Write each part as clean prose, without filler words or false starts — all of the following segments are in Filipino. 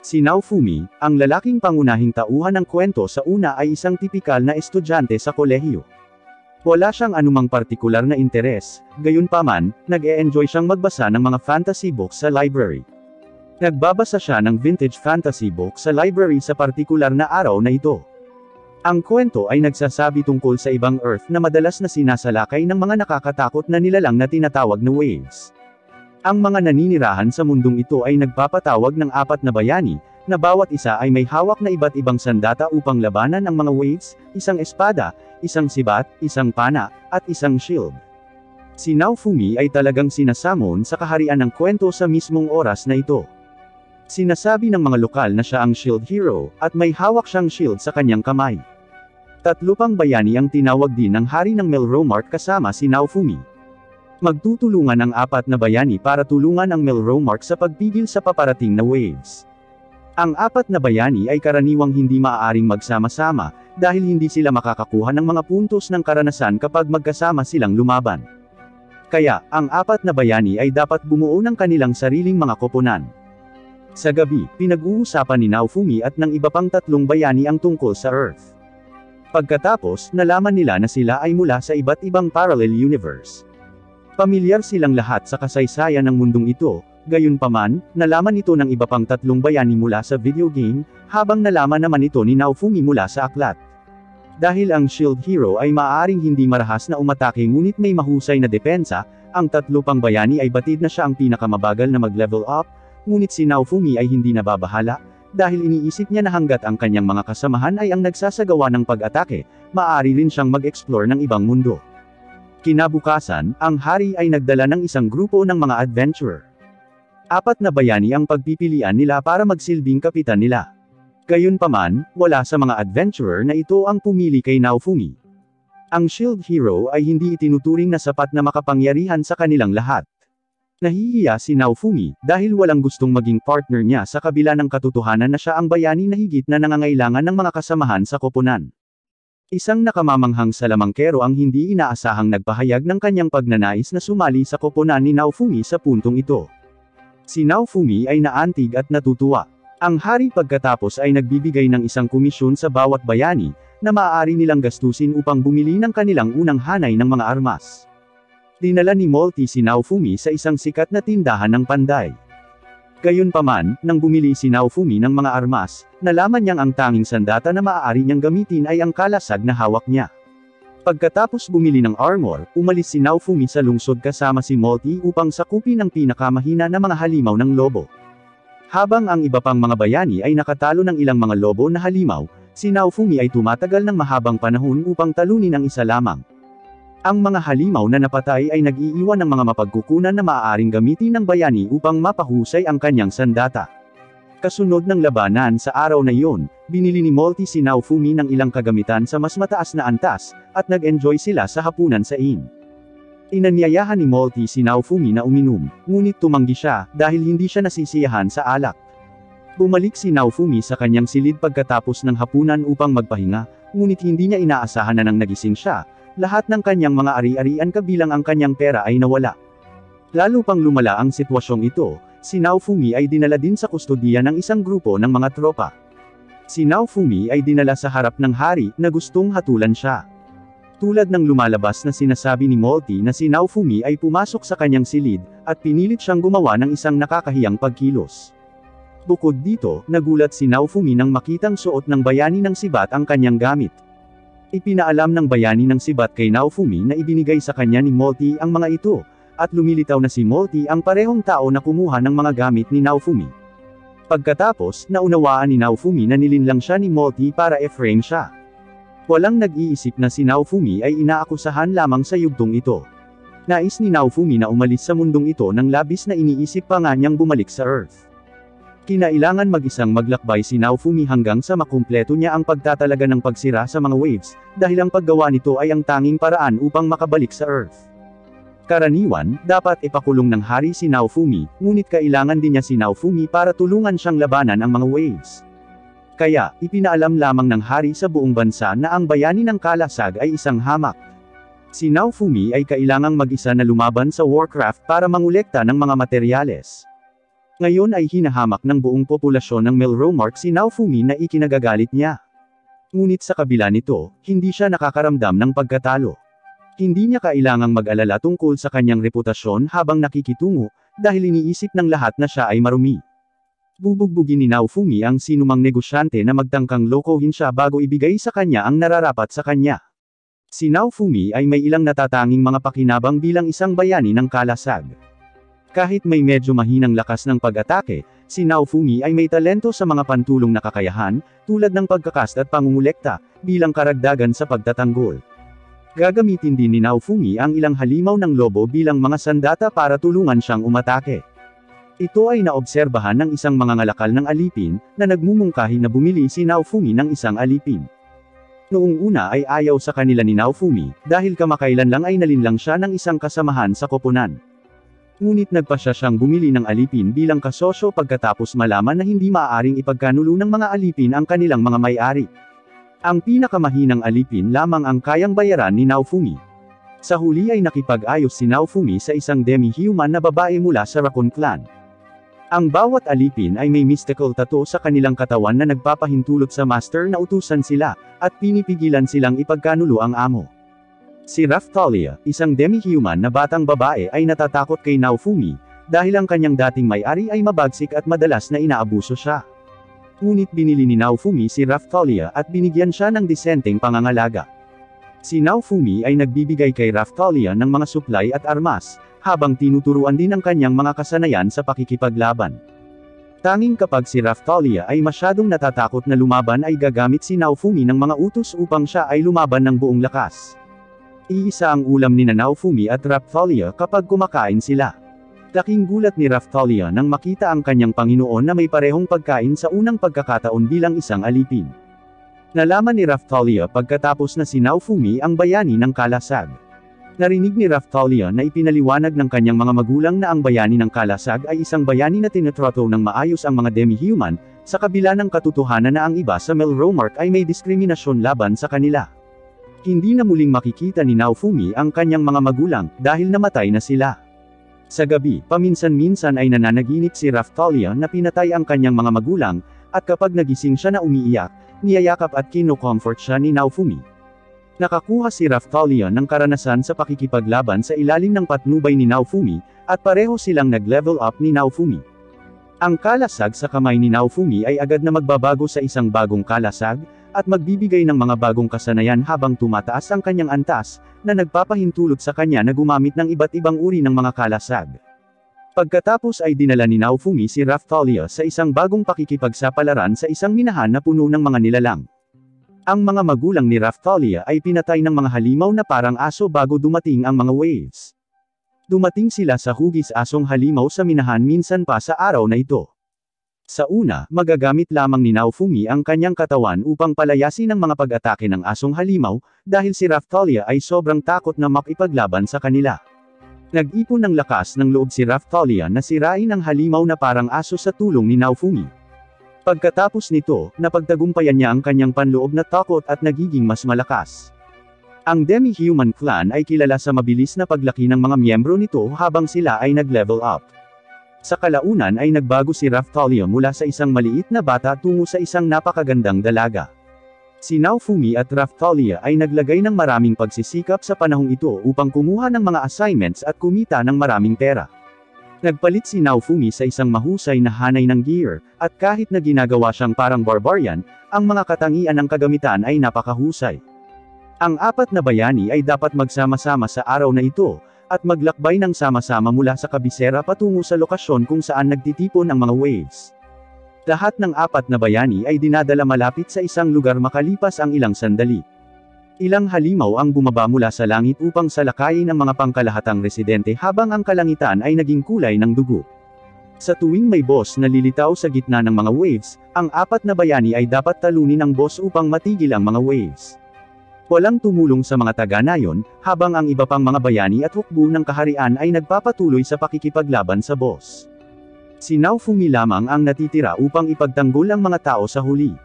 Si Naofumi, ang lalaking pangunahing tauhan ng kwento sa una ay isang tipikal na estudyante sa kolehiyo. Wala siyang anumang partikular na interes, gayunpaman, nag-e-enjoy siyang magbasa ng mga fantasy books sa library. Nagbabasa siya ng vintage fantasy book sa library sa partikular na araw na ito. Ang kwento ay nagsasabi tungkol sa ibang Earth na madalas na sinasalakay ng mga nakakatakot na nilalang na tinatawag na waves. Ang mga naninirahan sa mundong ito ay nagpapatawag ng 4 na bayani, na bawat isa ay may hawak na iba't ibang sandata upang labanan ang mga waves, isang espada, isang sibat, isang pana, at isang shield. Si Naofumi ay talagang sinasamon sa kaharian ng kwento sa mismong oras na ito. Sinasabi ng mga lokal na siya ang shield hero, at may hawak siyang shield sa kanyang kamay. 3 pang bayani ang tinawag din ng hari ng Melromark kasama si Naofumi. Magtutulungan ang 4 na bayani para tulungan ang Melromark sa pagpigil sa paparating na waves. Ang 4 na bayani ay karaniwang hindi maaaring magsama-sama, dahil hindi sila makakakuha ng mga puntos ng karanasan kapag magkasama silang lumaban. Kaya, ang 4 na bayani ay dapat bumuo ng kanilang sariling mga koponan. Sa gabi, pinag-uusapan ni Naofumi at ng iba pang 3 bayani ang tungkol sa Earth. Pagkatapos, nalaman nila na sila ay mula sa iba't ibang parallel universe. Pamilyar silang lahat sa kasaysayan ng mundong ito, gayunpaman, nalaman ito ng iba pang 3 bayani mula sa video game, habang nalaman naman ito ni Naofumi mula sa aklat. Dahil ang Shield Hero ay maaaring hindi marahas na umatake ngunit may mahusay na depensa, ang 3 pang bayani ay batid na siya ang pinakamabagal na mag-level up, ngunit si Naofumi ay hindi nababahala, dahil iniisip niya na hanggat ang kanyang mga kasamahan ay ang nagsasagawa ng pag-atake, maaari rin siyang mag-explore ng ibang mundo. Kinabukasan, ang hari ay nagdala ng isang grupo ng mga adventurer. 4 na bayani ang pagpipilian nila para magsilbing kapitan nila. Gayunpaman, wala sa mga adventurer na ito ang pumili kay Naofumi. Ang Shield Hero ay hindi itinuturing na sapat na makapangyarihan sa kanilang lahat. Nahihiya si Naofumi, dahil walang gustong maging partner niya sa kabila ng katotohanan na siya ang bayani na higit na nangangailangan ng mga kasamahan sa koponan. Isang nakamamanghang salamangkero ang hindi inaasahang nagpahayag ng kanyang pagnanais na sumali sa koponan ni Naofumi sa puntong ito. Si Naofumi ay naantig at natutuwa. Ang hari pagkatapos ay nagbibigay ng isang komisyon sa bawat bayani, na maaari nilang gastusin upang bumili ng kanilang unang hanay ng mga armas. Dinala ni Molty si Naofumi sa isang sikat na tindahan ng panday. Gayunpaman, nang bumili si Naofumi ng mga armas, nalaman niyang ang tanging sandata na maaari niyang gamitin ay ang kalasag na hawak niya. Pagkatapos bumili ng armor, umalis si Naofumi sa lungsod kasama si Molty upang sakupin ang pinakamahina na mga halimaw ng lobo. Habang ang iba pang mga bayani ay nakatalo ng ilang mga lobo na halimaw, si Naofumi ay tumatagal ng mahabang panahon upang talunin ang isa lamang. Ang mga halimaw na napatay ay nag-iiwan ng mga mapagkukunan na maaaring gamitin ng bayani upang mapahusay ang kanyang sandata. Kasunod ng labanan sa araw na iyon, binili ni Molty si Naofumi ng ilang kagamitan sa mas mataas na antas, at nag-enjoy sila sa hapunan sa inn. Inanyayahan ni Molty si Naofumi na uminom, ngunit tumanggi siya, dahil hindi siya nasisiyahan sa alak. Bumalik si Naofumi sa kanyang silid pagkatapos ng hapunan upang magpahinga, ngunit hindi niya inaasahan na nang nagising siya, lahat ng kanyang mga ari-arian kabilang ang kanyang pera ay nawala. Lalo pang lumala ang sitwasyong ito, si Naofumi ay dinala din sa kustodiya ng isang grupo ng mga tropa. Si Naofumi ay dinala sa harap ng hari, na gustong hatulan siya. Tulad ng lumalabas na sinasabi ni Molty na si Naofumi ay pumasok sa kanyang silid, at pinilit siyang gumawa ng isang nakakahiyang pagkilos. Bukod dito, nagulat si Naofumi nang makitang suot ng bayani ng sibat ang kanyang gamit. Ipinaalam ng bayani ng sibat kay Naofumi na ibinigay sa kanya ni Molty ang mga ito, at lumilitaw na si Molty ang parehong tao na kumuha ng mga gamit ni Naofumi. Pagkatapos, naunawaan ni Naofumi na nilinlang siya ni Molty para e-frame siya. Walang nag-iisip na si Naofumi ay inaakusahan lamang sa yugtong ito. Nais ni Naofumi na umalis sa mundong ito nang labis na iniisip pa nga niyang bumalik sa Earth. Kinailangan mag-isang maglakbay si Naofumi hanggang sa makumpleto niya ang pagtatalaga ng pagsira sa mga waves, dahil ang paggawa nito ay ang tanging paraan upang makabalik sa Earth. Karaniwan, dapat ipakulong ng hari si Naofumi, ngunit kailangan din niya si Naofumi para tulungan siyang labanan ang mga waves. Kaya, ipinaalam lamang ng hari sa buong bansa na ang bayani ng kalasag ay isang hamak. Si Naofumi ay kailangang mag-isa na lumaban sa Warcraft para mangolekta ng mga materyales. Ngayon ay hinahamak ng buong populasyon ng Melromark si Naofumi na ikinagagalit niya. Ngunit sa kabila nito, hindi siya nakakaramdam ng pagkatalo. Hindi niya kailangang mag-alala tungkol sa kanyang reputasyon habang nakikitungo, dahil iniisip ng lahat na siya ay marumi. Bubugbugin ni Naofumi ang sinumang negosyante na magtangkang lokohin siya bago ibigay sa kanya ang nararapat sa kanya. Si Naofumi ay may ilang natatanging mga pakinabang bilang isang bayani ng kalasag. Kahit may medyo mahinang lakas ng pag-atake, si Naofumi ay may talento sa mga pantulong na kakayahan, tulad ng pagkakast at pangungulekta, bilang karagdagan sa pagtatanggol. Gagamitin din ni Naofumi ang ilang halimaw ng lobo bilang mga sandata para tulungan siyang umatake. Ito ay naobserbahan ng isang mangangalakal ng alipin, na nagmumungkahi na bumili si Naofumi ng isang alipin. Noong una ay ayaw sa kanila ni Naofumi, dahil kamakailan lang ay nalinlang siya ng isang kasamahan sa koponan. Ngunit nagpasya siyang bumili ng alipin bilang kasosyo pagkatapos malaman na hindi maaaring ipagkanulo ng mga alipin ang kanilang mga may-ari. Ang pinakamahinang alipin lamang ang kayang bayaran ni Naofumi. Sa huli ay nakipag-ayos si Naofumi sa isang demi-human na babae mula sa Raccoon Clan. Ang bawat alipin ay may mystical tattoo sa kanilang katawan na nagpapahintulot sa master na utusan sila, at pinipigilan silang ipagkanulo ang amo. Si Raphtalia, isang demi-human na batang babae ay natatakot kay Naofumi, dahil ang kanyang dating may-ari ay mabagsik at madalas na inaabuso siya. Ngunit binili ni Naofumi si Raphtalia at binigyan siya ng disenteng pangangalaga. Si Naofumi ay nagbibigay kay Raphtalia ng mga supply at armas, habang tinuturuan din ang kanyang mga kasanayan sa pakikipaglaban. Tanging kapag si Raphtalia ay masyadong natatakot na lumaban ay gagamit si Naofumi ng mga utos upang siya ay lumaban ng buong lakas. Iisa ang ulam ni Naofumi at Raphtalia kapag kumakain sila. Laking gulat ni Raphtalia nang makita ang kanyang Panginoon na may parehong pagkain sa unang pagkakataon bilang isang alipin. Nalaman ni Raphtalia pagkatapos na si Naofumi ang bayani ng kalasag. Narinig ni Raphtalia na ipinaliwanag ng kanyang mga magulang na ang bayani ng kalasag ay isang bayani na tinatrato ng maayos ang mga demi-human, sa kabila ng katotohanan na ang iba sa Melromark ay may diskriminasyon laban sa kanila. Hindi na muling makikita ni Naofumi ang kanyang mga magulang, dahil namatay na sila. Sa gabi, paminsan-minsan ay nananaginip si Raphtalia na pinatay ang kanyang mga magulang, at kapag nagising siya na umiiyak, niyayakap at kino-comfort siya ni Naofumi. Nakakuha si Raphtalia ng karanasan sa pakikipaglaban sa ilalim ng patnubay ni Naofumi, at pareho silang nag-level up ni Naofumi. Ang kalasag sa kamay ni Naofumi ay agad na magbabago sa isang bagong kalasag, at magbibigay ng mga bagong kasanayan habang tumataas ang kanyang antas, na nagpapahintulot sa kanya na gumamit ng iba't ibang uri ng mga kalasag. Pagkatapos ay dinala ni Naofumi si Raphtalia sa isang bagong pakikipagsapalaran sa isang minahan na puno ng mga nilalang. Ang mga magulang ni Raphtalia ay pinatay ng mga halimaw na parang aso bago dumating ang mga waves. Dumating sila sa hugis asong halimaw sa minahan minsan pa sa araw na ito. Sa una, magagamit lamang ni Naofumi ang kanyang katawan upang palayasin ang mga pag-atake ng asong halimaw, dahil si Raphtalia ay sobrang takot na makipaglaban sa kanila. Nag-ipon ng lakas ng loob si Raphtalia na sirain ang halimaw na parang aso sa tulong ni Naofumi. Pagkatapos nito, napagtagumpayan niya ang kanyang panloob na takot at nagiging mas malakas. Ang demi-human clan ay kilala sa mabilis na paglaki ng mga miyembro nito habang sila ay nag-level up. Sa kalaunan ay nagbago si Raphtalia mula sa isang maliit na bata tungo sa isang napakagandang dalaga. Si Naofumi at Raphtalia ay naglagay ng maraming pagsisikap sa panahong ito upang kumuha ng mga assignments at kumita ng maraming pera. Nagpalit si Naofumi sa isang mahusay na hanay ng gear, at kahit na ginagawa siyang parang barbarian, ang mga katangian ng kagamitan ay napakahusay. Ang apat na bayani ay dapat magsama-sama sa araw na ito, at maglakbay ng sama-sama mula sa kabisera patungo sa lokasyon kung saan nagtitipon ang mga waves. Lahat ng apat na bayani ay dinadala malapit sa isang lugar makalipas ang ilang sandali. Ilang halimaw ang bumaba mula sa langit upang salakayin ang mga pangkalahatang residente habang ang kalangitan ay naging kulay ng dugo. Sa tuwing may boss na lilitaw sa gitna ng mga waves, ang apat na bayani ay dapat talunin ang boss upang matigil ang mga waves. Walang tumulong sa mga taga-nayon, habang ang iba pang mga bayani at hukbo ng kaharian ay nagpapatuloy sa pakikipaglaban sa boss. Si Naofumi lamang ang natitira upang ipagtanggol ang mga tao sa huli.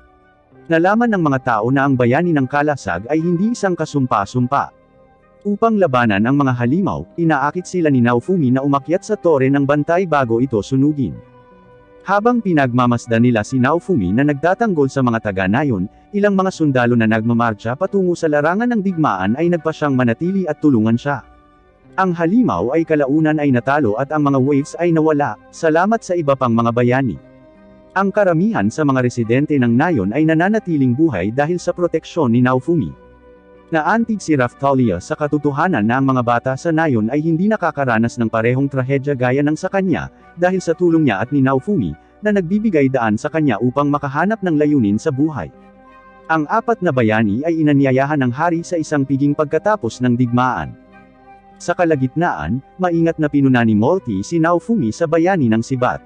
Nalaman ng mga tao na ang bayani ng kalasag ay hindi isang kasumpa-sumpa. Upang labanan ang mga halimaw, inaakit sila ni Naofumi na umakyat sa tore ng bantay bago ito sunugin. Habang pinagmamasdan nila si Naofumi na nagtatanggol sa mga taga-nayon, ilang mga sundalo na nagmamarcha patungo sa larangan ng digmaan ay nagpa siyang manatili at tulungan siya. Ang halimaw ay kalaunan ay natalo at ang mga waves ay nawala, salamat sa iba pang mga bayani. Ang karamihan sa mga residente ng nayon ay nananatiling buhay dahil sa proteksyon ni Naofumi. Naantig si Raphtalia sa katotohanan na ang mga bata sa nayon ay hindi nakakaranas ng parehong trahedya gaya ng sa kanya, dahil sa tulong niya at ni Naofumi, na nagbibigay daan sa kanya upang makahanap ng layunin sa buhay. Ang apat na bayani ay inanyayahan ng hari sa isang piging pagkatapos ng digmaan. Sa kalagitnaan, maingat na pinuna ni Molti si Naofumi sa bayani ng Sibat.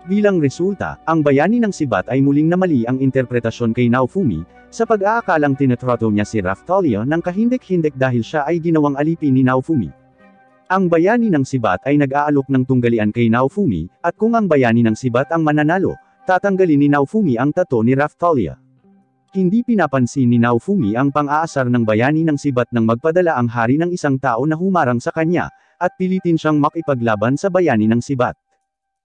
Bilang resulta, ang bayani ng Sibat ay muling namali ang interpretasyon kay Naofumi, sa pag-aakalang tinetrato niya si Raphtalia ng kahindik-hindik dahil siya ay ginawang alipin ni Naofumi. Ang bayani ng Sibat ay nag-aalok ng tunggalian kay Naofumi, at kung ang bayani ng Sibat ang mananalo, tatanggalin ni Naofumi ang tato ni Raphtalia. Hindi pinapansin ni Naofumi ang pang-aasar ng bayani ng Sibat nang magpadala ang hari ng isang tao na humarang sa kanya, at pilitin siyang makipaglaban sa bayani ng Sibat.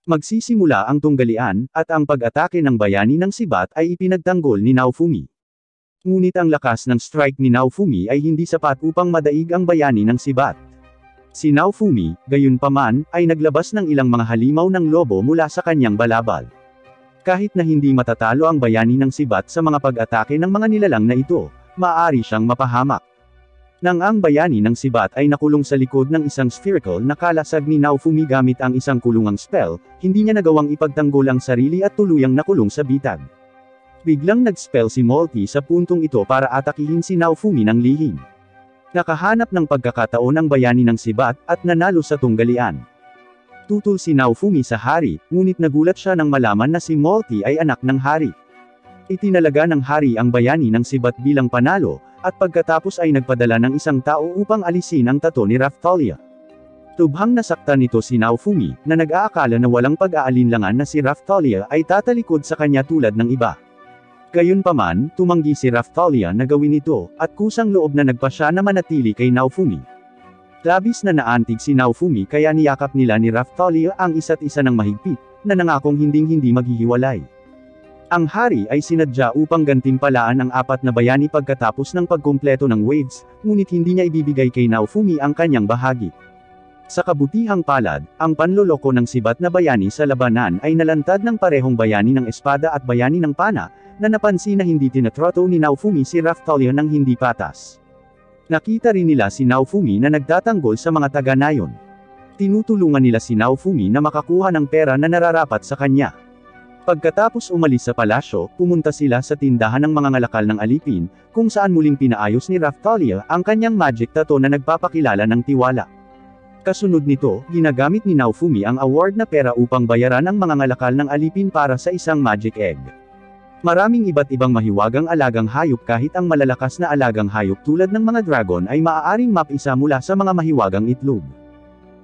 Magsisimula ang tunggalian, at ang pag-atake ng bayani ng Sibat ay ipinagtanggol ni Naofumi. Ngunit ang lakas ng strike ni Naofumi ay hindi sapat upang madaig ang bayani ng Sibat. Si Naofumi, gayunpaman, ay naglabas ng ilang mga halimaw ng lobo mula sa kanyang balabal. Kahit na hindi matatalo ang bayani ng Sibat sa mga pag-atake ng mga nilalang na ito, maaari siyang mapahamak. Nang ang bayani ng Sibat ay nakulong sa likod ng isang spherical na kalasag ni Naofumi gamit ang isang kulungang spell, hindi niya nagawang ipagtanggol ang sarili at tuluyang nakulong sa bitag. Biglang nag-spell si Molti sa puntong ito para atakihin si Naofumi ng lihim. Nakahanap ng pagkakataon ang bayani ng Sibat, at nanalo sa tunggalian. Tutol si Naofumi sa hari, ngunit nagulat siya nang malaman na si Molti ay anak ng hari. Itinalaga ng hari ang bayani ng Sibat bilang panalo, at pagkatapos ay nagpadala ng isang tao upang alisin ang tato ni Raphtalia. Tubhang nasaktan nito si Naofumi, na nag-aakala na walang pag-aalinlangan na si Raphtalia ay tatalikod sa kanya tulad ng iba. Gayunpaman, tumanggi si Raphtalia na gawin ito, at kusang loob na nagpa siya na manatili kay Naofumi. Labis na naantig si Naofumi kaya niyakap nila ni Raphtalia ang isa't isa ng mahigpit, na nangakong hinding-hindi maghihiwalay. Ang hari ay sinadya upang gantimpalaan ang apat na bayani pagkatapos ng pagkumpleto ng waves, ngunit hindi niya ibibigay kay Naofumi ang kanyang bahagi. Sa kabutihang palad, ang panloloko ng Sibat na bayani sa labanan ay nalantad ng parehong bayani ng espada at bayani ng pana, na napansin na hindi tinatrato ni Naofumi si Raphtalia ng hindi patas. Nakita rin nila si Naofumi na nagtatanggol sa mga taga-nayon. Tinutulungan nila si Naofumi na makakuha ng pera na nararapat sa kanya. Pagkatapos umalis sa palasyo, pumunta sila sa tindahan ng mga ngalakal ng alipin, kung saan muling pinaayos ni Raphtalia ang kanyang magic tattoo na nagpapakilala ng tiwala. Kasunod nito, ginagamit ni Naofumi ang award na pera upang bayaran ang mga ngalakal ng alipin para sa isang magic egg. Maraming iba't ibang mahiwagang alagang hayop kahit ang malalakas na alagang hayop tulad ng mga dragon ay maaaring mapisa mula sa mga mahiwagang itlog.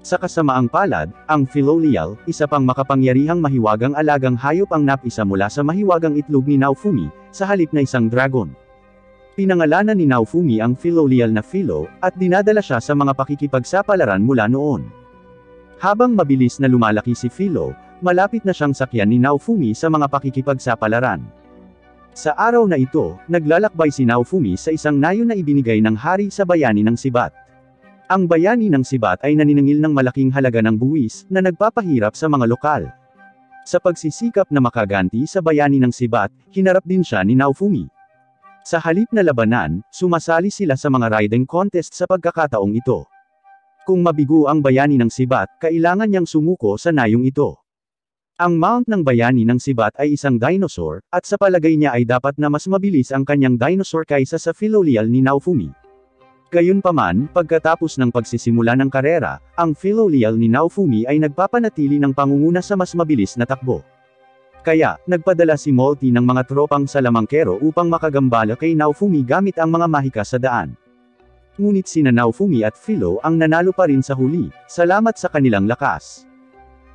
Sa kasamaang palad, ang Philolial, isa pang makapangyarihang mahiwagang alagang hayop ang napisa mula sa mahiwagang itlog ni Naofumi, sa halip na isang dragon. Pinangalanan ni Naofumi ang Philolial na Philo, at dinadala siya sa mga pakikipagsapalaran mula noon. Habang mabilis na lumalaki si Philo, malapit na siyang sakyan ni Naofumi sa mga pakikipagsapalaran. Sa araw na ito, naglalakbay si Naofumi sa isang nayon na ibinigay ng hari sa bayani ng Sibat. Ang bayani ng Sibat ay naniningil ng malaking halaga ng buwis, na nagpapahirap sa mga lokal. Sa pagsisikap na makaganti sa bayani ng Sibat, hinarap din siya ni Naofumi. Sa halip na labanan, sumasali sila sa mga riding contest sa pagkakataong ito. Kung mabigo ang bayani ng Sibat, kailangan niyang sumuko sa nayong ito. Ang mount ng bayani ng Sibat ay isang dinosaur, at sa palagay niya ay dapat na mas mabilis ang kanyang dinosaur kaysa sa Philolial ni Naofumi. Gayunpaman, pagkatapos ng pagsisimula ng karera, ang Philolial ni Naofumi ay nagpapanatili ng pangunguna sa mas mabilis na takbo. Kaya, nagpadala si Molti ng mga tropang salamangkero upang makagambala kay Naofumi gamit ang mga mahika sa daan. Ngunit sina Naofumi at Philo ang nanalo pa rin sa huli, salamat sa kanilang lakas.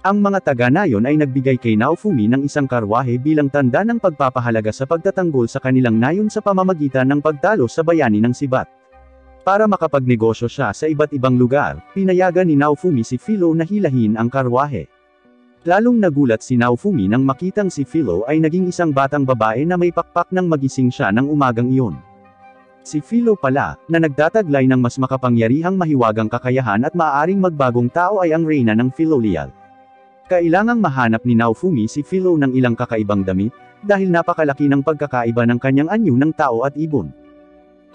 Ang mga taga-nayon ay nagbigay kay Naofumi ng isang karwahe bilang tanda ng pagpapahalaga sa pagtatanggol sa kanilang nayon sa pamamagitan ng pagtalo sa bayani ng Sibat. Para makapagnegosyo siya sa iba't ibang lugar, pinayagan ni Naofumi si Philo na hilahin ang karwahe. Lalong nagulat si Naofumi nang makitang si Philo ay naging isang batang babae na may pakpak nang magising siya ng umagang iyon. Si Philo pala, na nagtataglay ng mas makapangyarihang mahiwagang kakayahan at maaaring magbagong tao ay ang reyna ng Philolial. Kailangang mahanap ni Naofumi si Philo ng ilang kakaibang damit, dahil napakalaki ng pagkakaiba ng kanyang anyo ng tao at ibon.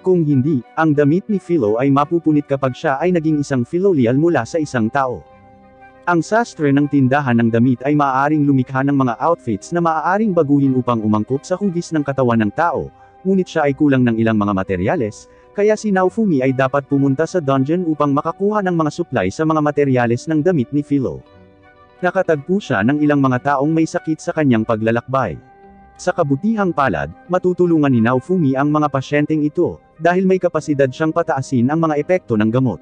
Kung hindi, ang damit ni Philo ay mapupunit kapag siya ay naging isang Philolial mula sa isang tao. Ang sastre ng tindahan ng damit ay maaaring lumikha ng mga outfits na maaaring baguhin upang umangkop sa hugis ng katawan ng tao, ngunit siya ay kulang ng ilang mga materyales, kaya si Naofumi ay dapat pumunta sa dungeon upang makakuha ng mga supply sa mga materyales ng damit ni Philo. Nakatagpo siya ng ilang mga taong may sakit sa kanyang paglalakbay. Sa kabutihang palad, matutulungan ni Naofumi ang mga pasyenteng ito, dahil may kapasidad siyang pataasin ang mga epekto ng gamot.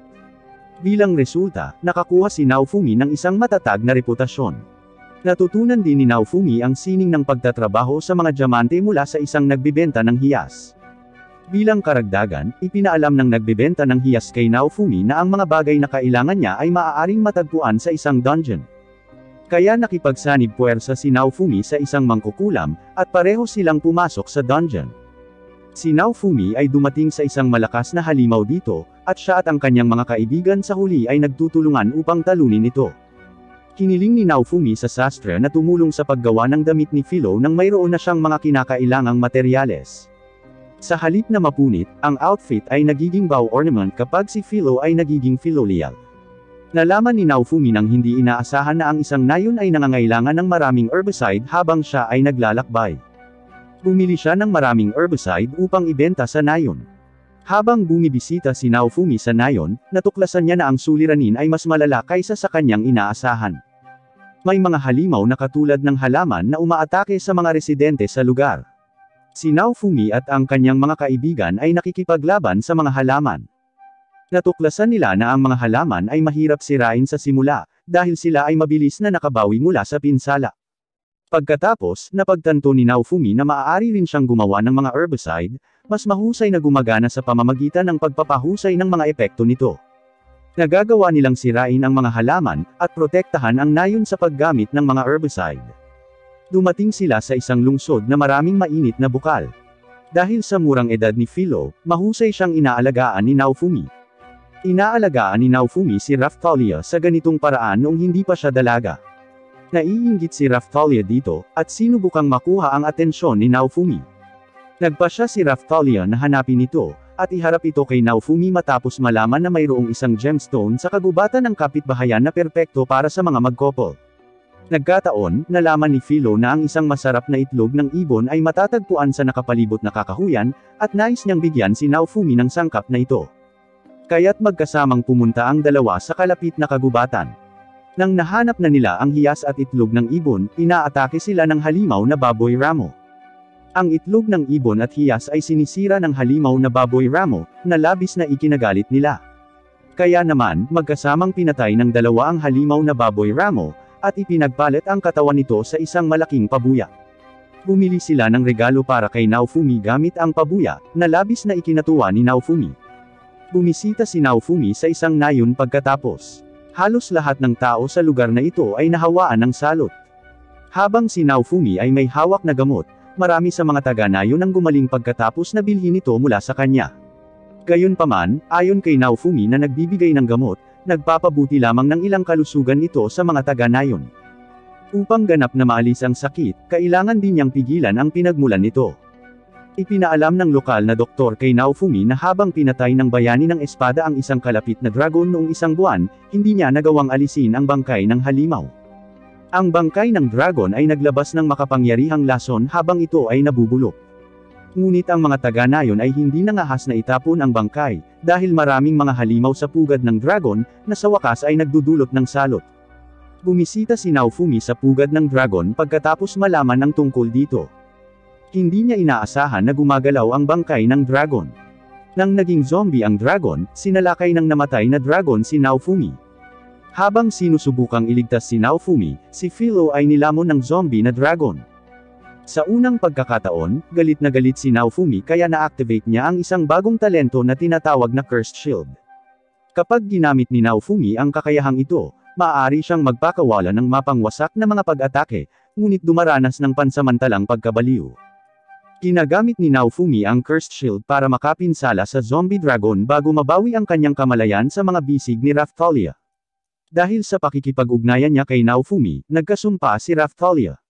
Bilang resulta, nakakuha si Naofumi ng isang matatag na reputasyon. Natutunan din ni Naofumi ang sining ng pagtatrabaho sa mga diamante mula sa isang nagbibenta ng hiyas. Bilang karagdagan, ipinaalam ng nagbibenta ng hiyas kay Naofumi na ang mga bagay na kailangan niya ay maaaring matagpuan sa isang dungeon. Kaya nakipagsanib puwersa si Naofumi sa isang mangkukulam, at pareho silang pumasok sa dungeon. Si Naofumi ay dumating sa isang malakas na halimaw dito, at siya at ang kanyang mga kaibigan sa huli ay nagtutulungan upang talunin ito. Hiniling ni Naofumi sa sastre na tumulong sa paggawa ng damit ni Philo nang mayroon na siyang mga kinakailangang materyales. Sa halip na mapunit, ang outfit ay nagiging bow ornament kapag si Philo ay nagiging Philolial. Nalaman ni Naofumi nang hindi inaasahan na ang isang nayon ay nangangailangan ng maraming herbicide habang siya ay naglalakbay. Bumili siya ng maraming herbicide upang ibenta sa nayon. Habang bumibisita si Naofumi sa nayon, natuklasan niya na ang suliranin ay mas malala kaysa sa kanyang inaasahan. May mga halimaw na katulad ng halaman na umaatake sa mga residente sa lugar. Si Naofumi at ang kanyang mga kaibigan ay nakikipaglaban sa mga halaman. Natuklasan nila na ang mga halaman ay mahirap sirain sa simula, dahil sila ay mabilis na nakabawi mula sa pinsala. Pagkatapos, napagtanto ni Naofumi na maaari rin siyang gumawa ng mga herbicide, mas mahusay na gumagana sa pamamagitan ng pagpapahusay ng mga epekto nito. Nagagawa nilang sirain ang mga halaman, at protektahan ang nayon sa paggamit ng mga herbicide. Dumating sila sa isang lungsod na maraming mainit na bukal. Dahil sa murang edad ni Philo, mahusay siyang inaalagaan ni Naofumi. Inaalagaan ni Naofumi si Raphtalia sa ganitong paraan noong hindi pa siya dalaga. Naiinggit si Raphtalia dito, at sinubukang makuha ang atensyon ni Naofumi. Nagpasya si Raphtalia na hanapin ito, at iharap ito kay Naofumi matapos malaman na mayroong isang gemstone sa kagubatan ng kapitbahayan na perpekto para sa mga magkopol. Nagkataon, nalaman ni Philo na ang isang masarap na itlog ng ibon ay matatagpuan sa nakapalibot na kakahuyan, at nais niyang bigyan si Naofumi ng sangkap na ito. Kaya't magkasamang pumunta ang dalawa sa kalapit na kagubatan. Nang nahanap na nila ang hiyas at itlog ng ibon, inaatake sila ng halimaw na baboy ramo. Ang itlog ng ibon at hiyas ay sinisira ng halimaw na baboy ramo, na labis na ikinagalit nila. Kaya naman, magkasamang pinatay ng dalawa ang halimaw na baboy ramo, at ipinagpalit ang katawan nito sa isang malaking pabuya. Bumili sila ng regalo para kay Naofumi gamit ang pabuya, na labis na ikinatuwa ni Naofumi. Bumisita si Naofumi sa isang nayon pagkatapos. Halos lahat ng tao sa lugar na ito ay nahawaan ng salot. Habang si Naofumi ay may hawak na gamot, marami sa mga taga-nayon ang gumaling pagkatapos na bilhin ito mula sa kanya. Gayunpaman, ayon kay Naofumi na nagbibigay ng gamot, nagpapabuti lamang ng ilang kalusugan ito sa mga taga-nayon. Upang ganap na maalis ang sakit, kailangan din niyang pigilan ang pinagmulan nito. Ipinaalam ng lokal na doktor kay Naofumi na habang pinatay ng bayani ng espada ang isang kalapit na dragon noong isang buwan, hindi niya nagawang alisin ang bangkay ng halimaw. Ang bangkay ng dragon ay naglabas ng makapangyarihang lason habang ito ay nabubulok. Ngunit ang mga taga-nayon ay hindi nangahas na itapon ang bangkay, dahil maraming mga halimaw sa pugad ng dragon, na sa wakas ay nagdudulot ng salot. Bumisita si Naofumi sa pugad ng dragon pagkatapos malaman ang tungkol dito. Hindi niya inaasahan na gumagalaw ang bangkay ng dragon. Nang naging zombie ang dragon, sinalakay ng namatay na dragon si Naofumi. Habang sinusubukang iligtas si Naofumi, si Philo ay nilamon ng zombie na dragon. Sa unang pagkakataon, galit na galit si Naofumi kaya na-activate niya ang isang bagong talento na tinatawag na Cursed Shield. Kapag ginamit ni Naofumi ang kakayahang ito, maaari siyang magpakawala ng mapangwasak na mga pag-atake, ngunit dumaranas ng pansamantalang pagkabaliw. Ginagamit ni Naofumi ang Cursed Shield para makapinsala sa Zombie Dragon bago mabawi ang kanyang kamalayan sa mga bisig ni Raphtalia. Dahil sa pakikipag-ugnayan niya kay Naofumi, nagkasumpa si Raphtalia.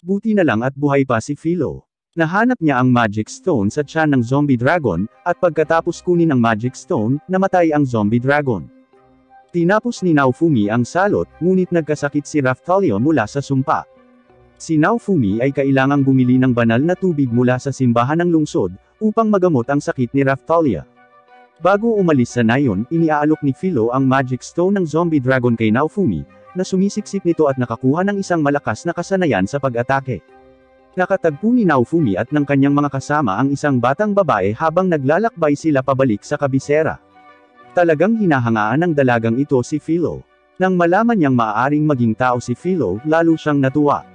Buti na lang at buhay pa si Philo. Nahanap niya ang Magic Stone sa tiyan ng Zombie Dragon, at pagkatapos kunin ang Magic Stone, namatay ang Zombie Dragon. Tinapos ni Naofumi ang salot, ngunit nagkasakit si Raphtalia mula sa sumpa. Si Naofumi ay kailangang bumili ng banal na tubig mula sa simbahan ng lungsod, upang magamot ang sakit ni Raphtalia. Bago umalis sa nayon, iniaalok ni Philo ang Magic Stone ng Zombie Dragon kay Naofumi, na sumisiksik nito at nakakuha ng isang malakas na kasanayan sa pag-atake. Nakatagpo ni Naofumi at ng kanyang mga kasama ang isang batang babae habang naglalakbay sila pabalik sa kabisera. Talagang hinahangaan ng dalagang ito si Philo. Nang malaman niyang maaaring maging tao si Philo, lalo siyang natuwa.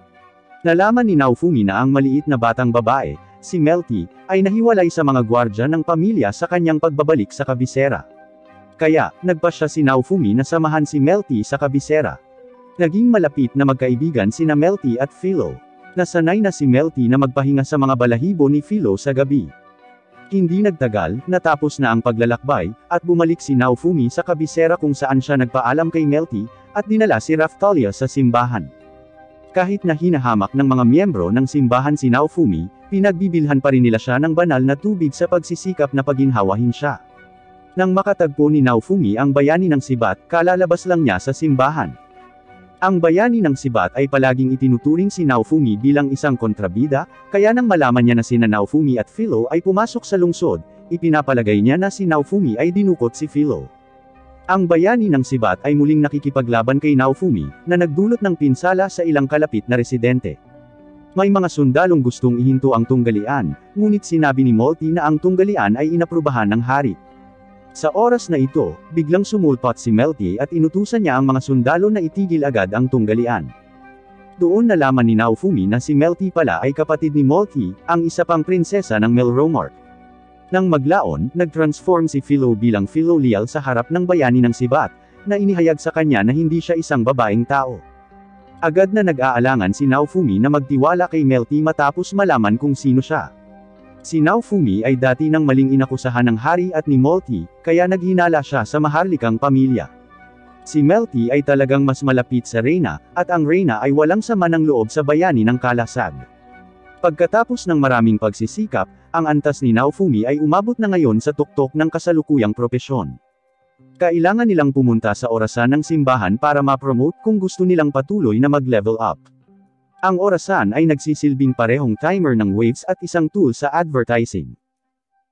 Nalaman ni Naofumi na ang maliit na batang babae, si Melty, ay nahiwalay sa mga gwardya ng pamilya sa kanyang pagbabalik sa kabisera. Kaya, nagpasya si Naofumi na samahan si Melty sa kabisera. Naging malapit na magkaibigan sina Melty at Philo. Nasanay na si Melty na magpahinga sa mga balahibo ni Philo sa gabi. Hindi nagtagal, natapos na ang paglalakbay, at bumalik si Naofumi sa kabisera kung saan siya nagpaalam kay Melty, at dinala si Raphtalia sa simbahan. Kahit na hinahamak ng mga miyembro ng simbahan si Naofumi, pinagbibilhan pa rin nila siya ng banal na tubig sa pagsisikap na paginhawahin siya. Nang makatagpo ni Naofumi ang bayani ng Sibat, kalalabas lang niya sa simbahan. Ang bayani ng Sibat ay palaging itinuturing si Naofumi bilang isang kontrabida, kaya nang malaman niya na sina Naofumi at Philo ay pumasok sa lungsod, ipinapalagay niya na si Naofumi ay dinukot si Philo. Ang bayani ng Sibat ay muling nakikipaglaban kay Naofumi, na nagdulot ng pinsala sa ilang kalapit na residente. May mga sundalong gustong ihinto ang tunggalian, ngunit sinabi ni Molty na ang tunggalian ay inaprubahan ng hari. Sa oras na ito, biglang sumulpot si Melty at inutusan niya ang mga sundalo na itigil agad ang tunggalian. Doon nalaman ni Naofumi na si Melty pala ay kapatid ni Molty, ang isa pang prinsesa ng Melromark. Nang maglaon, nag-transform si Philo bilang Philo Leal sa harap ng bayani ng Sibat, na inihayag sa kanya na hindi siya isang babaeng tao. Agad na nag-aalangan si Naofumi na magtiwala kay Melty matapos malaman kung sino siya. Si Naofumi ay dati nang maling inakusahan ng hari at ni Molty, kaya naghinala siya sa maharlikang pamilya. Si Melty ay talagang mas malapit sa reyna, at ang reyna ay walang sama ng loob sa bayani ng Kalasag. Pagkatapos ng maraming pagsisikap, ang antas ni Naofumi ay umabot na ngayon sa tuktok ng kasalukuyang propesyon. Kailangan nilang pumunta sa orasan ng simbahan para ma-promote kung gusto nilang patuloy na mag-level up. Ang orasan ay nagsisilbing parehong timer ng waves at isang tool sa advertising.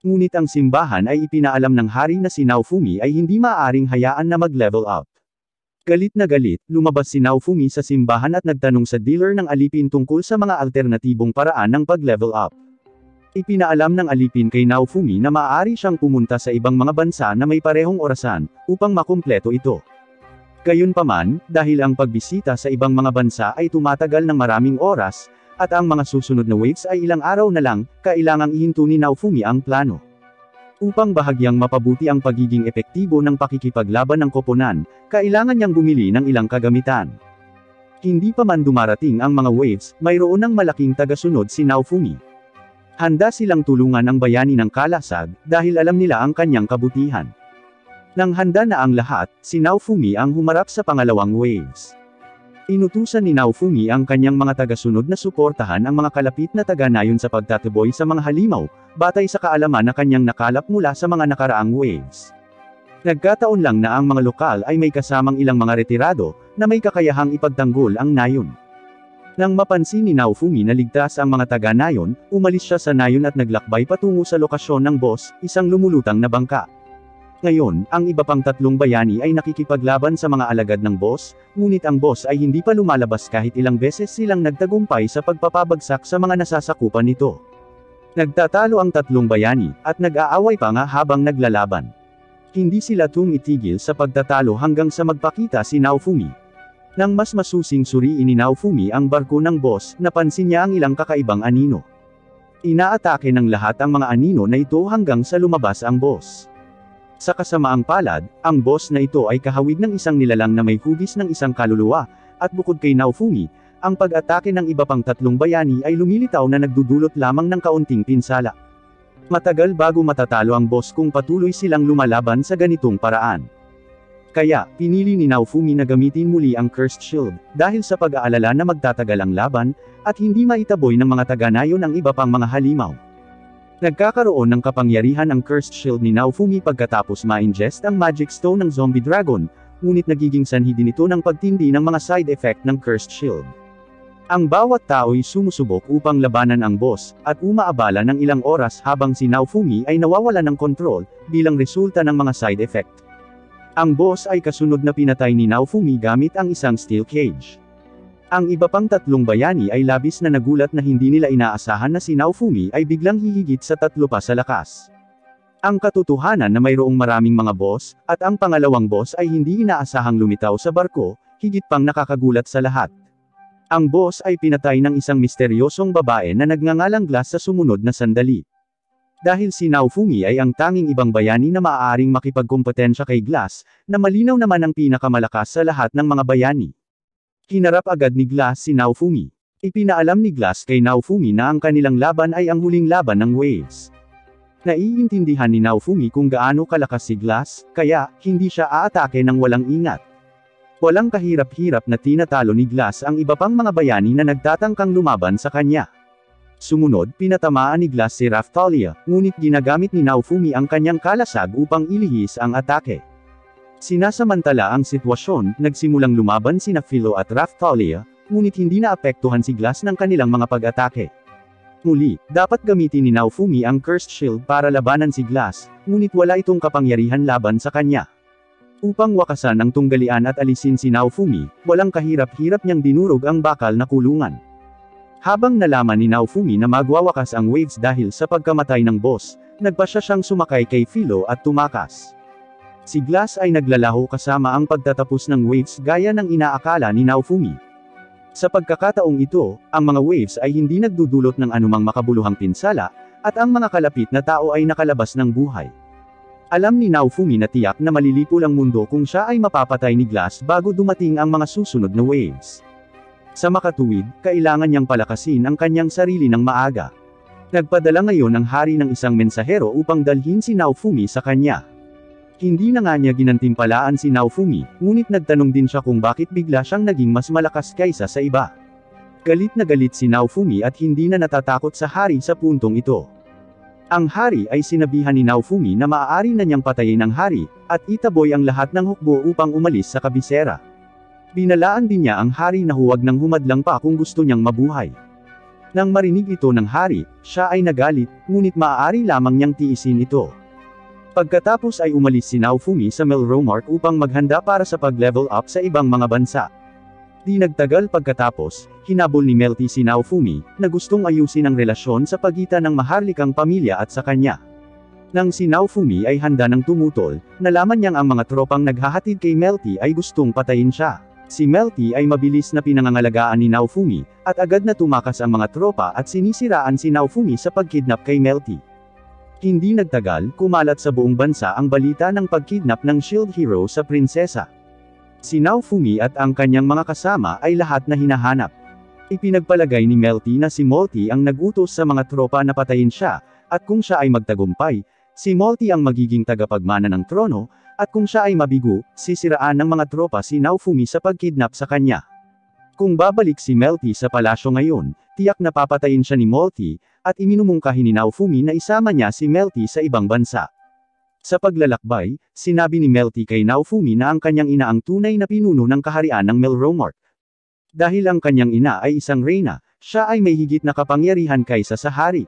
Ngunit ang simbahan ay ipinaalam ng hari na si Naofumi ay hindi maaaring hayaan na mag-level up. Galit na galit, lumabas si Naofumi sa simbahan at nagtanong sa dealer ng alipin tungkol sa mga alternatibong paraan ng pag-level up. Ipinaalam ng alipin kay Naofumi na maaari siyang pumunta sa ibang mga bansa na may parehong orasan, upang makumpleto ito. Gayunpaman, dahil ang pagbisita sa ibang mga bansa ay tumatagal ng maraming oras, at ang mga susunod na waves ay ilang araw na lang, kailangang ihinto ni Naofumi ang plano. Upang bahagyang mapabuti ang pagiging epektibo ng pakikipaglaban ng koponan, kailangan niyang bumili ng ilang kagamitan. Hindi pa man dumarating ang mga waves, mayroon ng malaking tagasunod si Naofumi. Handa silang tulungan ang bayani ng Kalasag, dahil alam nila ang kanyang kabutihan. Nang handa na ang lahat, si Naofumi ang humarap sa pangalawang waves. Inutusan ni Naofumi ang kanyang mga tagasunod na suportahan ang mga kalapit na taga-nayon sa pagtataboy sa mga halimaw, batay sa kaalaman na kanyang nakalap mula sa mga nakaraang waves. Nagkataon lang na ang mga lokal ay may kasamang ilang mga retirado, na may kakayahang ipagtanggol ang nayon. Nang mapansin ni Naofumi na ligtas ang mga taga-nayon, umalis siya sa nayon at naglakbay patungo sa lokasyon ng boss, isang lumulutang na bangka. Ngayon, ang iba pang tatlong bayani ay nakikipaglaban sa mga alagad ng boss, ngunit ang boss ay hindi pa lumalabas kahit ilang beses silang nagtagumpay sa pagpapabagsak sa mga nasasakupan nito. Nagtatalo ang tatlong bayani, at nag-aaway pa nga habang naglalaban. Hindi sila tumitigil sa pagtatalo hanggang sa magpakita si Naofumi. Nang mas masusing suriin ni Naofumi ang barko ng boss, napansin niya ang ilang kakaibang anino. Inaatake ng lahat ang mga anino na ito hanggang sa lumabas ang boss. Sa kasamaang palad, ang boss na ito ay kahawig ng isang nilalang na may hugis ng isang kaluluwa, at bukod kay Naofumi, ang pag-atake ng iba pang tatlong bayani ay lumilitaw na nagdudulot lamang ng kaunting pinsala. Matagal bago matatalo ang boss kung patuloy silang lumalaban sa ganitong paraan. Kaya, pinili ni Naofumi na gamitin muli ang Cursed Shield, dahil sa pag-aalala na magtatagal ang laban, at hindi maitaboy ng mga taga-nayon ang iba pang mga halimaw. Nagkakaroon ng kapangyarihan ang Cursed Shield ni Naofumi pagkatapos ma-ingest ang Magic Stone ng Zombie Dragon, ngunit nagiging sanhi din ito ng pagtindi ng mga side effect ng Cursed Shield. Ang bawat tao'y sumusubok upang labanan ang boss, at umaabala ng ilang oras habang si Naofumi ay nawawala ng kontrol, bilang resulta ng mga side effect. Ang boss ay kasunod na pinatay ni Naofumi gamit ang isang steel cage. Ang iba pang tatlong bayani ay labis na nagulat na hindi nila inaasahan na si Naofumi ay biglang hihigit sa 3 pa sa lakas. Ang katotohanan na mayroong maraming mga boss, at ang pangalawang boss ay hindi inaasahang lumitaw sa barko, higit pang nakakagulat sa lahat. Ang boss ay pinatay ng isang misteryosong babae na nagngangalang Glass sa sumunod na sandali. Dahil si Naofumi ay ang tanging ibang bayani na maaaring makipagkompetensya kay Glass, na malinaw naman ang pinakamalakas sa lahat ng mga bayani. Hinarap agad ni Glass si Naofumi. Ipinaalam ni Glass kay Naofumi na ang kanilang laban ay ang huling laban ng Waves. Naiintindihan ni Naofumi kung gaano kalakas si Glass, kaya, hindi siya aatake ng walang ingat. Walang kahirap-hirap na tinatalo ni Glass ang iba pang mga bayani na nagtatangkang lumaban sa kanya. Sumunod, pinatamaan ni Glass si Raphtalia, ngunit ginagamit ni Naofumi ang kanyang kalasag upang ilihis ang atake. Sinasamantala ang sitwasyon, nagsimulang lumaban sina Philo at Raphtalia, ngunit hindi naapektuhan si Glass ng kanilang mga pag-atake. Muli, dapat gamitin ni Naofumi ang Cursed Shield para labanan si Glass, ngunit wala itong kapangyarihan laban sa kanya. Upang wakasan ang tunggalian at alisin si Naofumi, walang kahirap-hirap niyang dinurog ang bakal na kulungan. Habang nalaman ni Naofumi na magwawakas ang Waves dahil sa pagkamatay ng boss, nagpasya siyang sumakay kay Philo at tumakas. Si Glass ay naglalaho kasama ang pagtatapos ng Waves gaya ng inaakala ni Naofumi. Sa pagkakataong ito, ang mga Waves ay hindi nagdudulot ng anumang makabuluhang pinsala, at ang mga kalapit na tao ay nakalabas ng buhay. Alam ni Naofumi na tiyak na malilipol ang mundo kung siya ay mapapatay ni Glass bago dumating ang mga susunod na Waves. Sa makatuwid, kailangan niyang palakasin ang kanyang sarili ng maaga. Nagpadala ngayon ang hari ng isang mensahero upang dalhin si Naofumi sa kanya. Hindi na nga niya ginantimpalaan si Naofumi, ngunit nagtanong din siya kung bakit bigla siyang naging mas malakas kaysa sa iba. Galit na galit si Naofumi at hindi na natatakot sa hari sa puntong ito. Ang hari ay sinabihan ni Naofumi na maaari na niyang patayin ang hari, at itaboy ang lahat ng hukbo upang umalis sa kabisera. Binalaan din niya ang hari na huwag nang humadlang pa kung gusto niyang mabuhay. Nang marinig ito ng hari, siya ay nagalit, ngunit maaari lamang niyang tiisin ito. Pagkatapos ay umalis si Naofumi sa Melromark upang maghanda para sa pag-level up sa ibang mga bansa. Di nagtagal pagkatapos, hinabol ni Melty si Naofumi, na gustong ayusin ang relasyon sa pagitan ng maharlikang pamilya at sa kanya. Nang si Naofumi ay handa ng tumutol, nalaman niyang ang mga tropang naghahatid kay Melty ay gustong patayin siya. Si Melty ay mabilis na pinangangalagaan ni Naofumi, at agad na tumakas ang mga tropa at sinisiraan si Naofumi sa pagkidnap kay Melty. Hindi nagtagal, kumalat sa buong bansa ang balita ng pagkidnap ng Shield Hero sa prinsesa. Si Naofumi at ang kanyang mga kasama ay lahat na hinahanap. Ipinagpalagay ni Melty na si Molty ang nag-utos sa mga tropa na patayin siya, at kung siya ay magtagumpay, si Molty ang magiging tagapagmana ng trono, at kung siya ay mabigo, sisiraan ng mga tropa si Naofumi sa pagkidnap sa kanya. Kung babalik si Melty sa palasyo ngayon, tiyak na papatayin siya ni Molty, at iminumungkahi ni Naofumi na isama niya si Melty sa ibang bansa. Sa paglalakbay, sinabi ni Melty kay Naofumi na ang kanyang ina ang tunay na pinuno ng kaharian ng Melromark. Dahil ang kanyang ina ay isang reyna, siya ay may higit na kapangyarihan kaysa sa hari.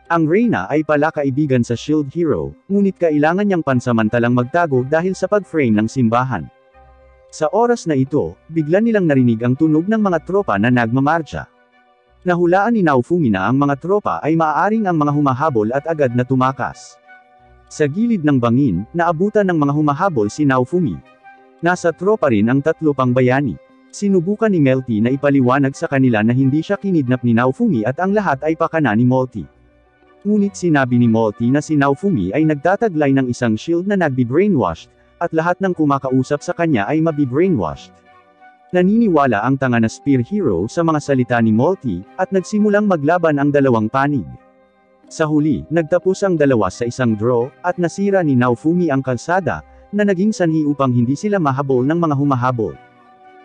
Ang reyna ay pala kaibigan sa Shield Hero, ngunit kailangan niyang pansamantalang magtago dahil sa pag-frame ng simbahan. Sa oras na ito, bigla nilang narinig ang tunog ng mga tropa na nagmamarcha. Nahulaan ni Naofumi na ang mga tropa ay maaaring ang mga humahabol at agad na tumakas. Sa gilid ng bangin, naabutan ng mga humahabol si Naofumi. Nasa tropa rin ang 3 pang bayani. Sinubukan ni Melty na ipaliwanag sa kanila na hindi siya kinidnap ni Naofumi at ang lahat ay pakana ni Molty. Ngunit sinabi ni Molty na si Naofumi ay nagtataglay ng isang shield na nagbi-brainwashed, at lahat ng kumakausap sa kanya ay mabi-brainwashed. Naniniwala ang tanga na spear hero sa mga salita ni Molty, at nagsimulang maglaban ang dalawang panig. Sa huli, nagtapos ang dalawa sa isang draw, at nasira ni Naofumi ang kalsada, na naging sanhi upang hindi sila mahabol ng mga humahabol.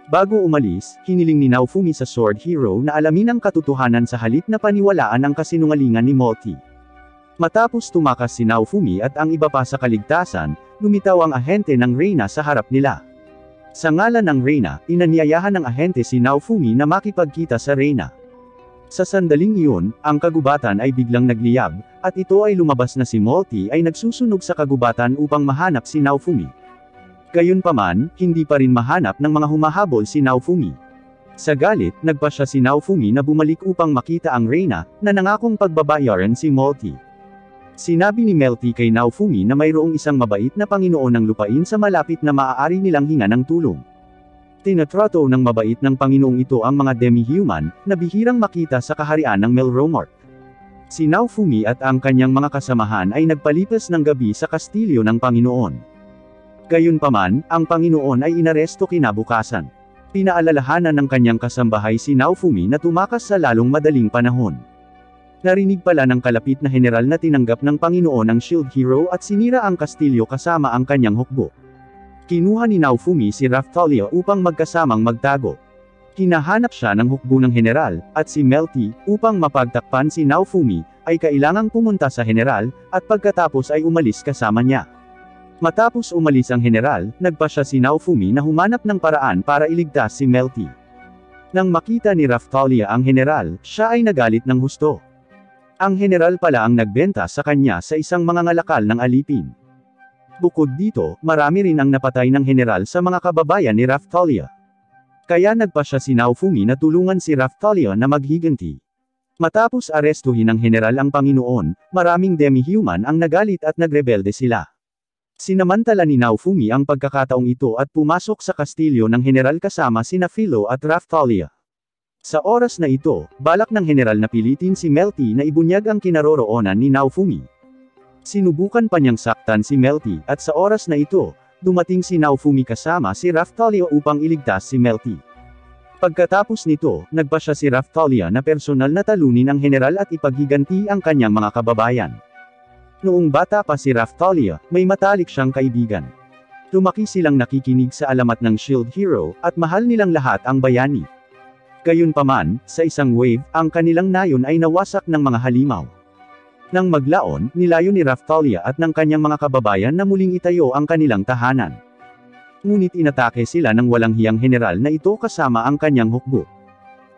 Bago umalis, hiniling ni Naofumi sa Sword Hero na alamin ang katotohanan sa halip na paniwalaan ang kasinungalingan ni Molty. Matapos tumakas si Naofumi at ang iba pa sa kaligtasan, lumitaw ang ahente ng Reyna sa harap nila. Sa ngalan ng Reyna, inanyayahan ng ahente si Naofumi na makipagkita sa Reyna. Sa sandaling iyon, ang kagubatan ay biglang nagliyab, at ito ay lumabas na si Molty ay nagsusunog sa kagubatan upang mahanap si Naofumi. Gayunpaman, hindi pa rin mahanap ng mga humahabol si Naofumi. Sa galit, nagpasya si Naofumi na bumalik upang makita ang Reyna, na nangakong pagbabayaran si Molty. Sinabi ni Melty kay Naofumi na mayroong isang mabait na Panginoon ng lupain sa malapit na maaari nilang hinga ng tulong. Tinatrato ng mabait ng Panginoong ito ang mga demi-human, na bihirang makita sa kaharian ng Melromark. Si Naofumi at ang kanyang mga kasamahan ay nagpalipas ng gabi sa kastilyo ng Panginoon. Gayunpaman, ang Panginoon ay inaresto kinabukasan. Pinaalalahanan ng kanyang kasambahay si Naofumi na tumakas sa lalong madaling panahon. Narinig pala ng kalapit na general na tinanggap ng Panginoon ang Shield Hero at sinira ang kastilyo kasama ang kanyang hukbo. Kinuha ni Naofumi si Raphtalia upang magkasamang magtago. Hinahanap siya ng hukbo ng general, at si Melty, upang mapagtakpan si Naofumi, ay kailangang pumunta sa general, at pagkatapos ay umalis kasama niya. Matapos umalis ang general, nagpasya si Naofumi na humanap ng paraan para iligtas si Melty. Nang makita ni Raphtalia ang general, siya ay nagalit ng husto. Ang general pala ang nagbenta sa kanya sa isang mangangalakal ng alipin. Bukod dito, marami rin ang napatay ng general sa mga kababayan ni Raphtalia. Kaya nagpasya si Naofumi na tulungan si Raphtalia na maghiganti. Matapos arestuhin ng general ang Panginoon, maraming demi-human ang nagalit at nagrebelde sila. Sinamantala ni Naofumi ang pagkakataong ito at pumasok sa kastilyo ng general kasama sina Philo at Raphtalia. Sa oras na ito, balak ng general na pilitin si Melty na ibunyag ang kinaroroonan ni Naofumi. Sinubukan pa niyang saktan si Melty, at sa oras na ito, dumating si Naofumi kasama si Raphtalia upang iligtas si Melty. Pagkatapos nito, nagpasya si Raphtalia na personal na talunin ang general at ipaghiganti ang kanyang mga kababayan. Noong bata pa si Raphtalia, may matalik siyang kaibigan. Lumaki silang nakikinig sa alamat ng Shield Hero, at mahal nilang lahat ang bayani. Gayunpaman, sa isang wave, ang kanilang nayon ay nawasak ng mga halimaw. Nang maglaon, nilayo ni Raphtalia at ng kanyang mga kababayan na muling itayo ang kanilang tahanan. Ngunit inatake sila ng walang hiyang general na ito kasama ang kanyang hukbo.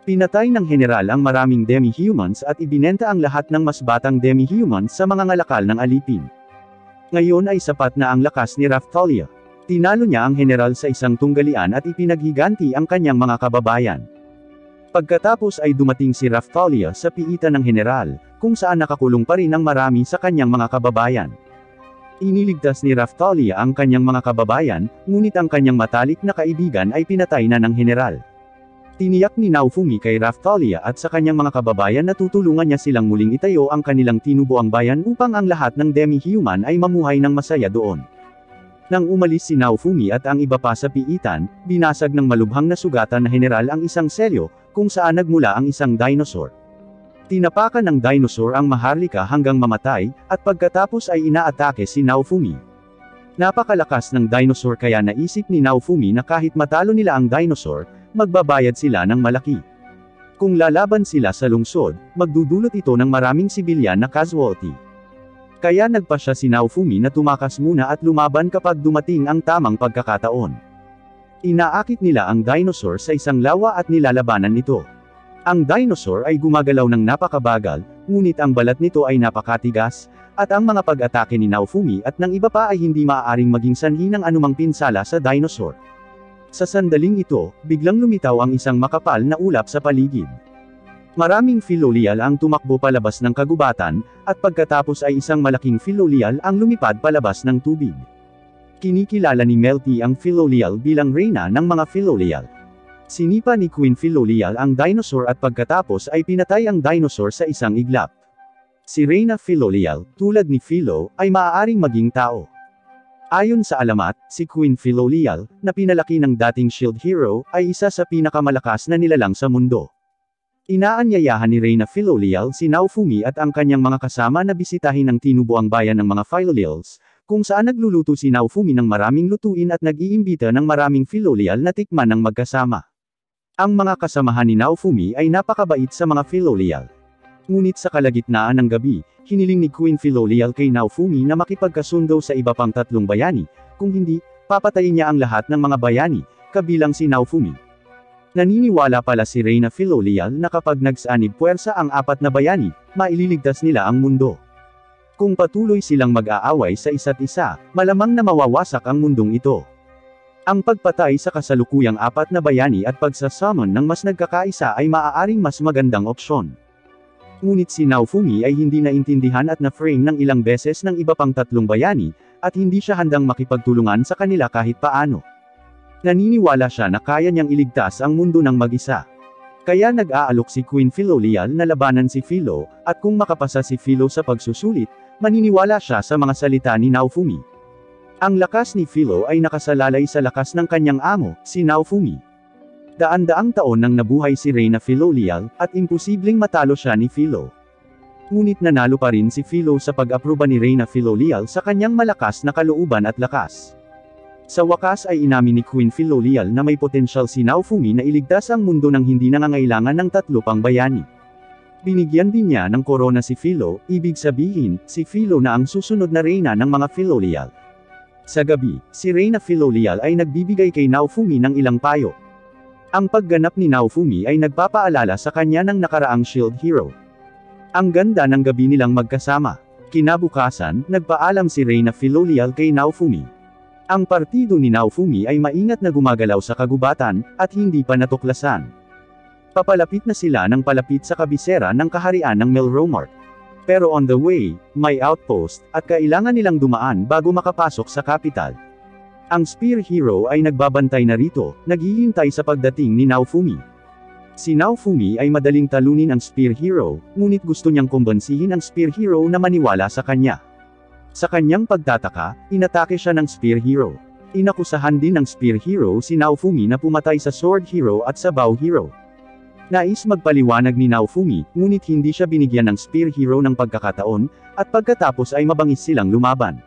Pinatay ng general ang maraming demi-humans at ibinenta ang lahat ng mas batang demi-humans sa mga ngalakal ng alipin. Ngayon ay sapat na ang lakas ni Raphtalia. Tinalo niya ang general sa isang tunggalian at ipinaghiganti ang kanyang mga kababayan. Pagkatapos ay dumating si Raphtalia sa piitan ng general, kung saan nakakulong pa rin ang marami sa kanyang mga kababayan. Iniligtas ni Raphtalia ang kanyang mga kababayan, ngunit ang kanyang matalik na kaibigan ay pinatay na ng general. Tiniyak ni Naofumi kay Raphtalia at sa kanyang mga kababayan na tutulungan niya silang muling itayo ang kanilang tinubuang bayan upang ang lahat ng demi-human ay mamuhay ng masaya doon. Nang umalis si Naofumi at ang iba pa sa piitan, binasag ng malubhang na sugatan na general ang isang selyo, kung saan nagmula ang isang dinosaur. Tinapakan ng dinosaur ang Maharlika hanggang mamatay, at pagkatapos ay inaatake si Naofumi. Napakalakas ng dinosaur kaya naisip ni Naofumi na kahit matalo nila ang dinosaur, magbabayad sila ng malaki. Kung lalaban sila sa lungsod, magdudulot ito ng maraming sibilyan na casualty. Kaya nagpasya si Naofumi na tumakas muna at lumaban kapag dumating ang tamang pagkakataon. Inaakit nila ang dinosaur sa isang lawa at nilalabanan ito. Ang dinosaur ay gumagalaw ng napakabagal, ngunit ang balat nito ay napakatigas, at ang mga pag-atake ni Naofumi at ng iba pa ay hindi maaaring maging sanhi ng anumang pinsala sa dinosaur. Sa sandaling ito, biglang lumitaw ang isang makapal na ulap sa paligid. Maraming Philolial ang tumakbo palabas ng kagubatan, at pagkatapos ay isang malaking Philolial ang lumipad palabas ng tubig. Kinikilala ni Melty ang Philolial bilang Reyna ng mga Philolial. Sinipa ni Queen Philolial ang dinosaur at pagkatapos ay pinatay ang dinosaur sa isang iglap. Si Reyna Filolial, tulad ni Philo, ay maaaring maging tao. Ayon sa alamat, si Queen Filolial, na pinalaki ng dating shield hero, ay isa sa pinakamalakas na nilalang sa mundo. Inaanyayahan ni Reyna Filolial si Naofumi at ang kanyang mga kasama na bisitahin ang tinubuang bayan ng mga Filolials, kung saan nagluluto si Naofumi ng maraming lutuin at nag-iimbita ng maraming Filolial na tikman ng magkasama. Ang mga kasamahan ni Naofumi ay napakabait sa mga Filolial. Ngunit sa kalagitnaan ng gabi, hiniling ni Queen Filolial kay Naofumi na makipagkasundo sa iba pang 3 bayani, kung hindi, papatayin niya ang lahat ng mga bayani, kabilang si Naofumi. Naniniwala pala si Reyna Filolial na kapag nagsanib puwersa ang 4 na bayani, maililigtas nila ang mundo. Kung patuloy silang mag-aaway sa isa't isa, malamang na mawawasak ang mundong ito. Ang pagpatay sa kasalukuyang 4 na bayani at pagsasamon ng mas nagkakaisa ay maaaring mas magandang opsyon. Ngunit si Naofumi ay hindi naintindihan at na-frame ng ilang beses ng iba pang 3 bayani, at hindi siya handang makipagtulungan sa kanila kahit paano. Naniniwala siya na kaya niyang iligtas ang mundo ng mag-isa. Kaya nag-aalok si Queen Filolial na labanan si Philo, at kung makapasa si Philo sa pagsusulit, maniniwala siya sa mga salita ni Naofumi. Ang lakas ni Philo ay nakasalalay sa lakas ng kanyang amo, si Naofumi. Daan-daang taon nang nabuhay si Reyna Filolial, at imposibleng matalo siya ni Philo. Ngunit nanalo pa rin si Philo sa pag-aproba ni Reyna Filolial sa kanyang malakas na kalooban at lakas. Sa wakas ay inamin ni Queen Filolial na may potensyal si Naofumi na iligtas ang mundo nang hindi nangangailangan ng 3 pang bayani. Binigyan din niya ng korona si Philo, ibig sabihin, si Philo na ang susunod na reyna ng mga Filolial. Sa gabi, si Reyna Filolial ay nagbibigay kay Naofumi ng ilang payo. Ang pagganap ni Naofumi ay nagpapaalala sa kanya ng nakaraang shield hero. Ang ganda ng gabi nilang magkasama. Kinabukasan, nagpaalam si Reyna Filolial kay Naofumi. Ang partido ni Naofumi ay maingat na gumagalaw sa kagubatan, at hindi pa natuklasan. Papalapit na sila ng palapit sa kabisera ng kaharian ng Melromart. Pero on the way, may outpost, at kailangan nilang dumaan bago makapasok sa capital. Ang Spear Hero ay nagbabantay na rito, naghihintay sa pagdating ni Naofumi. Si Naofumi ay madaling talunin ang Spear Hero, ngunit gusto niyang kumbansihin ang Spear Hero na maniwala sa kanya. Sa kanyang pagtataka, inatake siya ng Spear Hero. Inakusahan din ng Spear Hero si Naofumi na pumatay sa Sword Hero at sa Bow Hero. Nais magpaliwanag ni Naofumi, ngunit hindi siya binigyan ng Spear Hero ng pagkakataon, at pagkatapos ay mabangis silang lumaban.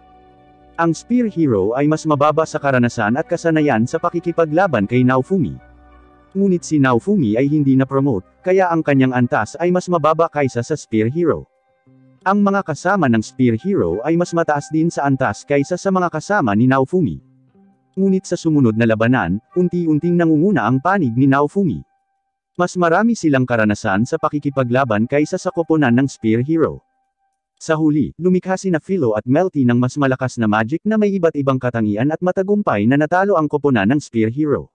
Ang Spear Hero ay mas mababa sa karanasan at kasanayan sa pakikipaglaban kay Naofumi. Ngunit si Naofumi ay hindi na-promote, kaya ang kanyang antas ay mas mababa kaysa sa Spear Hero. Ang mga kasama ng Spear Hero ay mas mataas din sa antas kaysa sa mga kasama ni Naofumi. Ngunit sa sumunod na labanan, unti-unting nangunguna ang panig ni Naofumi. Mas marami silang karanasan sa pakikipaglaban kaysa sa koponan ng Spear Hero. Sa huli, lumikha sina Philo at Melty ng mas malakas na magic na may iba't ibang katangian at matagumpay na natalo ang koponan ng Spear Hero.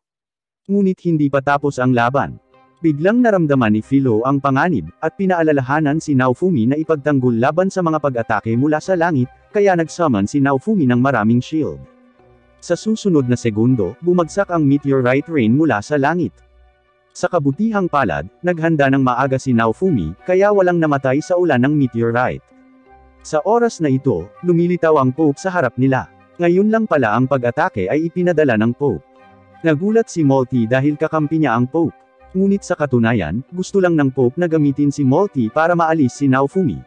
Ngunit hindi pa tapos ang laban. Biglang naramdaman ni Philo ang panganib, at pinaalalahanan si Naofumi na ipagtanggol laban sa mga pag-atake mula sa langit, kaya nag-summon si Naofumi ng maraming shield. Sa susunod na segundo, bumagsak ang meteorite rain mula sa langit. Sa kabutihang palad, naghanda ng maaga si Naofumi, kaya walang namatay sa ulan ng meteorite. Sa oras na ito, lumilitaw ang Pope sa harap nila. Ngayon lang pala ang pag-atake ay ipinadala ng Pope. Nagulat si Molty dahil kakampi niya ang Pope. Ngunit sa katunayan, gusto lang ng Pope na gamitin si Molty para maalis si Naofumi.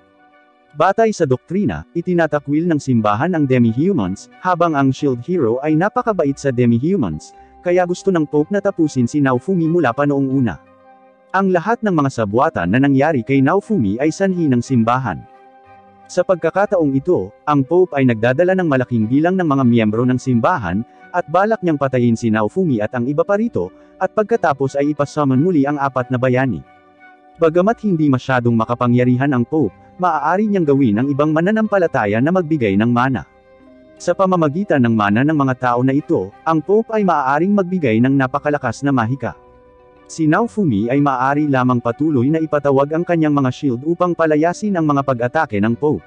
Batay sa doktrina, itinatakwil ng simbahan ang demi-humans, habang ang Shield Hero ay napakabait sa demi-humans, kaya gusto ng Pope na tapusin si Naofumi mula pa noong una. Ang lahat ng mga sabwatan na nangyari kay Naofumi ay sanhi ng simbahan. Sa pagkakataong ito, ang Pope ay nagdadala ng malaking bilang ng mga miyembro ng simbahan, at balak niyang patayin si Naofumi at ang iba pa rito, at pagkatapos ay ipasummon muli ang 4 na bayani. Bagamat hindi masyadong makapangyarihan ang Pope, maaari niyang gawin ang ibang mananampalataya na magbigay ng mana. Sa pamamagitan ng mana ng mga tao na ito, ang Pope ay maaaring magbigay ng napakalakas na mahika. Si Naofumi ay maaari lamang patuloy na ipatawag ang kanyang mga shield upang palayasin ang mga pag-atake ng Pope.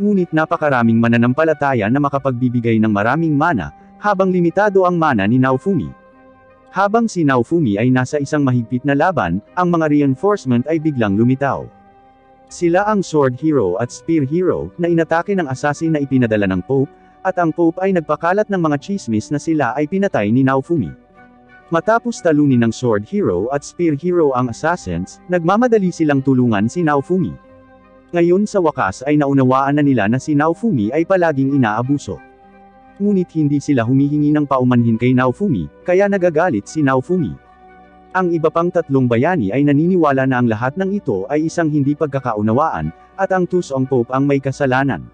Ngunit napakaraming mananampalataya na makapagbibigay ng maraming mana, habang limitado ang mana ni Naofumi. Habang si Naofumi ay nasa isang mahigpit na laban, ang mga reinforcement ay biglang lumitaw. Sila ang Sword Hero at Spear Hero, na inatake ng assassin na ipinadala ng Pope, at ang Pope ay nagpakalat ng mga chismis na sila ay pinatay ni Naofumi. Matapos talunin ng Sword Hero at Spear Hero ang assassins, nagmamadali silang tulungan si Naofumi. Ngayon sa wakas ay naunawaan na nila na si Naofumi ay palaging inaabuso. Ngunit hindi sila humihingi ng paumanhin kay Naofumi, kaya nagagalit si Naofumi. Ang iba pang tatlong bayani ay naniniwala na ang lahat ng ito ay isang hindi pagkakaunawaan, at ang Tusong Pope ang may kasalanan.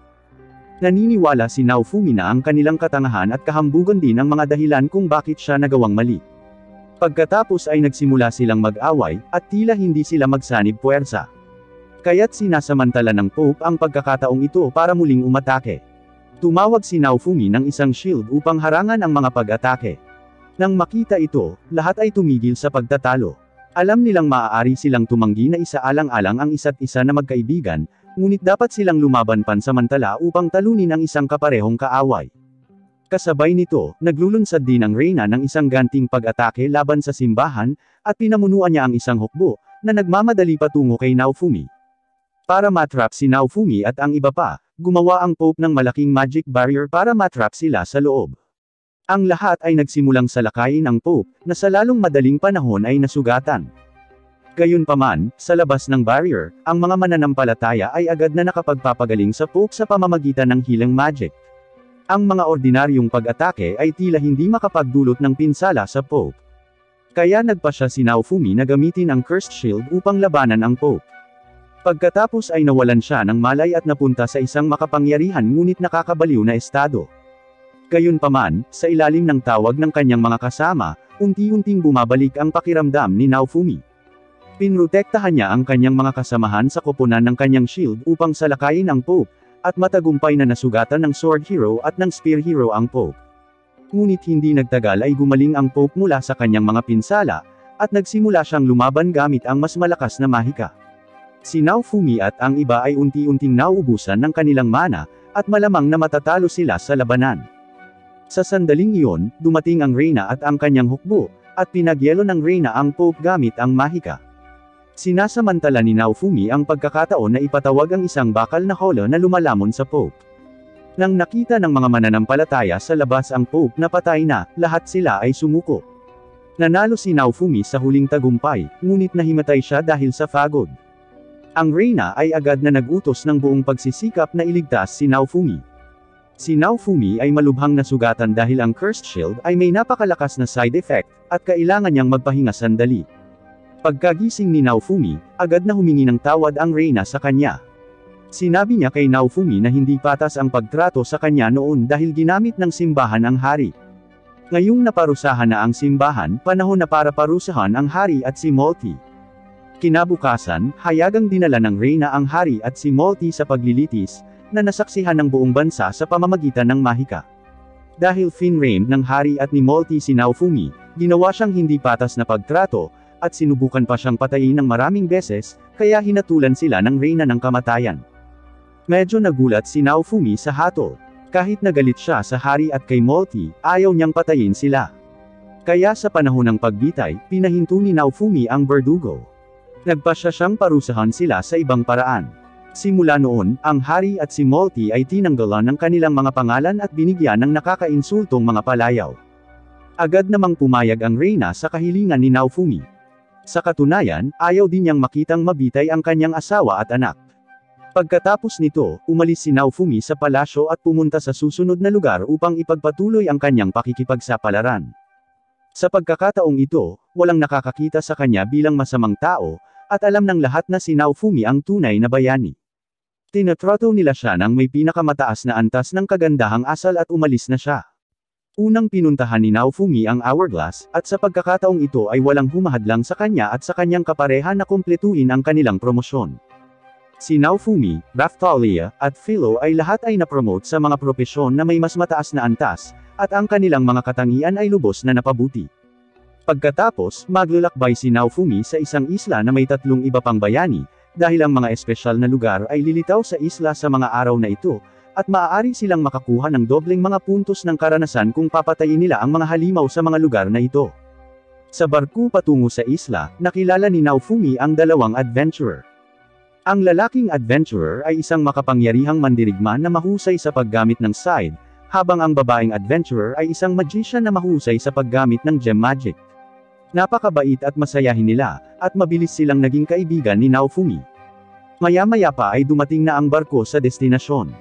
Naniniwala si Naofumi na ang kanilang katangahan at kahambugan din ang mga dahilan kung bakit siya nagawang mali. Pagkatapos ay nagsimula silang mag-away, at tila hindi sila magsanib puwersa. Kaya't sinasamantala ng Pope ang pagkakataong ito para muling umatake. Tumawag si Naofumi ng isang shield upang harangan ang mga pag-atake. Nang makita ito, lahat ay tumigil sa pagtatalo. Alam nilang maaari silang tumanggi na isaalang-alang ang isa't isa na magkaibigan, ngunit dapat silang lumaban pansamantala upang talunin ang isang kaparehong kaaway. Kasabay nito, naglulunsad din ang Reyna ng isang ganting pag-atake laban sa simbahan, at pinamunuan niya ang isang hukbo, na nagmamadali patungo kay Naofumi. Para matrap si Naofumi at ang iba pa, gumawa ang Pope ng malaking magic barrier para matrap sila sa loob. Ang lahat ay nagsimulang salakayin ang Pope, na sa lalong madaling panahon ay nasugatan. Gayunpaman, sa labas ng barrier, ang mga mananampalataya ay agad na nakapagpapagaling sa Pope sa pamamagitan ng healing magic. Ang mga ordinaryong pag-atake ay tila hindi makapagdulot ng pinsala sa Pope. Kaya nagpasya si Naofumi na gamitin ang Cursed Shield upang labanan ang Pope. Pagkatapos ay nawalan siya ng malay at napunta sa isang makapangyarihan ngunit nakakabaliw na estado. Gayunpaman, sa ilalim ng tawag ng kanyang mga kasama, unti-unting bumabalik ang pakiramdam ni Naofumi. Pinrotektahan niya ang kanyang mga kasamahan sa koponan ng kanyang shield upang salakayin ang Pope, at matagumpay na nasugatan ng Sword Hero at ng Spear Hero ang Pope. Ngunit hindi nagtagal ay gumaling ang Pope mula sa kanyang mga pinsala, at nagsimula siyang lumaban gamit ang mas malakas na mahika. Si Naofumi at ang iba ay unti-unting nauubusan ng kanilang mana, at malamang na matatalo sila sa labanan. Sa sandaling iyon, dumating ang Reyna at ang kanyang hukbo, at pinagyelo ng Reyna ang Pope gamit ang mahika. Sinasamantala ni Naofumi ang pagkakataon na ipatawag ang isang bakal na holo na lumalamon sa Pope. Nang nakita ng mga mananampalataya sa labas ang Pope na patay na, lahat sila ay sumuko. Nanalo si Naofumi sa huling tagumpay, ngunit nahimatay siya dahil sa pagod. Ang Reyna ay agad na nagutos ng buong pagsisikap na iligtas si Naofumi. Si Naofumi ay malubhang nasugatan dahil ang Cursed Shield ay may napakalakas na side effect, at kailangan niyang magpahinga sandali. Pagkagising ni Naofumi, agad na humingi ng tawad ang Reyna sa kanya. Sinabi niya kay Naofumi na hindi patas ang pagtrato sa kanya noon dahil ginamit ng simbahan ang hari. Ngayong naparusahan na ang simbahan, panahon na para parusahan ang hari at si Molti. Kinabukasan, hayagang dinala ng Reyna ang hari at si Molti sa paglilitis, na nasaksihan ng buong bansa sa pamamagitan ng mahika. Dahil finrame ng hari at ni Molti si Naofumi, ginawa siyang hindi patas na pagtrato, at sinubukan pa siyang patayin ng maraming beses, kaya hinatulan sila ng Reyna ng kamatayan. Medyo nagulat si Naofumi sa hatol. Kahit nagalit siya sa hari at kay Molti, ayaw niyang patayin sila. Kaya sa panahon ng pagbitay, pinahinto ni Naofumi ang berdugo. Nagpasya siyang parusahan sila sa ibang paraan. Simula noon, ang hari at si Molti ay tinanggalan ng kanilang mga pangalan at binigyan ng nakakainsultong mga palayaw. Agad namang pumayag ang Reyna sa kahilingan ni Naofumi. Sa katunayan, ayaw din niyang makitang mabitay ang kanyang asawa at anak. Pagkatapos nito, umalis si Naofumi sa palasyo at pumunta sa susunod na lugar upang ipagpatuloy ang kanyang pakikipagsapalaran. Sa pagkakataong ito, walang nakakakita sa kanya bilang masamang tao, at alam ng lahat na si Naofumi ang tunay na bayani. Tinatrato nila siya ng may pinakamataas na antas ng kagandahang asal at umalis na siya. Unang pinuntahan ni Naofumi ang Hourglass, at sa pagkakataong ito ay walang humahadlang sa kanya at sa kanyang kapareha na kumpletuhin ang kanilang promosyon. Si Naofumi, Raphtalia, at Philo ay lahat ay napromote sa mga propesyon na may mas mataas na antas, at ang kanilang mga katangian ay lubos na napabuti. Pagkatapos, maglalakbay si Naofumi sa isang isla na may 3 iba pang bayani, dahil ang mga espesyal na lugar ay lilitaw sa isla sa mga araw na ito, at maaari silang makakuha ng dobleng mga puntos ng karanasan kung papatayin nila ang mga halimaw sa mga lugar na ito. Sa barko patungo sa isla, nakilala ni Naofumi ang 2 adventurer. Ang lalaking adventurer ay isang makapangyarihang mandirigma na mahusay sa paggamit ng scythe, habang ang babaeng adventurer ay isang magician na mahusay sa paggamit ng gem magic. Napakabait at masayahin nila, at mabilis silang naging kaibigan ni Naofumi. Maya-maya pa ay dumating na ang barko sa destinasyon.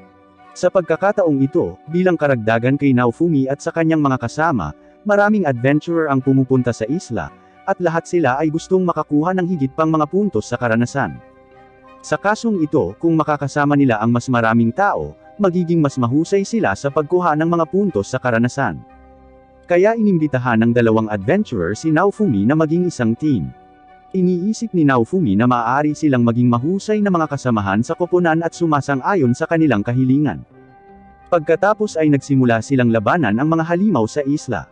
Sa pagkakataong ito, bilang karagdagan kay Naofumi at sa kanyang mga kasama, maraming adventurer ang pumupunta sa isla, at lahat sila ay gustong makakuha ng higit pang mga puntos sa karanasan. Sa kasong ito, kung makakasama nila ang mas maraming tao, magiging mas mahusay sila sa pagkuha ng mga puntos sa karanasan. Kaya inimbitahan ng dalawang adventurer si Naofumi na maging isang team. Iniisip ni Naofumi na maaari silang maging mahusay na mga kasamahan sa koponan at sumasang-ayon sa kanilang kahilingan. Pagkatapos ay nagsimula silang labanan ang mga halimaw sa isla.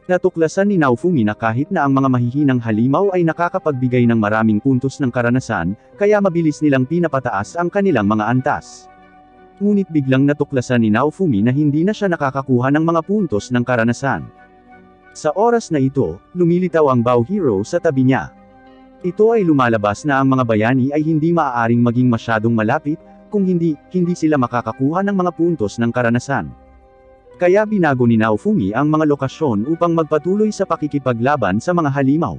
Natuklasan ni Naofumi na kahit na ang mga mahihinang halimaw ay nakakapagbigay ng maraming puntos ng karanasan, kaya mabilis nilang pinapataas ang kanilang mga antas. Ngunit biglang natuklasan ni Naofumi na hindi na siya nakakakuha ng mga puntos ng karanasan. Sa oras na ito, lumilitaw ang bow hero sa tabi niya. Ito ay lumalabas na ang mga bayani ay hindi maaaring maging masyadong malapit, kung hindi sila makakakuha ng mga puntos ng karanasan. Kaya binago ni Naofumi ang mga lokasyon upang magpatuloy sa pakikipaglaban sa mga halimaw.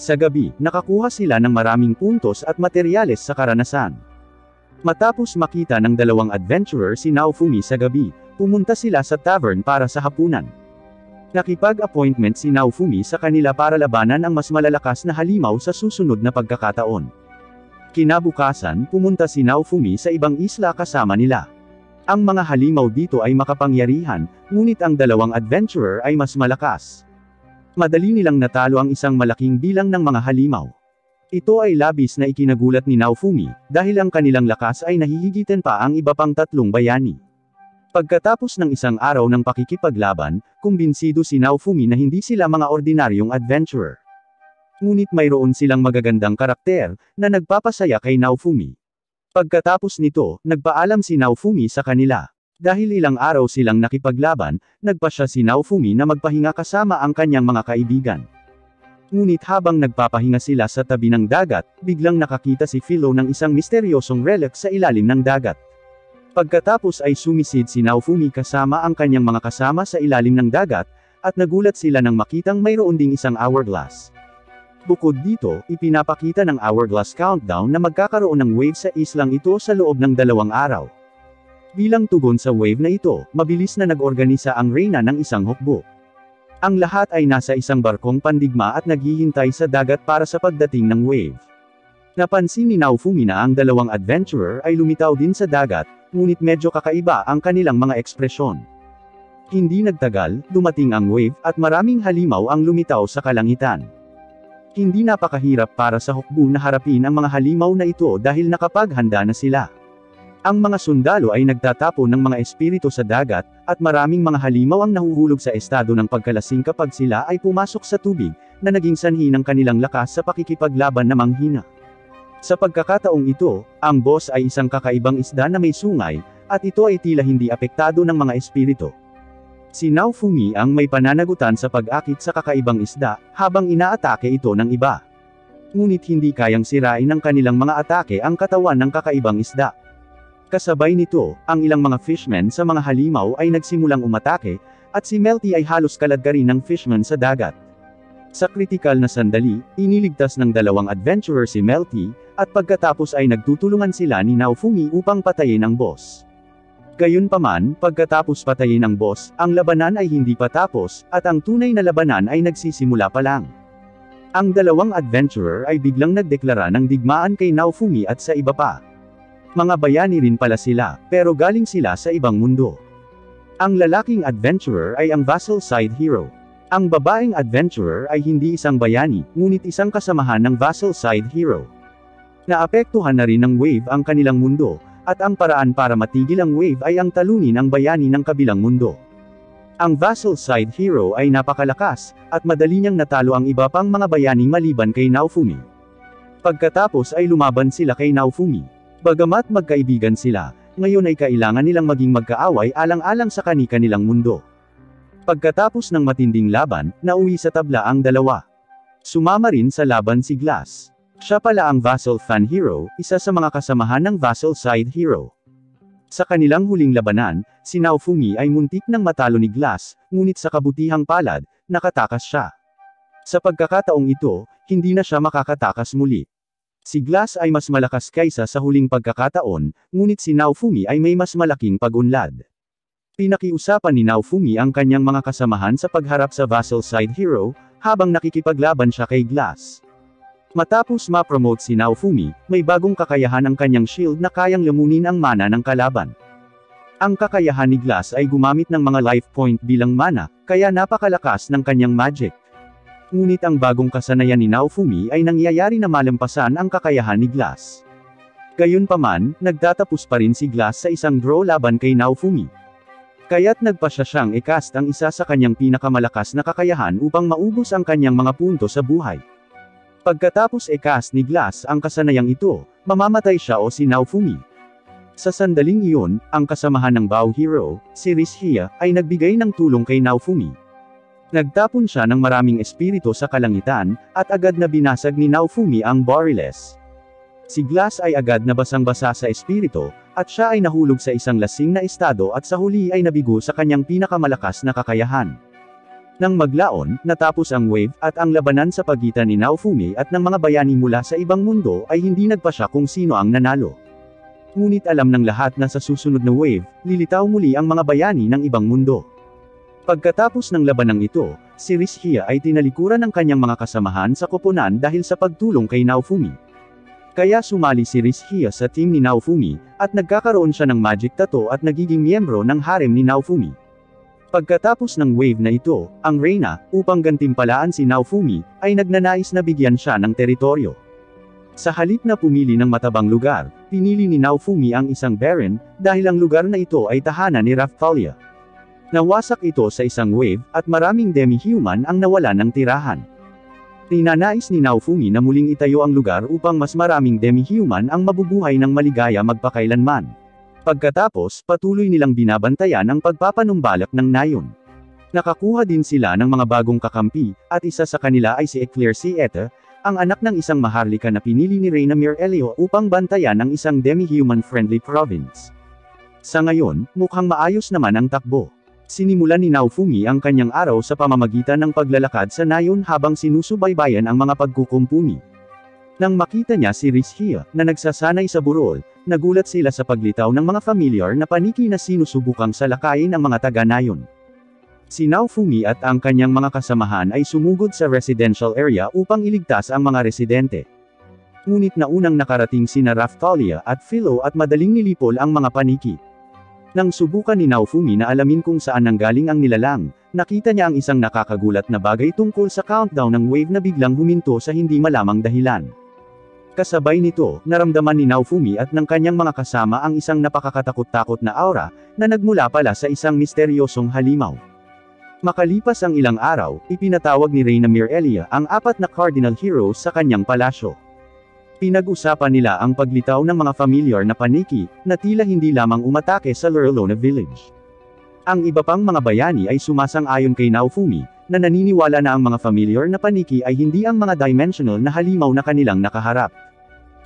Sa gabi, nakakuha sila ng maraming puntos at materyales sa karanasan. Matapos makita ng dalawang adventurer si Naofumi sa gabi, pumunta sila sa tavern para sa hapunan. Nakipag-appointment si Naofumi sa kanila para labanan ang mas malalakas na halimaw sa susunod na pagkakataon. Kinabukasan, pumunta si Naofumi sa ibang isla kasama nila. Ang mga halimaw dito ay makapangyarihan, ngunit ang dalawang adventurer ay mas malakas. Madali nilang natalo ang isang malaking bilang ng mga halimaw. Ito ay labis na ikinagulat ni Naofumi, dahil ang kanilang lakas ay nahihigitan pa ang iba pang tatlong bayani. Pagkatapos ng isang araw ng pakikipaglaban, kumbinsido si Naofumi na hindi sila mga ordinaryong adventurer. Ngunit mayroon silang magagandang karakter, na nagpapasaya kay Naofumi. Pagkatapos nito, nagpaalam si Naofumi sa kanila. Dahil ilang araw silang nakipaglaban, nagpasya si Naofumi na magpahinga kasama ang kanyang mga kaibigan. Ngunit habang nagpapahinga sila sa tabi ng dagat, biglang nakakita si Philo ng isang misteryosong relic sa ilalim ng dagat. Pagkatapos ay sumisid si Naofumi kasama ang kanyang mga kasama sa ilalim ng dagat, at nagulat sila nang makitang mayroon ding isang hourglass. Bukod dito, ipinapakita ng hourglass countdown na magkakaroon ng wave sa islang ito sa loob ng 2 araw. Bilang tugon sa wave na ito, mabilis na nag-organisa ang reyna ng isang hukbo. Ang lahat ay nasa isang barkong pandigma at naghihintay sa dagat para sa pagdating ng wave. Napansin ni Naofumi na ang dalawang adventurer ay lumitaw din sa dagat, ngunit medyo kakaiba ang kanilang mga ekspresyon. Hindi nagtagal, dumating ang wave, at maraming halimaw ang lumitaw sa kalangitan. Hindi napakahirap para sa hukbo na harapin ang mga halimaw na ito dahil nakapaghanda na sila. Ang mga sundalo ay nagtatapon ng mga espiritu sa dagat, at maraming mga halimaw ang nahuhulog sa estado ng pagkalasing kapag sila ay pumasok sa tubig, na naging sanhi ng kanilang lakas sa pakikipaglaban na manghina. Sa pagkakataong ito, ang boss ay isang kakaibang isda na may sungay, at ito ay tila hindi apektado ng mga espiritu. Si Naofumi ang may pananagutan sa pag-akit sa kakaibang isda, habang inaatake ito ng iba. Ngunit hindi kayang sirain ng kanilang mga atake ang katawan ng kakaibang isda. Kasabay nito, ang ilang mga fishmen sa mga halimaw ay nagsimulang umatake, at si Melty ay halos kaladkarin ng fishman sa dagat. Sa kritikal na sandali, iniligtas ng dalawang adventurer si Melty, at pagkatapos ay nagtutulungan sila ni Naofumi upang patayin ang boss. Gayunpaman, pagkatapos patayin ang boss, ang labanan ay hindi pa tapos, at ang tunay na labanan ay nagsisimula pa lang. Ang dalawang adventurer ay biglang nagdeklara ng digmaan kay Naofumi at sa iba pa. Mga bayani rin pala sila, pero galing sila sa ibang mundo. Ang lalaking adventurer ay ang vassal side hero. Ang babaeng adventurer ay hindi isang bayani, ngunit isang kasamahan ng vassal side hero. Naapektuhan na rin ng wave ang kanilang mundo, at ang paraan para matigil ang wave ay ang talunin ang bayani ng kabilang mundo. Ang vassal side hero ay napakalakas, at madali niyang natalo ang iba pang mga bayani maliban kay Naofumi. Pagkatapos ay lumaban sila kay Naofumi. Bagamat magkaibigan sila, ngayon ay kailangan nilang maging magkaaway alang-alang sa kani-kanilang mundo. Pagkatapos ng matinding laban, nauwi sa tabla ang dalawa. Sumama rin sa laban si Glass. Siya pala ang Vassal Fan Hero, isa sa mga kasamahan ng Vassal Side Hero. Sa kanilang huling labanan, si Naofumi ay muntik nang matalo ni Glass, ngunit sa kabutihang palad, nakatakas siya. Sa pagkakataong ito, hindi na siya makakatakas muli. Si Glass ay mas malakas kaysa sa huling pagkakataon, ngunit si Naofumi ay may mas malaking pag-unlad. Pinakiusapan ni Naofumi ang kanyang mga kasamahan sa pagharap sa Vassal Side Hero, habang nakikipaglaban siya kay Glass. Matapos ma-promote si Naofumi, may bagong kakayahan ang kanyang shield na kayang lamunin ang mana ng kalaban. Ang kakayahan ni Glass ay gumamit ng mga life point bilang mana, kaya napakalakas ng kanyang magic. Ngunit ang bagong kasanayan ni Naofumi ay nangyayari na malampasan ang kakayahan ni Glass. Gayunpaman, nagtatapos pa rin si Glass sa isang draw laban kay Naofumi. Kaya't nagpasya siyang i-cast ang isa sa kanyang pinakamalakas na kakayahan upang maubos ang kanyang mga punto sa buhay. Pagkatapos i-cast ni Glass ang kasanayang ito, mamamatay siya o si Naofumi. Sa sandaling iyon, ang kasamahan ng Bow Hero, si Rishia, ay nagbigay ng tulong kay Naofumi. Nagtapon siya ng maraming espiritu sa kalangitan, at agad na binasag ni Naofumi ang Bariles. Si Glass ay agad na basang-basa sa espiritu, at siya ay nahulog sa isang lasing na estado at sa huli ay nabigo sa kanyang pinakamalakas na kakayahan. Nang maglaon, natapos ang wave, at ang labanan sa pagitan ni Naofumi at ng mga bayani mula sa ibang mundo ay hindi nagpasya kung sino ang nanalo. Ngunit alam ng lahat na sa susunod na wave, lilitaw muli ang mga bayani ng ibang mundo. Pagkatapos ng labanang ito, si Rishia ay tinalikuran ng kanyang mga kasamahan sa koponan dahil sa pagtulong kay Naofumi. Kaya sumali si Rishia sa team ni Naofumi, at nagkakaroon siya ng magic tattoo at nagiging miyembro ng harem ni Naofumi. Pagkatapos ng wave na ito, ang Reyna, upang gantimpalaan si Naofumi, ay nagnanais na bigyan siya ng teritoryo. Sa halip na pumili ng matabang lugar, pinili ni Naofumi ang isang barren, dahil ang lugar na ito ay tahanan ni Raphtalia. Nawasak ito sa isang wave, at maraming demi-human ang nawalan ng tirahan. Ninanais ni Naofumi na muling itayo ang lugar upang mas maraming demi-human ang mabubuhay ng maligaya magpakailanman. Pagkatapos, patuloy nilang binabantayan ang pagpapanumbalak ng nayon. Nakakuha din sila ng mga bagong kakampi, at isa sa kanila ay si Eclair Siete, ang anak ng isang maharlika na pinili ni Reyna Mirelio upang bantayan ang isang demi-human-friendly province. Sa ngayon, mukhang maayos naman ang takbo. Sinimulan ni Naofumi ang kanyang araw sa pamamagitan ng paglalakad sa nayon habang sinusubaybayan ang mga pagkukumpuni. Nang makita niya si Rishia, na nagsasanay sa burol, nagulat sila sa paglitaw ng mga familiar na paniki na sinusubukang salakayin ang mga taga-nayon. Si Naofumi at ang kanyang mga kasamahan ay sumugod sa residential area upang iligtas ang mga residente. Ngunit naunang nakarating sina Raphtalia at Philo at madaling nilipol ang mga paniki. Nang subukan ni Naofumi na alamin kung saan nanggaling ang nilalang, nakita niya ang isang nakakagulat na bagay tungkol sa countdown ng wave na biglang huminto sa hindi malamang dahilan. Kasabay nito, naramdaman ni Naofumi at ng kanyang mga kasama ang isang napakakatakot-takot na aura, na nagmula pala sa isang misteryosong halimaw. Makalipas ang ilang araw, ipinatawag ni Reyna Mirelia ang 4 na cardinal heroes sa kanyang palasyo. Pinag-usapan nila ang paglitaw ng mga familiar na paniki, na tila hindi lamang umatake sa Lurlona Village. Ang iba pang mga bayani ay sumasang-ayon kay Naofumi, na naniniwala na ang mga familiar na paniki ay hindi ang mga dimensional na halimaw na kanilang nakaharap.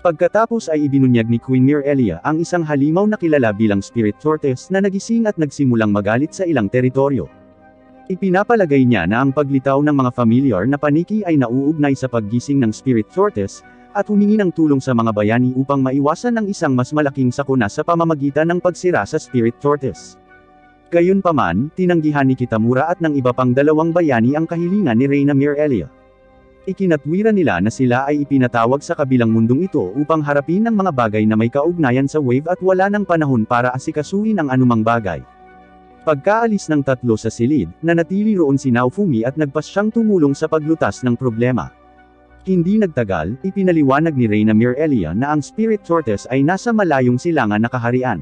Pagkatapos ay ibinunyag ni Queen Mirelia ang isang halimaw na kilala bilang Spirit Tortoise na nagising at nagsimulang magalit sa ilang teritoryo. Ipinapalagay niya na ang paglitaw ng mga familiar na paniki ay nauugnay sa paggising ng Spirit Tortoise, at humingi ng tulong sa mga bayani upang maiwasan ang isang mas malaking sakuna sa pamamagitan ng pagsira sa Spirit Tortoise. Gayunpaman, tinanggihan ni Kitamura at ng iba pang 2 bayani ang kahilingan ni Reyna Mirelia. Ikinatwiran nila na sila ay ipinatawag sa kabilang mundong ito upang harapin ang mga bagay na may kaugnayan sa wave at wala ng panahon para asikasuhin ang anumang bagay. Pagkaalis ng 3 sa silid, nanatili roon si Naofumi at nagpas siyang tumulong sa paglutas ng problema. Hindi nagtagal, ipinaliwanag ni Reyna Mirelia na ang Spirit Tortoise ay nasa malayong silangan na kaharian.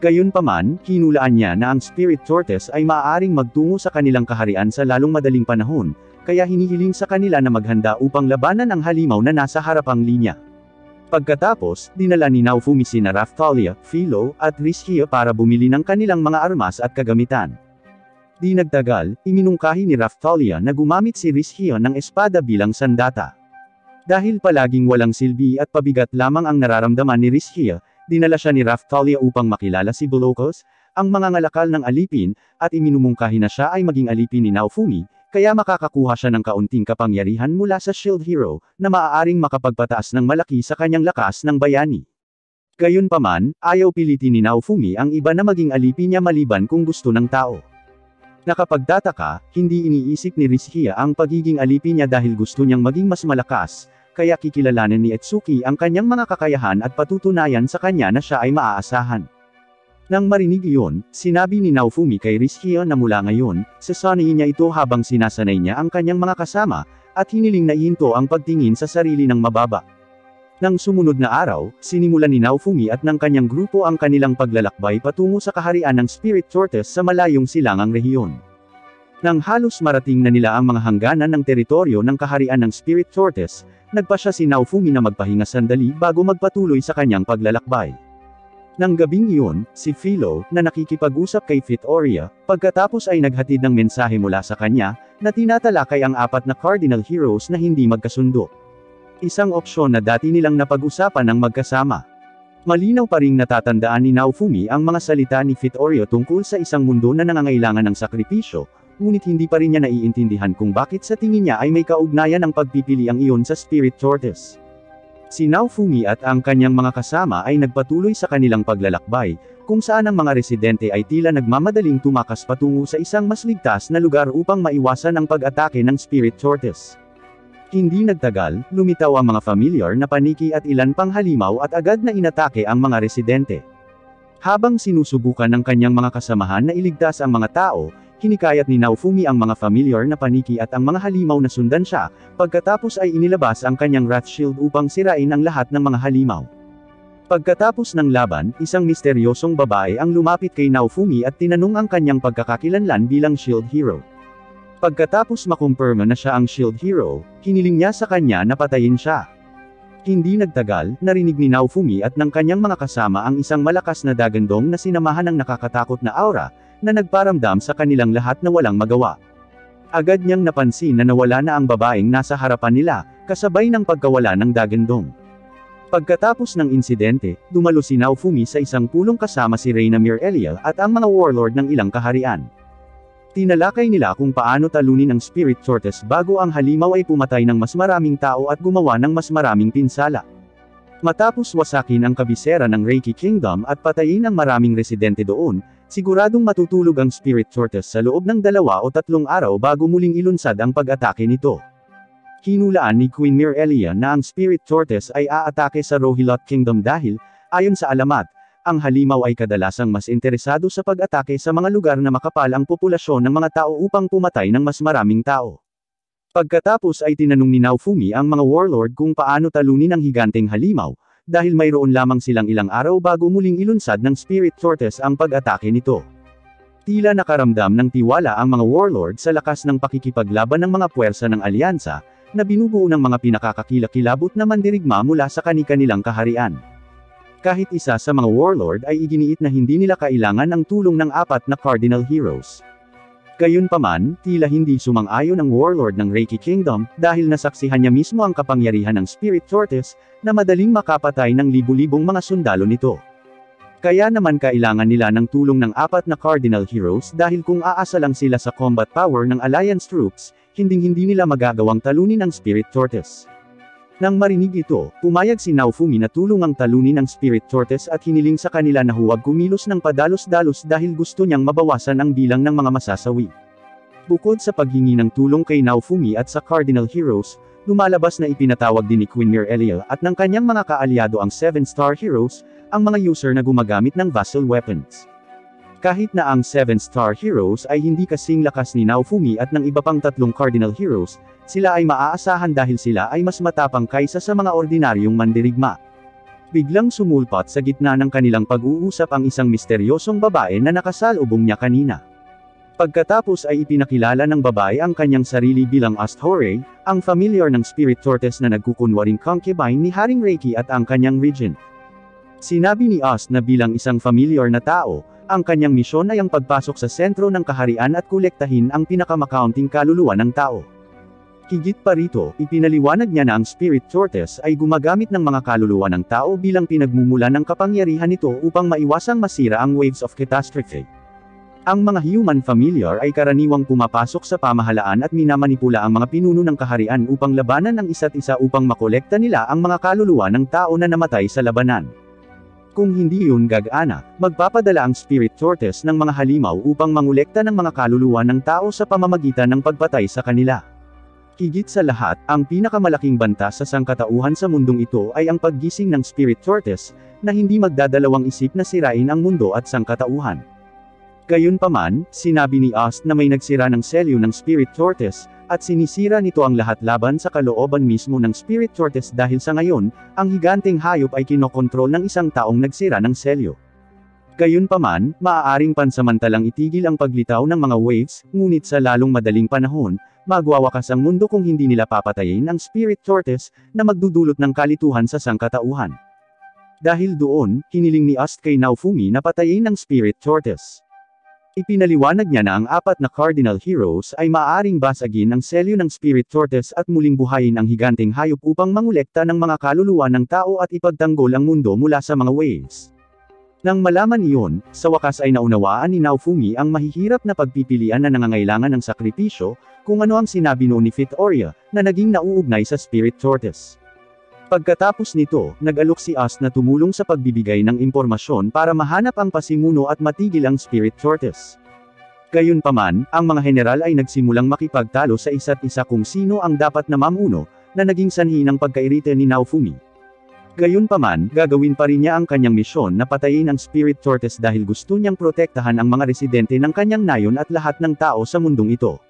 Gayunpaman, hinulaan niya na ang Spirit Tortoise ay maaaring magtungo sa kanilang kaharian sa lalong madaling panahon, kaya hinihiling sa kanila na maghanda upang labanan ang halimaw na nasa harapang linya. Pagkatapos, dinala ni Naofumi sina Raphtalia, Philo, at Rishia para bumili ng kanilang mga armas at kagamitan. Di nagtagal, iminungkahi ni Raphtalia na gumamit si Rishia ng espada bilang sandata. Dahil palaging walang silbi at pabigat lamang ang nararamdaman ni Rishia, dinala siya ni Raphtalia upang makilala si Bulokos, ang mangangalakal ng alipin, at iminumungkahi na siya ay maging alipin ni Naofumi, kaya makakakuha siya ng kaunting kapangyarihan mula sa Shield Hero, na maaaring makapagpataas ng malaki sa kanyang lakas ng bayani. Gayunpaman, ayaw pilitin ni Naofumi ang iba na maging alipin niya maliban kung gusto ng tao. Nakapagtataka, hindi iniisip ni Rishia ang pagiging alipin niya dahil gusto niyang maging mas malakas, kaya kikilalanin ni Etsuki ang kanyang mga kakayahan at patutunayan sa kanya na siya ay maaasahan. Nang marinig iyon, sinabi ni Naofumi kay Rishia na mula ngayon, sasanayin niya ito habang sinasanay niya ang kanyang mga kasama, at hiniling na ihinto ang pagtingin sa sarili ng mababa. Nang sumunod na araw, sinimulan ni Naofumi at ng kanyang grupo ang kanilang paglalakbay patungo sa kaharian ng Spirit Tortoise sa malayong silangang rehiyon. Nang halos marating na nila ang mga hangganan ng teritoryo ng kaharian ng Spirit Tortoise, nagpasya si Naofumi na magpahinga sandali bago magpatuloy sa kanyang paglalakbay. Nang gabing iyon, si Philo, na nakikipag-usap kay Fitauria, pagkatapos ay naghatid ng mensahe mula sa kanya, na tinatalakay ang 4 na Cardinal Heroes na hindi magkasundo. Isang opsyon na dati nilang napag-usapan ng magkasama. Malinaw pa ring natatandaan ni Naofumi ang mga salita ni Fitauria tungkol sa isang mundo na nangangailangan ng sakripisyo, ngunit hindi pa rin niya naiintindihan kung bakit sa tingin niya ay may kaugnayan ang pagpipili ang iyon sa Spirit Tortoise. Si Naofumi at ang kanyang mga kasama ay nagpatuloy sa kanilang paglalakbay, kung saan ang mga residente ay tila nagmamadaling tumakas patungo sa isang mas ligtas na lugar upang maiwasan ang pag-atake ng Spirit Tortoise. Hindi nagtagal, lumitaw ang mga familiar na paniki at ilan pang halimaw at agad na inatake ang mga residente. Habang sinusubukan ng kanyang mga kasamahan na iligtas ang mga tao, hinikayat ni Naofumi ang mga familiar na paniki at ang mga halimaw na sundan siya, pagkatapos ay inilabas ang kanyang Wrath Shield upang sirain ang lahat ng mga halimaw. Pagkatapos ng laban, isang misteryosong babae ang lumapit kay Naofumi at tinanong ang kanyang pagkakakilanlan bilang Shield Hero. Pagkatapos makumpirma na siya ang Shield Hero, hiniling niya sa kanya na patayin siya. Hindi nagtagal, narinig ni Naofumi at ng kanyang mga kasama ang isang malakas na dagandong na sinamahan ng nakakatakot na aura, na nagparamdam sa kanilang lahat na walang magawa. Agad niyang napansin na nawala na ang babaeng nasa harapan nila, kasabay ng pagkawala ng dagandong. Pagkatapos ng insidente, dumalo si Naofumi sa isang pulong kasama si Reyna Mirelia at ang mga warlord ng ilang kaharian. Tinalakay nila kung paano talunin ang Spirit Tortoise bago ang halimaw ay pumatay ng mas maraming tao at gumawa ng mas maraming pinsala. Matapos wasakin ang kabisera ng Reiki Kingdom at patayin ang maraming residente doon, siguradong matutulog ang Spirit Tortoise sa loob ng 2 o 3 araw bago muling ilunsad ang pag-atake nito. Hinulaan ni Queen Mirelia na ang Spirit Tortoise ay aatake sa Rohilot Kingdom dahil, ayon sa alamat, ang halimaw ay kadalasang mas interesado sa pag-atake sa mga lugar na makapal ang populasyon ng mga tao upang pumatay ng mas maraming tao. Pagkatapos ay tinanong ni Naofumi ang mga warlord kung paano talunin ang higanteng halimaw, dahil mayroon lamang silang ilang araw bago muling ilunsad ng Spirit Tortoise ang pag-atake nito. Tila nakaramdam ng tiwala ang mga warlord sa lakas ng pakikipaglaban ng mga puwersa ng alyansa, na binubuo ng mga pinakakakilakilabot na mandirigma mula sa kani-kanilang kaharian. Kahit isa sa mga warlord ay iginiit na hindi nila kailangan ang tulong ng 4 na Cardinal Heroes. Gayunpaman, tila hindi sumang-ayon ang warlord ng Reiki Kingdom, dahil nasaksihan niya mismo ang kapangyarihan ng Spirit Tortoise, na madaling makapatay ng libu-libong mga sundalo nito. Kaya naman kailangan nila ng tulong ng 4 na Cardinal Heroes dahil kung aasa lang sila sa combat power ng Alliance troops, hinding-hindi nila magagawang talunin ang Spirit Tortoise. Nang marinig ito, pumayag si Naofumi na tulungang talunin ang Spirit Tortoise at hiniling sa kanila na huwag kumilos ng padalos-dalos dahil gusto niyang mabawasan ang bilang ng mga masasawi. Bukod sa paghingi ng tulong kay Naofumi at sa Cardinal Heroes, lumalabas na ipinatawag din ni Queen Mirelia at ng kanyang mga kaalyado ang 7-star Heroes, ang mga user na gumagamit ng vassal weapons. Kahit na ang 7-star Heroes ay hindi kasing lakas ni Naofumi at ng iba pang 3 Cardinal Heroes, sila ay maaasahan dahil sila ay mas matapang kaysa sa mga ordinaryong mandirigma. Biglang sumulpot sa gitna ng kanilang pag-uusap ang isang misteryosong babae na nakasalubong niya kanina. Pagkatapos ay ipinakilala ng babae ang kanyang sarili bilang Asthore, ang familiar ng Spirit Tortoise na nagkukunwaring concubine ni Haring Reiki at ang kanyang regent. Sinabi ni Ast na bilang isang familiar na tao, ang kanyang misyon ay ang pagpasok sa sentro ng kaharian at kolektahin ang pinakamakaunting kaluluwa ng tao. Higit pa rito, ipinaliwanag niya na ang Spirit Tortoise ay gumagamit ng mga kaluluwa ng tao bilang pinagmumula ng kapangyarihan nito upang maiwasang masira ang waves of catastrophe. Ang mga human familiar ay karaniwang pumapasok sa pamahalaan at minamanipula ang mga pinuno ng kaharian upang labanan ang isa't isa upang makolekta nila ang mga kaluluwa ng tao na namatay sa labanan. Kung hindi yun gagana, magpapadala ang Spirit Tortoise ng mga halimaw upang mangolekta ng mga kaluluwa ng tao sa pamamagitan ng pagpatay sa kanila. Higit sa lahat, ang pinakamalaking banta sa sangkatauhan sa mundong ito ay ang paggising ng Spirit Tortoise, na hindi magdadalawang isip na sirain ang mundo at sangkatauhan. Gayunpaman, sinabi ni Ost na may nagsira ng selyo ng Spirit Tortoise, at sinisira nito ang lahat laban sa kalooban mismo ng Spirit Tortoise dahil sa ngayon, ang higanteng hayop ay kinokontrol ng isang taong nagsira ng selyo. Gayunpaman, maaaring pansamantalang itigil ang paglitaw ng mga waves, ngunit sa lalong madaling panahon, magwawakas ang mundo kung hindi nila papatayin ang Spirit Tortoise, na magdudulot ng kalituhan sa sangkatauhan. Dahil doon, hiniling ni Ost kay Naofumi na patayin ang Spirit Tortoise. Ipinaliwanag niya na ang apat na Cardinal Heroes ay maaaring basagin ang selyo ng Spirit Tortoise at muling buhayin ang higanteng hayop upang mangolekta ng mga kaluluwa ng tao at ipagtanggol ang mundo mula sa mga waves. Nang malaman iyon, sa wakas ay naunawaan ni Naofumi ang mahihirap na pagpipilian na nangangailangan ng sakripisyo, kung ano ang sinabi noon ni Fitauria, na naging nauugnay sa Spirit Tortoise. Pagkatapos nito, nag-alok si Ost na tumulong sa pagbibigay ng impormasyon para mahanap ang pasimuno at matigil ang Spirit Tortoise. Gayunpaman, ang mga general ay nagsimulang makipagtalo sa isa't isa kung sino ang dapat na mamuno, na naging sanhi ng pagkairita ni Naofumi. Gayunpaman, gagawin pa rin niya ang kanyang misyon na patayin ang Spirit Tortoise dahil gusto niyang protektahan ang mga residente ng kanyang nayon at lahat ng tao sa mundong ito.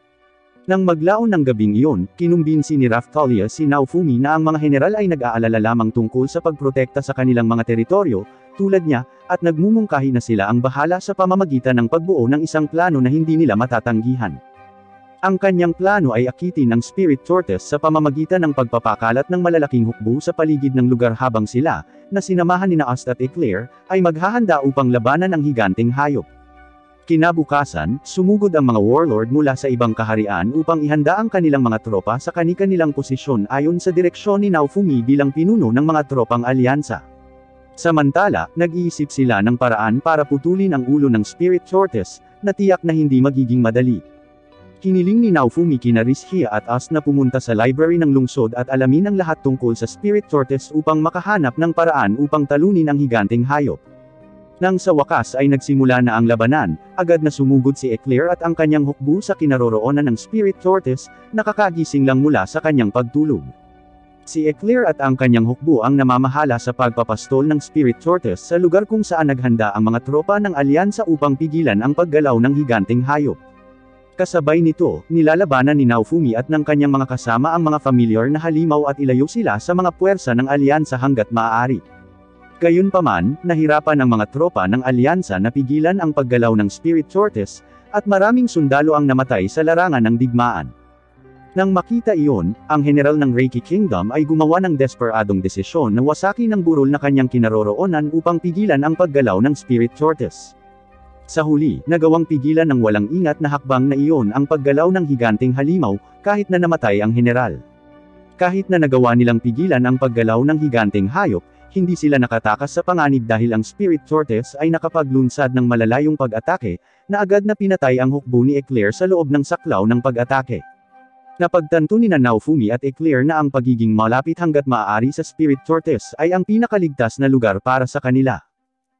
Nang maglaon ng gabing iyon, kinumbinsi ni Raphtalia si Naofumi na ang mga general ay nag-aalala lamang tungkol sa pagprotekta sa kanilang mga teritoryo, tulad niya, at nagmumungkahi na sila ang bahala sa pamamagitan ng pagbuo ng isang plano na hindi nila matatanggihan. Ang kanyang plano ay akitin ang Spirit Tortoise sa pamamagitan ng pagpapakalat ng malalaking hukbo sa paligid ng lugar habang sila, na sinamahan ni Ost at Eclair, ay maghahanda upang labanan ang higanteng hayop. Kinabukasan, sumugod ang mga warlord mula sa ibang kaharian upang ihanda ang kanilang mga tropa sa kani-kanilang posisyon ayon sa direksyon ni Naofumi bilang pinuno ng mga tropang alyansa. Samantala, nag-iisip sila ng paraan para putulin ang ulo ng Spirit Tortoise, na tiyak na hindi magiging madali. Hiniling ni Naofumi kina Rishia at Ost na pumunta sa library ng lungsod at alamin ang lahat tungkol sa Spirit Tortoise upang makahanap ng paraan upang talunin ang higanteng hayop. Nang sa wakas ay nagsimula na ang labanan, agad na sumugod si Eclair at ang kanyang hukbo sa kinaroroonan ng Spirit Tortoise, nakakagising lang mula sa kanyang pagtulog. Si Eclair at ang kanyang hukbo ang namamahala sa pagpapastol ng Spirit Tortoise sa lugar kung saan naghanda ang mga tropa ng alyansa upang pigilan ang paggalaw ng higanteng hayop. Kasabay nito, nilalabanan ni Naofumi at ng kanyang mga kasama ang mga familiar na halimaw at ilayo sila sa mga puwersa ng alyansa hanggat maaari. Gayunpaman, nahirapan ang mga tropa ng alyansa na pigilan ang paggalaw ng Spirit Tortoise, at maraming sundalo ang namatay sa larangan ng digmaan. Nang makita iyon, ang general ng Reiki Kingdom ay gumawa ng desperadong desisyon na wasaki ng burol na kanyang kinaroroonan upang pigilan ang paggalaw ng Spirit Tortoise. Sa huli, nagawang pigilan ng walang ingat na hakbang na iyon ang paggalaw ng higanteng halimaw, kahit na namatay ang general. Kahit na nagawa nilang pigilan ang paggalaw ng higanteng hayop, hindi sila nakatakas sa panganib dahil ang Spirit Tortoise ay nakapaglunsad ng malalayong pag-atake, na agad na pinatay ang hukbo ni Eclair sa loob ng saklaw ng pag-atake. Napagtanto ni Naofumi at Eclair na ang pagiging malapit hanggat maaari sa Spirit Tortoise ay ang pinakaligtas na lugar para sa kanila.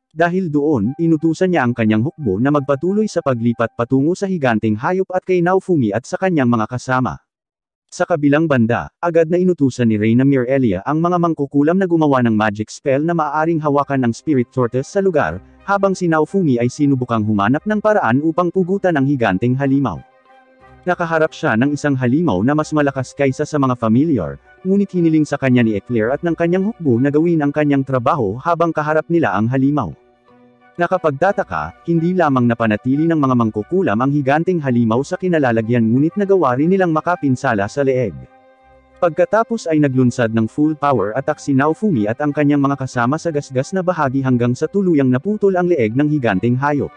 Dahil doon, inutusan niya ang kanyang hukbo na magpatuloy sa paglipat patungo sa higanteng hayop at kay Naofumi at sa kanyang mga kasama. Sa kabilang banda, agad na inutusan ni Reyna Mirelia ang mga mangkukulam na gumawa ng magic spell na maaaring hawakan ng Spirit Tortoise sa lugar, habang si Naofumi ay sinubukang humanap ng paraan upang pugutan ang higanteng halimaw. Nakaharap siya ng isang halimaw na mas malakas kaysa sa mga familiar, ngunit hiniling sa kanya ni Eclair at ng kanyang hukbo na gawin ang kanyang trabaho habang kaharap nila ang halimaw. Nakapagtataka, hindi lamang napanatili ng mga mangkukulam ang higanteng halimaw sa kinalalagyan ngunit nagawa rin nilang makapinsala sa leeg. Pagkatapos ay naglunsad ng full power attack si Naofumi at ang kanyang mga kasama sa gasgas na bahagi hanggang sa tuluyang naputol ang leeg ng higanteng hayop.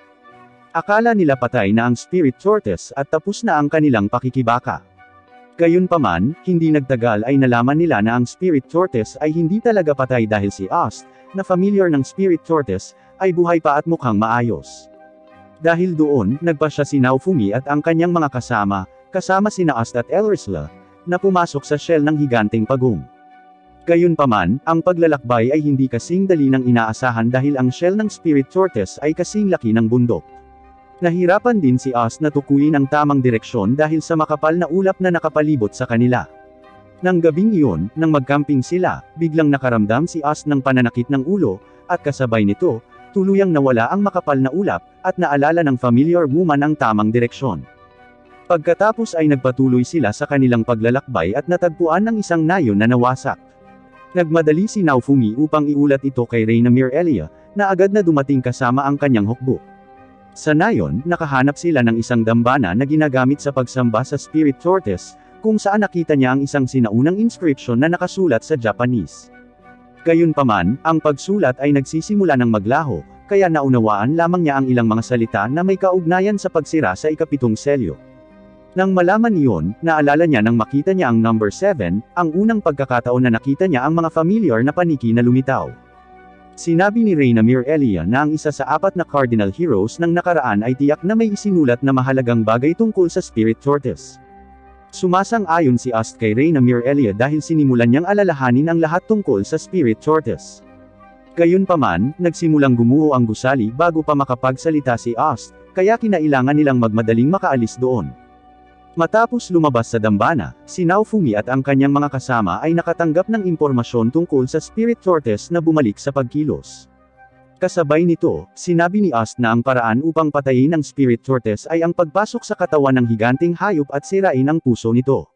Akala nila patay na ang Spirit Tortoise at tapos na ang kanilang pakikibaka. Gayunpaman, hindi nagtagal ay nalaman nila na ang Spirit Tortoise ay hindi talaga patay dahil si Ast, na familiar ng Spirit Tortoise, ay buhay pa at mukhang maayos. Dahil doon, nagpasya si Naofumi at ang kanyang mga kasama sina Ast at Elrisla, na pumasok sa shell ng higanteng pagong. Gayunpaman, ang paglalakbay ay hindi kasing dali ng inaasahan dahil ang shell ng Spirit Tortoise ay kasing laki ng bundok. Nahirapan din si Ast na tukuyin ang tamang direksyon dahil sa makapal na ulap na nakapalibot sa kanila. Nang gabing iyon, nang magcamping sila, biglang nakaramdam si Ast ng pananakit ng ulo, at kasabay nito, tuluyang nawala ang makapal na ulap, at naalala ng familiar woman ang tamang direksyon. Pagkatapos ay nagpatuloy sila sa kanilang paglalakbay at natagpuan ng isang nayon na nawasak. Nagmadali si Naofumi upang iulat ito kay Reyna Mirelia, na agad na dumating kasama ang kanyang hukbo. Sa nayon, nakahanap sila ng isang dambana na ginagamit sa pagsamba sa Spirit Tortoise, kung saan nakita niya ang isang sinaunang inscription na nakasulat sa Japanese. Gayunpaman, ang pagsulat ay nagsisimula ng maglaho, kaya naunawaan lamang niya ang ilang mga salita na may kaugnayan sa pagsira sa ikapitong selyo. Nang malaman iyon, naalala niya nang makita niya ang number 7, ang unang pagkakataon na nakita niya ang mga familiar na paniki na lumitaw. Sinabi ni Reyna Mirelia na ang isa sa 4 na cardinal heroes ng nakaraan ay tiyak na may isinulat na mahalagang bagay tungkol sa Spirit Tortoise. Sumasang-ayon si Ast kay Reyna Mirelia dahil sinimulan niyang alalahanin ang lahat tungkol sa Spirit Tortoise. Gayunpaman, nagsimulang gumuho ang gusali bago pa makapagsalita si Ast, kaya kinailangan nilang magmadaling makaalis doon. Matapos lumabas sa dambana, si Naofumi at ang kanyang mga kasama ay nakatanggap ng impormasyon tungkol sa Spirit Tortoise na bumalik sa pagkilos. Kasabay nito, sinabi ni Ast na ang paraan upang patayin ang Spirit Tortoise ay ang pagpasok sa katawan ng higanteng hayop at sirain ang puso nito.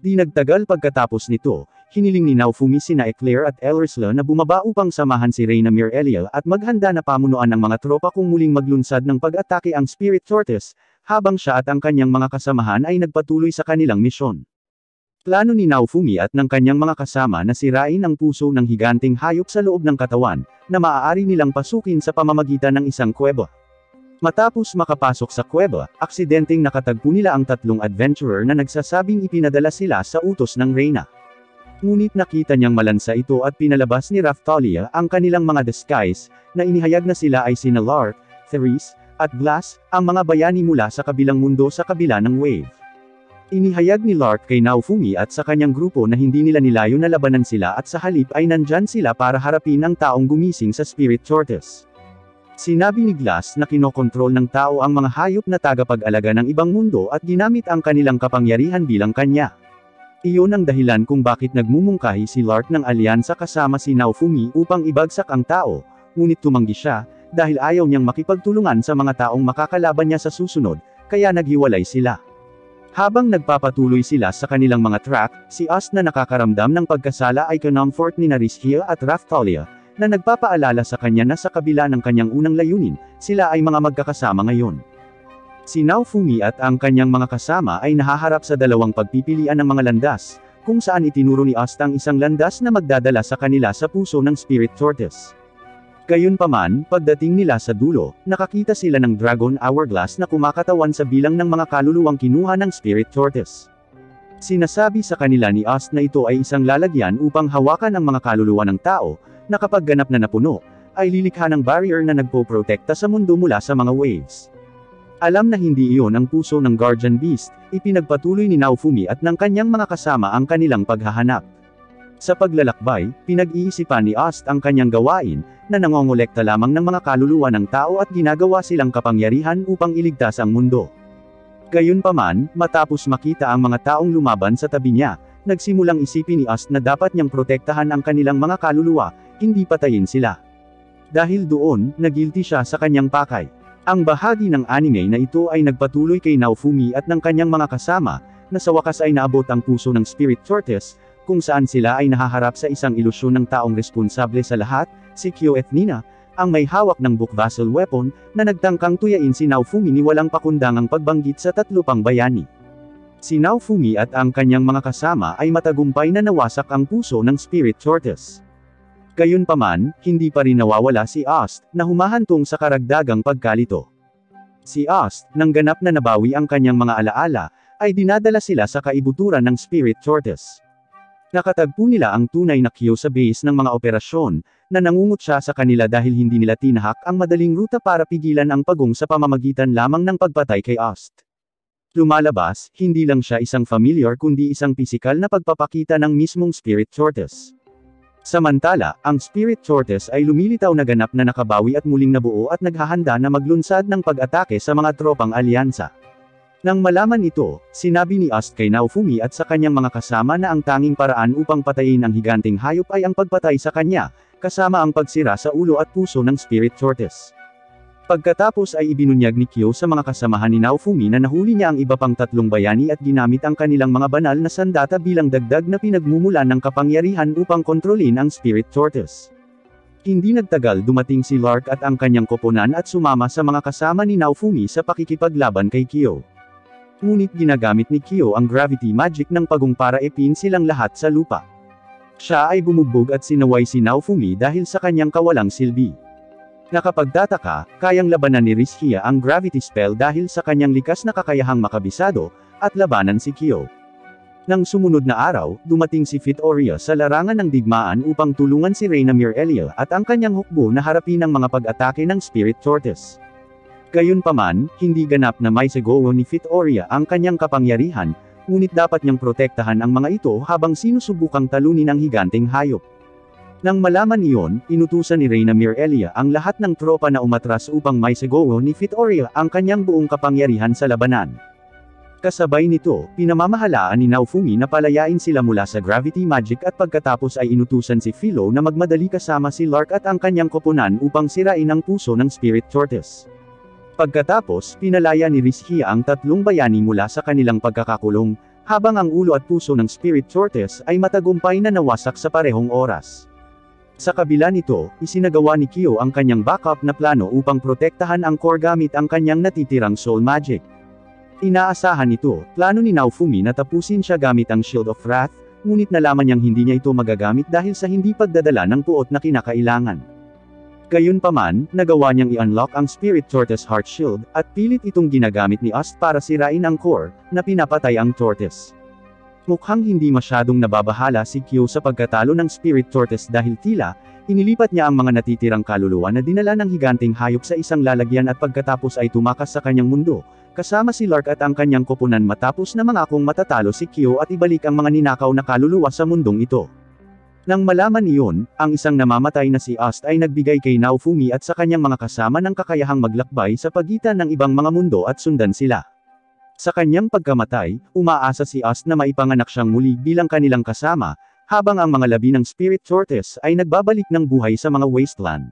Di nagtagal pagkatapos nito, hiniling ni Naofumi sina Eclair at Elrisla na bumaba upang samahan si Reyna Mirelia at maghanda na pamunuan ng mga tropa kung muling maglunsad ng pag-atake ang Spirit Tortoise, habang siya at ang kanyang mga kasamahan ay nagpatuloy sa kanilang misyon. Plano ni Naofumi at ng kanyang mga kasama na sirain ang puso ng higanteng hayop sa loob ng katawan, na maaari nilang pasukin sa pamamagitan ng isang kuweba. Matapos makapasok sa kuweba, aksidenteng nakatagpo nila ang 3 adventurer na nagsasabing ipinadala sila sa utos ng Reyna. Ngunit nakita niyang malansa ito at pinalabas ni Raphtalia ang kanilang mga disguise, na inihayag na sila ay sina Lark, Therese, at Glass, ang mga bayani mula sa kabilang mundo sa kabila ng wave. Inihayag ni Lark kay Naofumi at sa kanyang grupo na hindi nila nilayo na labanan sila at sa halip ay nandyan sila para harapin ang taong gumising sa Spirit Tortoise. Sinabi ni Glass na kinokontrol ng tao ang mga hayop na tagapag-alaga ng ibang mundo at ginamit ang kanilang kapangyarihan bilang kanya. Iyon ang dahilan kung bakit nagmumungkahi si Lark ng alyansa kasama si Naofumi upang ibagsak ang tao, ngunit tumanggi siya, dahil ayaw niyang makipagtulungan sa mga taong makakalaban niya sa susunod, kaya naghiwalay sila. Habang nagpapatuloy sila sa kanilang mga track, si Ast na nakakaramdam ng pagkasala ay kinomfort ni Nariskia at Raphtalia, na nagpapaalala sa kanya na sa kabila ng kanyang unang layunin, sila ay mga magkakasama ngayon. Si Naofumi at ang kanyang mga kasama ay nahaharap sa dalawang pagpipilian ng mga landas, kung saan itinuro ni Ast ang isang landas na magdadala sa kanila sa puso ng Spirit Tortoise. Gayunpaman, pagdating nila sa dulo, nakakita sila ng Dragon Hourglass na kumakatawan sa bilang ng mga kaluluwang kinuha ng Spirit Tortoise. Sinasabi sa kanila ni Ast na ito ay isang lalagyan upang hawakan ang mga kaluluwa ng tao, na kapag ganap na napuno, ay lilikha ng barrier na nagpoprotekta sa mundo mula sa mga waves. Alam na hindi iyon ang puso ng Guardian Beast, ipinagpatuloy ni Naofumi at ng kanyang mga kasama ang kanilang paghahanap. Sa paglalakbay, pinag-iisipan ni Ast ang kanyang gawain, na nangongolekta lamang ng mga kaluluwa ng tao at ginagawa silang kapangyarihan upang iligtas ang mundo. Gayunpaman, matapos makita ang mga taong lumaban sa tabi niya, nagsimulang isipin ni Ast na dapat niyang protektahan ang kanilang mga kaluluwa, hindi patayin sila. Dahil doon, nagilty siya sa kanyang pakay. Ang bahagi ng anime na ito ay nagpatuloy kay Naofumi at ng kanyang mga kasama, na sa wakas ay naabot ang puso ng Spirit Tortoise, kung saan sila ay nahaharap sa isang ilusyon ng taong responsable sa lahat, si Kyo Ethnina, ang may hawak ng book vessel weapon, na nagtangkang tuyain si Naofumi ni walang pakundangang pagbanggit sa 3 pang bayani. Si Naofumi at ang kanyang mga kasama ay matagumpay na nawasak ang puso ng Spirit Tortoise. Gayunpaman, hindi pa rin nawawala si Ast, na humahantong sa karagdagang pagkalito. Si Ast, nang ganap na nabawi ang kanyang mga alaala, ay dinadala sila sa kaibuturan ng Spirit Tortoise. Nakatagpo nila ang tunay na Kyo sa base ng mga operasyon, na nangungut siya sa kanila dahil hindi nila tinahak ang madaling ruta para pigilan ang pagong sa pamamagitan lamang ng pagpatay kay Ost. Lumalabas, hindi lang siya isang familiar kundi isang pisikal na pagpapakita ng mismong Spirit Tortoise. Samantala, ang Spirit Tortoise ay lumilitaw na ganap na nakabawi at muling nabuo at naghahanda na maglunsad ng pag-atake sa mga tropang alyansa. Nang malaman ito, sinabi ni Ost kay Naofumi at sa kanyang mga kasama na ang tanging paraan upang patayin ang higanting hayop ay ang pagpatay sa kanya, kasama ang pagsira sa ulo at puso ng Spirit Tortoise. Pagkatapos ay ibinunyag ni Kyo sa mga kasamahan ni Naofumi na nahuli niya ang iba pang 3 bayani at ginamit ang kanilang mga banal na sandata bilang dagdag na pinagmumulan ng kapangyarihan upang kontrolin ang Spirit Tortoise. Hindi nagtagal dumating si Lark at ang kanyang koponan at sumama sa mga kasama ni Naofumi sa pakikipaglaban kay Kyo. Ngunit ginagamit ni Kyo ang gravity magic ng pagong para ipin silang lahat sa lupa. Siya ay bumugbog at sinaway si Naofumi dahil sa kanyang kawalang silbi. Nakapagtataka, kayang labanan ni Rishia ang gravity spell dahil sa kanyang likas na kakayahang makabisado, at labanan si Kyo. Nang sumunod na araw, dumating si Fitauria sa larangan ng digmaan upang tulungan si Reyna Mirelia at ang kanyang hukbo na harapin ang mga pag-atake ng Spirit Tortoise. Gayunpaman, hindi ganap na may seguo ni Fitauria ang kanyang kapangyarihan, ngunit dapat niyang protektahan ang mga ito habang sinusubukang talunin ang higanting hayop. Nang malaman iyon, inutusan ni Reyna Mirelia ang lahat ng tropa na umatras upang may seguo ni Fitauria ang kanyang buong kapangyarihan sa labanan. Kasabay nito, pinamamahalaan ni Naofumi na palayain sila mula sa gravity magic at pagkatapos ay inutusan si Philo na magmadali kasama si Lark at ang kanyang koponan upang sirain ang puso ng Spirit Tortoise. Pagkatapos, pinalaya ni Rishia ang 3 bayani mula sa kanilang pagkakakulong, habang ang ulo at puso ng Spirit Tortoise ay matagumpay na nawasak sa parehong oras. Sa kabila nito, isinagawa ni Kyo ang kanyang backup na plano upang protektahan ang core gamit ang kanyang natitirang soul magic. Inaasahan ito, plano ni Naofumi na tapusin siya gamit ang Shield of Wrath, ngunit nalaman niyang hindi niya ito magagamit dahil sa hindi pagdadala ng puot na kinakailangan. Gayunpaman, nagawa niyang i-unlock ang Spirit Tortoise Heart Shield, at pilit itong ginagamit ni Ost para sirain ang core, na pinapatay ang Tortoise. Mukhang hindi masyadong nababahala si Kyo sa pagkatalo ng Spirit Tortoise dahil tila, inilipat niya ang mga natitirang kaluluwa na dinala ng higanting hayop sa isang lalagyan at pagkatapos ay tumakas sa kanyang mundo, kasama si Lark at ang kanyang koponan matapos na mangakong matatalo si Kyo at ibalik ang mga ninakaw na kaluluwa sa mundong ito. Nang malaman iyon, ang isang namamatay na si Ost ay nagbigay kay Naofumi at sa kanyang mga kasama ng kakayahang maglakbay sa pagitan ng ibang mga mundo at sundan sila. Sa kanyang pagkamatay, umaasa si Ost na maipanganak siyang muli bilang kanilang kasama, habang ang mga labi ng Spirit Tortoise ay nagbabalik ng buhay sa mga wasteland.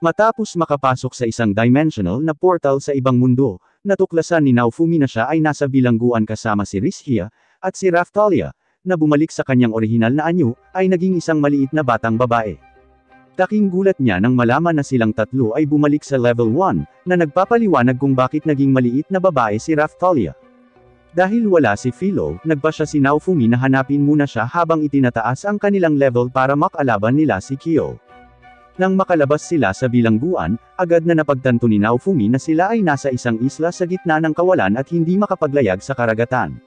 Matapos makapasok sa isang dimensional na portal sa ibang mundo, natuklasan ni Naofumi na siya ay nasa bilangguan kasama si Rishia, at si Raphtalia, na bumalik sa kanyang orihinal na anyo, ay naging isang maliit na batang babae. Daking gulat niya nang malaman na silang 3 ay bumalik sa level 1, na nagpapaliwanag kung bakit naging maliit na babae si Raphtalia. Dahil wala si Philo, nagpasya si Naofumi na hanapin muna siya habang itinataas ang kanilang level para makalaban nila si Kyo. Nang makalabas sila sa bilangguan, agad na napagtanto ni Naofumi na sila ay nasa isang isla sa gitna ng kawalan at hindi makapaglayag sa karagatan.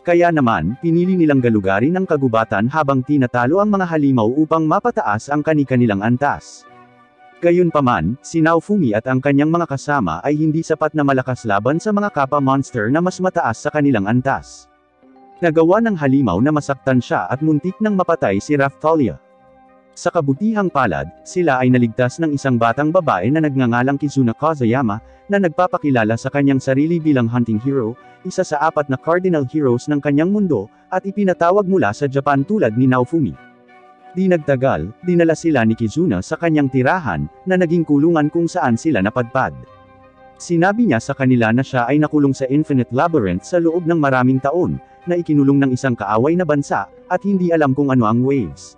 Kaya naman, pinili nilang galugarin ang kagubatan habang tinatalo ang mga halimaw upang mapataas ang kani-kanilang antas. Gayunpaman, si Naofumi at ang kanyang mga kasama ay hindi sapat na malakas laban sa mga kapwa monster na mas mataas sa kanilang antas. Nagawa ng halimaw na masaktan siya at muntik nang mapatay si Raphtalia. Sa kabutihang palad, sila ay naligtas ng isang batang babae na nagngangalang Kizuna Kazuyama, na nagpapakilala sa kanyang sarili bilang hunting hero, isa sa 4 na cardinal heroes ng kanyang mundo, at ipinatawag mula sa Japan tulad ni Naofumi. Di nagtagal, dinala sila ni Kizuna sa kanyang tirahan, na naging kulungan kung saan sila napadpad. Sinabi niya sa kanila na siya ay nakulong sa Infinite Labyrinth sa loob ng maraming taon, na ikinulong ng isang kaaway na bansa, at hindi alam kung ano ang waves.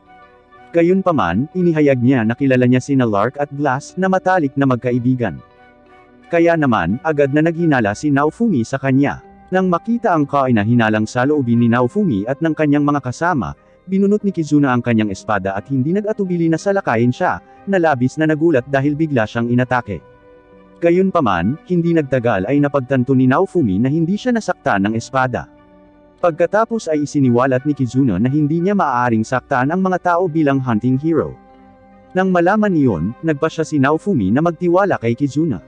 Gayunpaman, inihayag niya na kilala niya sina Lark at Glass na matalik na magkaibigan. Kaya naman, agad na naghinala si Naofumi sa kanya. Nang makita ang kahinahinalang saloobin ni Naofumi at ng kanyang mga kasama, binunot ni Kizuna ang kanyang espada at hindi nag-atubili na salakayin siya, na labis na nagulat dahil bigla siyang inatake. Gayunpaman, hindi nagtagal ay napagtanto ni Naofumi na hindi siya nasaktan ng espada. Pagkatapos ay isiniwalat ni Kizuna na hindi niya maaaring saktan ang mga tao bilang hunting hero. Nang malaman iyon, nagpa siya si Naofumi na magtiwala kay Kizuna.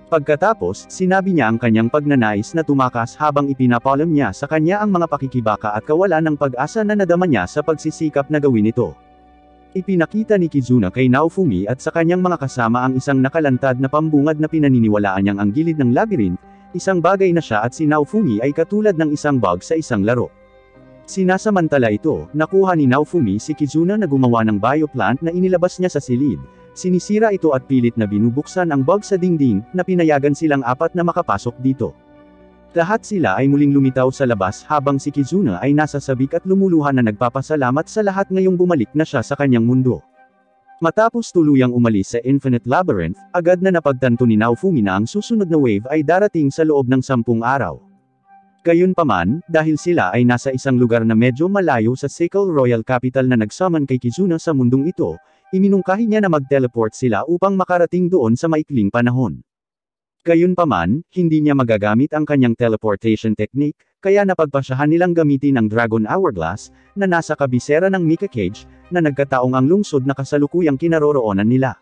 Pagkatapos, sinabi niya ang kanyang pagnanais na tumakas habang ipinapalam niya sa kanya ang mga pakikibaka at kawalan ng pag-asa na nadama niya sa pagsisikap na gawin ito. Ipinakita ni Kizuna kay Naofumi at sa kanyang mga kasama ang isang nakalantad na pambungad na pinaniniwalaan niyang ang gilid ng labyrinth, isang bagay na siya at si Naofumi ay katulad ng isang bug sa isang laro. Sinasamantala ito, nakuha ni Naofumi si Kizuna na gumawa ng bioplant na inilabas niya sa silid. Sinisira ito at pilit na binubuksan ang bug sa dingding, na pinayagan silang apat na makapasok dito. Lahat sila ay muling lumitaw sa labas habang si Kizuna ay nasa sabik at lumuluha na nagpapasalamat sa lahat ngayong bumalik na siya sa kanyang mundo. Matapos tuluyang umalis sa Infinite Labyrinth, agad na napagtanto ni Naofumi na ang susunod na wave ay darating sa loob ng 10 araw. Gayunpaman, dahil sila ay nasa isang lugar na medyo malayo sa Sickle Royal Capital na nagsummon kay Kizuna sa mundong ito, iminungkahi niya na mag-teleport sila upang makarating doon sa maikling panahon. Gayunpaman, hindi niya magagamit ang kanyang teleportation technique, kaya napagpasyahan nilang gamitin ang Dragon Hourglass, na nasa kabisera ng Mika Cage, na nagkataong ang lungsod na kasalukuyang kinaroroonan nila.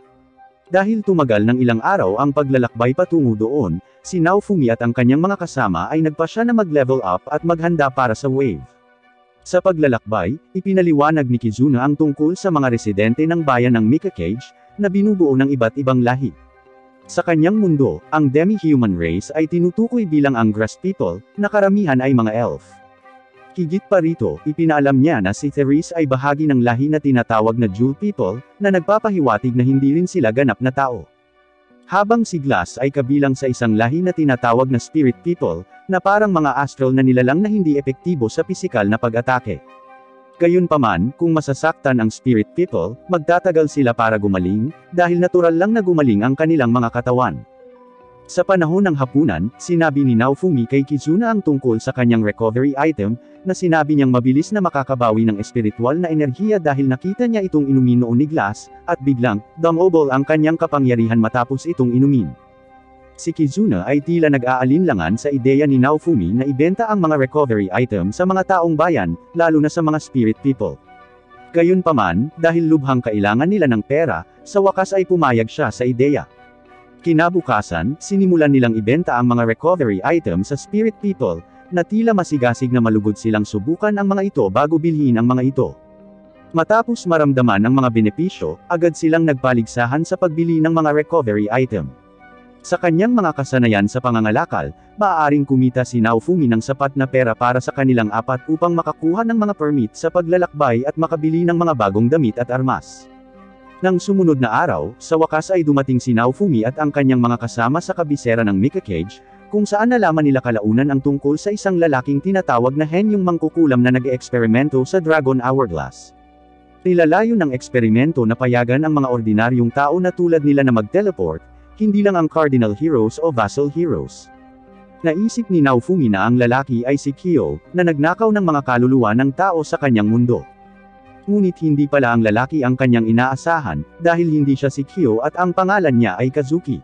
Dahil tumagal ng ilang araw ang paglalakbay patungo doon, si Naofumi at ang kanyang mga kasama ay nagpasya na mag-level up at maghanda para sa wave. Sa paglalakbay, ipinaliwanag ni Kizuna ang tungkol sa mga residente ng bayan ng Mika Cage, na binubuo ng iba't ibang lahi. Sa kanyang mundo, ang demi-human race ay tinutukoy bilang ang grass people, na karamihan ay mga elf. Higit pa rito, ipinaalam niya na si Therese ay bahagi ng lahi na tinatawag na Jewel people, na nagpapahiwatig na hindi rin sila ganap na tao. Habang si Glass ay kabilang sa isang lahi na tinatawag na Spirit people, na parang mga astral na nilalang na hindi epektibo sa pisikal na pag-atake. Gayunpaman, kung masasaktan ang Spirit people, magtatagal sila para gumaling, dahil natural lang na gumaling ang kanilang mga katawan. Sa panahon ng hapunan, sinabi ni Naofumi kay Kizuna ang tungkol sa kanyang recovery item, na sinabi niyang mabilis na makakabawi ng espiritual na enerhiya dahil nakita niya itong inumin noon ni Glass, at biglang, dumobble ang kanyang kapangyarihan matapos itong inumin. Si Kizuna ay tila nag-aalinlangan sa ideya ni Naofumi na ibenta ang mga recovery item sa mga taong bayan, lalo na sa mga spirit people. Gayunpaman, dahil lubhang kailangan nila ng pera, sa wakas ay pumayag siya sa ideya. Kinabukasan, sinimulan nilang ibenta ang mga recovery item sa spirit people, na tila masigasig na malugod silang subukan ang mga ito bago bilhin ang mga ito. Matapos maramdaman ang mga benepisyo, agad silang nagpaligsahan sa pagbili ng mga recovery item. Sa kanyang mga kasanayan sa pangangalakal, maaaring kumita si Naofumi ng sapat na pera para sa kanilang apat upang makakuha ng mga permit sa paglalakbay at makabili ng mga bagong damit at armas. Nang sumunod na araw, sa wakas ay dumating si Naofumi at ang kanyang mga kasama sa kabisera ng Mika Cage, kung saan nalaman nila kalaunan ang tungkol sa isang lalaking tinatawag na Hen yung mangkukulam na nag-eeksperimento sa Dragon Hourglass. Nilalayo ng eksperimento na payagan ang mga ordinaryong tao na tulad nila na mag-teleport, hindi lang ang Cardinal Heroes o Vassal Heroes. Naisip ni Naofumi na ang lalaki ay si Kyo, na nagnakaw ng mga kaluluwa ng tao sa kanyang mundo. Ngunit hindi pala ang lalaki ang kanyang inaasahan, dahil hindi siya si Kyo at ang pangalan niya ay Kazuki.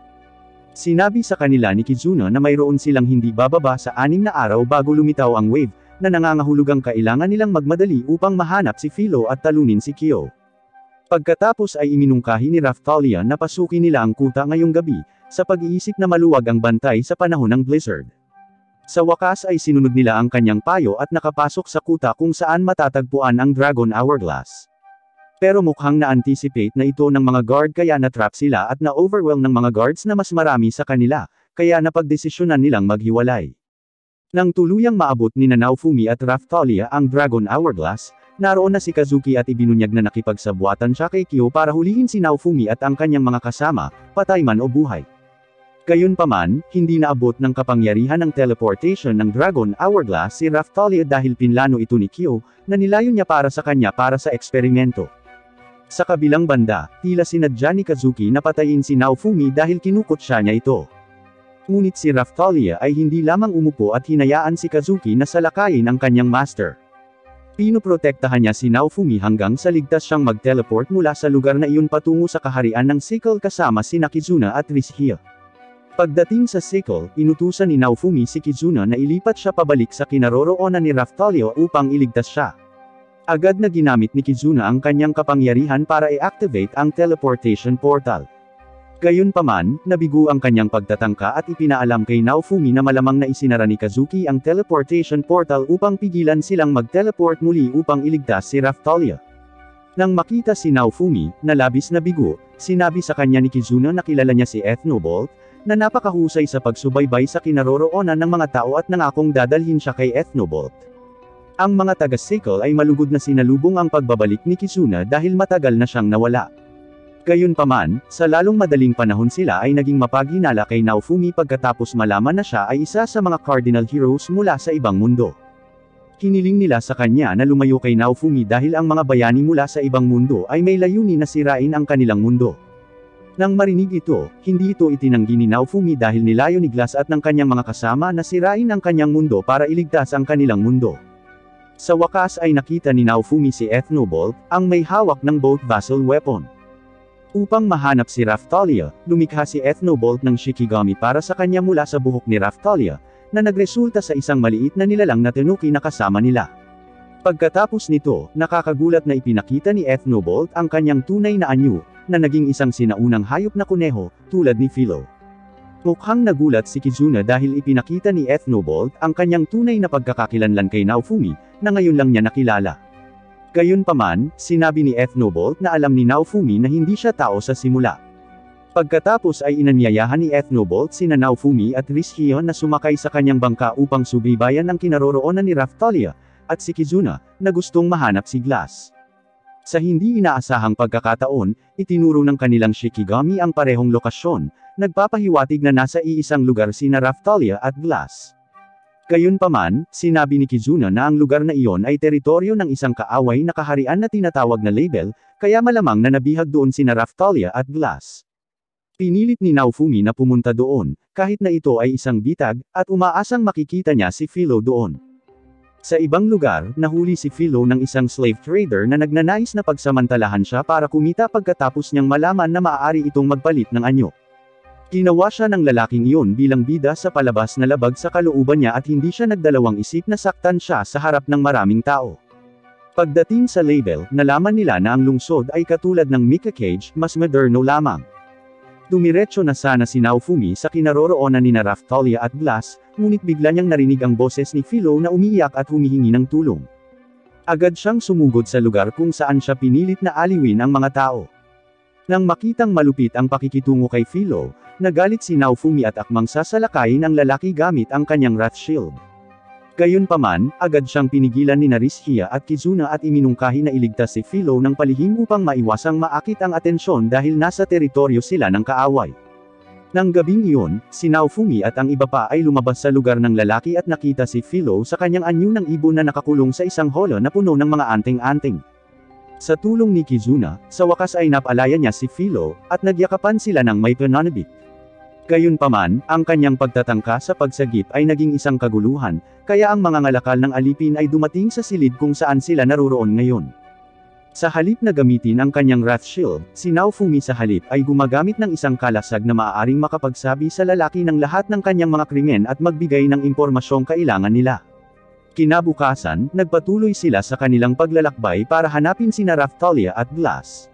Sinabi sa kanila ni Kizuna na mayroon silang hindi bababa sa 6 na araw bago lumitaw ang wave, na nangangahulugang kailangan nilang magmadali upang mahanap si Philo at talunin si Kyo. Pagkatapos ay iminungkahi ni Raphtalia na pasukin nila ang kuta ngayong gabi, sa pag-iisip na maluwag ang bantay sa panahon ng blizzard. Sa wakas ay sinunod nila ang kanyang payo at nakapasok sa kuta kung saan matatagpuan ang Dragon Hourglass. Pero mukhang na-anticipate na ito ng mga guard kaya na-trap sila at na-overwhelm ng mga guards na mas marami sa kanila, kaya napagdesisyonan nilang maghiwalay. Nang tuluyang maabot ni Naofumi at Raphtalia ang Dragon Hourglass, naroon na si Kazuki at ibinunyag na nakipagsabwatan siya kay Kyo para hulihin si Naofumi at ang kanyang mga kasama, patay man o buhay. Gayunpaman, hindi naabot ng kapangyarihan ng teleportation ng Dragon Hourglass si Raphtalia dahil pinlano ito ni Kyo, na nilayon niya para sa kanya para sa eksperimento. Sa kabilang banda, tila sinadya ni Kazuki na patayin si Naofumi dahil kinukot siya niya ito. Ngunit si Raphtalia ay hindi lamang umupo at hinayaan si Kazuki na salakayin ang kanyang master. Pinoprotektahan niya si Naofumi hanggang sa ligtas siyang mag-teleport mula sa lugar na iyon patungo sa kaharian ng Sickle kasama sina Kizuna at Rizhia. Pagdating sa Sequel, inutusan ni Naofumi si Kizuna na ilipat siya pabalik sa kinaroroonan ni Raftalia upang iligtas siya. Agad na ginamit ni Kizuna ang kanyang kapangyarihan para i-activate ang teleportation portal. Gayunpaman, nabigo ang kanyang pagtatangka at ipinaalam kay Naofumi na malamang na isinara ni Kazuki ang teleportation portal upang pigilan silang mag-teleport muli upang iligtas si Raftalia. Nang makita si Naofumi, na labis na bigo, sinabi sa kanya ni Kizuna na kilala niya si Ethnobolt, na napakahusay sa pagsubaybay sa kinaroroonan ng mga tao at nangakong dadalhin siya kay Ethnobolt. Ang mga taga-Sequel ay malugod na sinalubong ang pagbabalik ni Kizuna dahil matagal na siyang nawala. Gayunpaman, sa lalong madaling panahon sila ay naging mapaghinala kay Naofumi pagkatapos malaman na siya ay isa sa mga cardinal heroes mula sa ibang mundo. Hiniling nila sa kanya na lumayo kay Naofumi dahil ang mga bayani mula sa ibang mundo ay may layunin na sirain ang kanilang mundo. Nang marinig ito, hindi ito itinanggi ni Naofumi dahil nilayo ni Glass at ng kanyang mga kasama na sirain ang kanyang mundo para iligtas ang kanilang mundo. Sa wakas ay nakita ni Naofumi si Ethnobolt, ang may hawak ng boat vessel weapon. Upang mahanap si Raftalia, lumikha si Ethnobolt ng Shikigami para sa kanya mula sa buhok ni Raftalia, na nagresulta sa isang maliit na nilalang na Tanuki na kasama nila. Pagkatapos nito, nakakagulat na ipinakita ni Ethnobolt ang kanyang tunay na anyo, na naging isang sinaunang hayop na kuneho, tulad ni Philo. Mukhang nagulat si Kizuna dahil ipinakita ni Ethnobolt ang kanyang tunay na pagkakakilanlan kay Naofumi, na ngayon lang niya nakilala. Gayunpaman, sinabi ni Ethnobolt na alam ni Naofumi na hindi siya tao sa simula. Pagkatapos ay inanyayahan ni Ethnobolt sina Naofumi at Rishio na sumakay sa kanyang bangka upang subaybayan ang kinaroroonan ni Raftalia, at si Kizuna, na gustong mahanap si Glass. Sa hindi inaasahang pagkakataon, itinuro ng kanilang Shikigami ang parehong lokasyon, nagpapahiwatig na nasa iisang lugar sina Raftalia at Glass. Gayunpaman, sinabi ni Kizuna na ang lugar na iyon ay teritoryo ng isang kaaway na kaharian na tinatawag na label, kaya malamang na nabihag doon sina Raftalia at Glass. Pinilit ni Naofumi na pumunta doon, kahit na ito ay isang bitag, at umaasang makikita niya si Philo doon. Sa ibang lugar, nahuli si Philo ng isang slave trader na nagnanais na pagsamantalahan siya para kumita pagkatapos niyang malaman na maaari itong magpalit ng anyo. Ginawa siya ng lalaking iyon bilang bida sa palabas na labag sa kalooban niya at hindi siya nagdalawang isip na saktan siya sa harap ng maraming tao. Pagdating sa label, nalaman nila na ang lungsod ay katulad ng Mika Cage, mas moderno lamang. Dumiretso na sana si Naofumi sa kinaroroonan ni Raftalia at Glass, ngunit bigla niyang narinig ang boses ni Philo na umiiyak at humihingi ng tulong. Agad siyang sumugod sa lugar kung saan siya pinilit na aliwin ang mga tao. Nang makitang malupit ang pakikitungo kay Philo, nagalit si Naofumi at akmang sasalakayin ang lalaki gamit ang kanyang wrath shield. Gayunpaman, agad siyang pinigilan ni Rishia at Kizuna at iminungkahi na iligtas si Philo ng palihim upang maiwasang maakit ang atensyon dahil nasa teritoryo sila ng kaaway. Nang gabing iyon, si Naofumi at ang iba pa ay lumabas sa lugar ng lalaki at nakita si Philo sa kanyang anyo ng ibon na nakakulong sa isang holo na puno ng mga anting-anting. Sa tulong ni Kizuna, sa wakas ay napalaya niya si Philo, at nagyakapan sila ng may pananabik. Gayunpaman, ang kanyang pagtatangka sa pagsagip ay naging isang kaguluhan, kaya ang mga ngalakal ng alipin ay dumating sa silid kung saan sila naruroon ngayon. Sa halip na gamitin ang kanyang wrath shield, si Naofumi sa halip ay gumagamit ng isang kalasag na maaaring makapagsabi sa lalaki ng lahat ng kanyang mga krimen at magbigay ng impormasyong kailangan nila. Kinabukasan, nagpatuloy sila sa kanilang paglalakbay para hanapin sina Raftalia at Glass.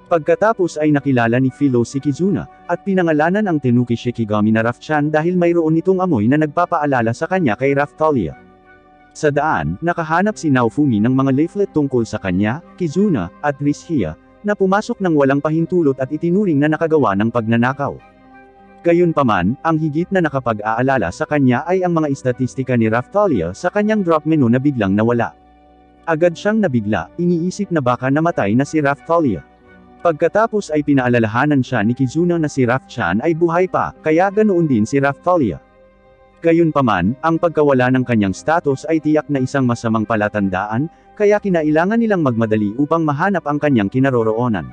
Pagkatapos ay nakilala ni Philo si Kizuna, at pinangalanan ang Tanuki Shikigami na Rafchan dahil mayroon itong amoy na nagpapaalala sa kanya kay Raftalia. Sa daan, nakahanap si Naofumi ng mga leaflet tungkol sa kanya, Kizuna, at Rishia, na pumasok ng walang pahintulot at itinuring na nakagawa ng pagnanakaw. Gayunpaman, ang higit na nakapag-aalala sa kanya ay ang mga istatistika ni Raftalia sa kanyang drop menu na biglang nawala. Agad siyang nabigla, iniisip na baka namatay na si Raftalia. Pagkatapos ay pinaalalahanan siya ni Kizuna na si Rafchan ay buhay pa, kaya ganoon din si Raftalia. Gayunpaman, ang pagkawala ng kanyang status ay tiyak na isang masamang palatandaan, kaya kinailangan nilang magmadali upang mahanap ang kanyang kinaroroonan.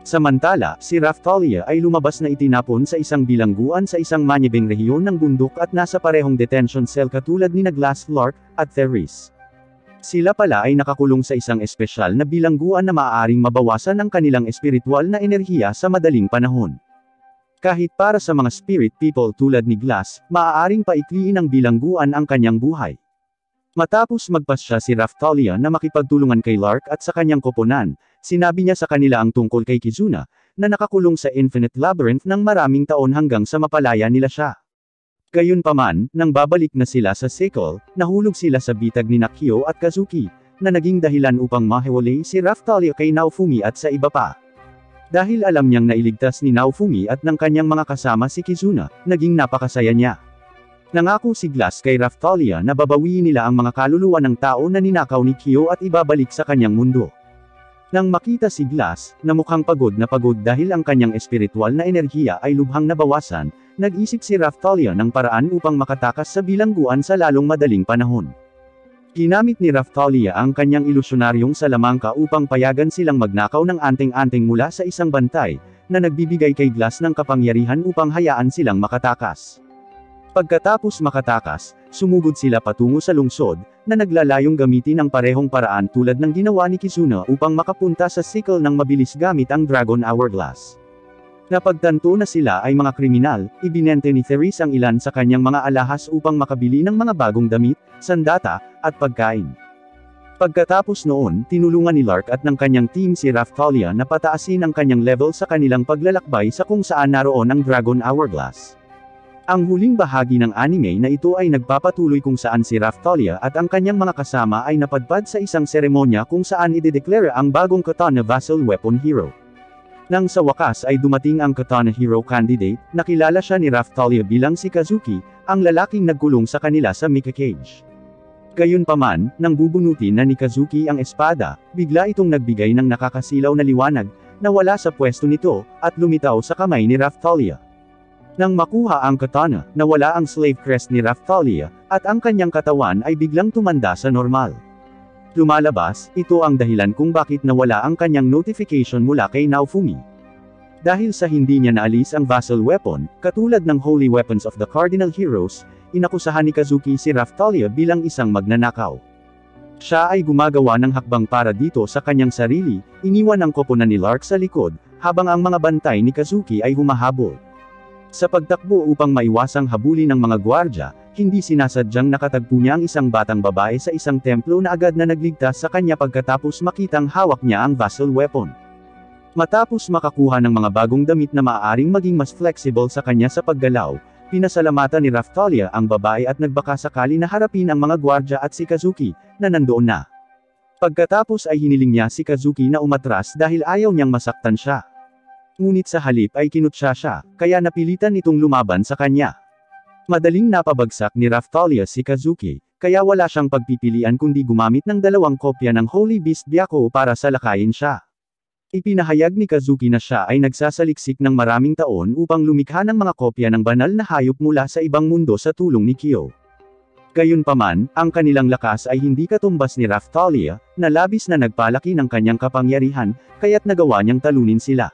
Samantala, si Raftalia ay lumabas na itinapon sa isang bilangguan sa isang manyabeng rehiyon ng bundok at nasa parehong detention cell katulad ni Glass, Lark, at Therese. Sila pala ay nakakulong sa isang espesyal na bilangguan na maaaring mabawasan ang kanilang espiritual na enerhiya sa madaling panahon. Kahit para sa mga spirit people tulad ni Glass, maaaring paikliin ng bilangguan ang kanyang buhay. Matapos magpasya si Raphtalia na makipagtulungan kay Lark at sa kanyang koponan, sinabi niya sa kanila ang tungkol kay Kizuna, na nakakulong sa Infinite Labyrinth ng maraming taon hanggang sa mapalaya nila siya. Gayunpaman, nang babalik na sila sa Sequel, nahulog sila sa bitag ni Nakio at Kazuki, na naging dahilan upang mahiwalay si Raphtalia kay Naofumi at sa iba pa. Dahil alam niyang nailigtas ni Naofumi at ng kanyang mga kasama si Kizuna, naging napakasaya niya. Nangako si Glass kay Raphtalia na babawiin nila ang mga kaluluwa ng tao na ninakaw ni Kyo at ibabalik sa kanyang mundo. Nang makita si Glass, na mukhang pagod na pagod dahil ang kanyang espiritual na enerhiya ay lubhang nabawasan, nag-isip si Raphtalia ng paraan upang makatakas sa bilangguan sa lalong madaling panahon. Ginamit ni Raphtalia ang kanyang ilusyonaryong salamangka upang payagan silang magnakaw ng anting-anting mula sa isang bantay, na nagbibigay kay Glass ng kapangyarihan upang hayaan silang makatakas. Pagkatapos makatakas, sumugod sila patungo sa lungsod, na naglalayong gamitin ang parehong paraan tulad ng ginawa ni Kizuna upang makapunta sa Sequel ng mabilis gamit ang Dragon Hourglass. Napagtanto na sila ay mga kriminal, ibinente ni Therese ang ilan sa kanyang mga alahas upang makabili ng mga bagong damit, sandata, at pagkain. Pagkatapos noon, tinulungan ni Lark at ng kanyang team si Raphtalia na pataasin ang kanyang level sa kanilang paglalakbay sa kung saan naroon ang Dragon Hourglass. Ang huling bahagi ng anime na ito ay nagpapatuloy kung saan si Raphtalia at ang kanyang mga kasama ay napadpad sa isang seremonya kung saan idedeklara ang bagong Katana Vassal Weapon Hero. Nang sa wakas ay dumating ang Katana Hero candidate, nakilala siya ni Raphtalia bilang si Kazuki, ang lalaking nagkulong sa kanila sa Mika Cage. Gayunpaman, nang bubunutin na ni Kazuki ang espada, bigla itong nagbigay ng nakakasilaw na liwanag, na wala sa pwesto nito, at lumitaw sa kamay ni Raphtalia. Nang makuha ang katana, nawala ang slave crest ni Raphtalia, at ang kanyang katawan ay biglang tumanda sa normal. Lumalabas, ito ang dahilan kung bakit nawala ang kanyang notification mula kay Naofumi. Dahil sa hindi niya naalis ang vassal weapon, katulad ng Holy Weapons of the Cardinal Heroes, inakusahan ni Kazuki si Raphtalia bilang isang magnanakaw. Siya ay gumagawa ng hakbang para dito sa kanyang sarili, iniwan ang koponan ni Lark sa likod, habang ang mga bantay ni Kazuki ay humahabol. Sa pagtakbo upang maiwasang habulin ng mga gwardya, hindi sinasadyang nakatagpo niya ang isang batang babae sa isang templo na agad na nagligtas sa kanya pagkatapos makitang hawak niya ang vassal weapon. Matapos makakuha ng mga bagong damit na maaaring maging mas flexible sa kanya sa paggalaw, pinasalamatan ni Raphtalia ang babae at nagbaka sakali na harapin ang mga gwardya at si Kazuki, na nandoon na. Pagkatapos ay hiniling niya si Kazuki na umatras dahil ayaw niyang masaktan siya. Ngunit sa halip ay kinutya siya, kaya napilitan itong lumaban sa kanya. Madaling napabagsak ni Raphtalia si Kazuki, kaya wala siyang pagpipilian kundi gumamit ng dalawang kopya ng Holy Beast Byakko para salakayin siya. Ipinahayag ni Kazuki na siya ay nagsasaliksik ng maraming taon upang lumikha ng mga kopya ng banal na hayop mula sa ibang mundo sa tulong ni Kyo. Gayunpaman, ang kanilang lakas ay hindi katumbas ni Raphtalia, na labis na nagpalaki ng kanyang kapangyarihan, kaya't nagawa niyang talunin sila.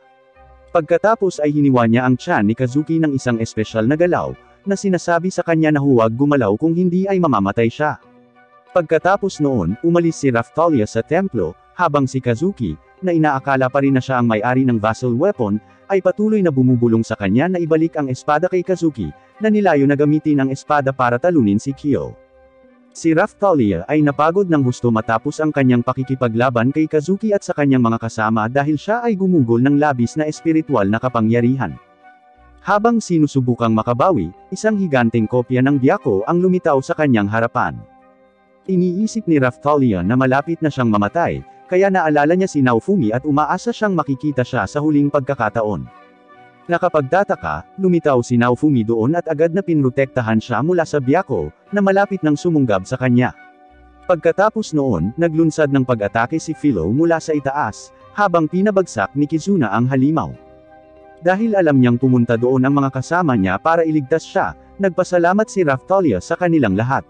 Pagkatapos ay hiniwa niya ang tiyan ni Kazuki ng isang espesyal na galaw, na sinasabi sa kanya na huwag gumalaw kung hindi ay mamamatay siya. Pagkatapos noon, umalis si Raphtalia sa templo, habang si Kazuki, na inaakala pa rin na siya ang may-ari ng vassal weapon, ay patuloy na bumubulong sa kanya na ibalik ang espada kay Kazuki, na nilayo na gamitin ang espada para talunin si Kyo. Si Raphtalia ay napagod ng husto matapos ang kanyang pakikipaglaban kay Kazuki at sa kanyang mga kasama dahil siya ay gumugol ng labis na espiritual na kapangyarihan. Habang sinusubukang makabawi, isang higanteng kopya ng Byakko ang lumitaw sa kanyang harapan. Iniisip ni Raphtalia na malapit na siyang mamatay, kaya naalala niya si Naofumi at umaasa siyang makikita siya sa huling pagkakataon. Nakapagtataka, lumitaw si Naofumi doon at agad na pinrotektahan siya mula sa Byakko, na malapit nang sumunggab sa kanya. Pagkatapos noon, naglunsad ng pag-atake si Philo mula sa itaas, habang pinabagsak ni Kizuna ang halimaw. Dahil alam niyang pumunta doon ang mga kasama niya para iligtas siya, nagpasalamat si Raphtalia sa kanilang lahat.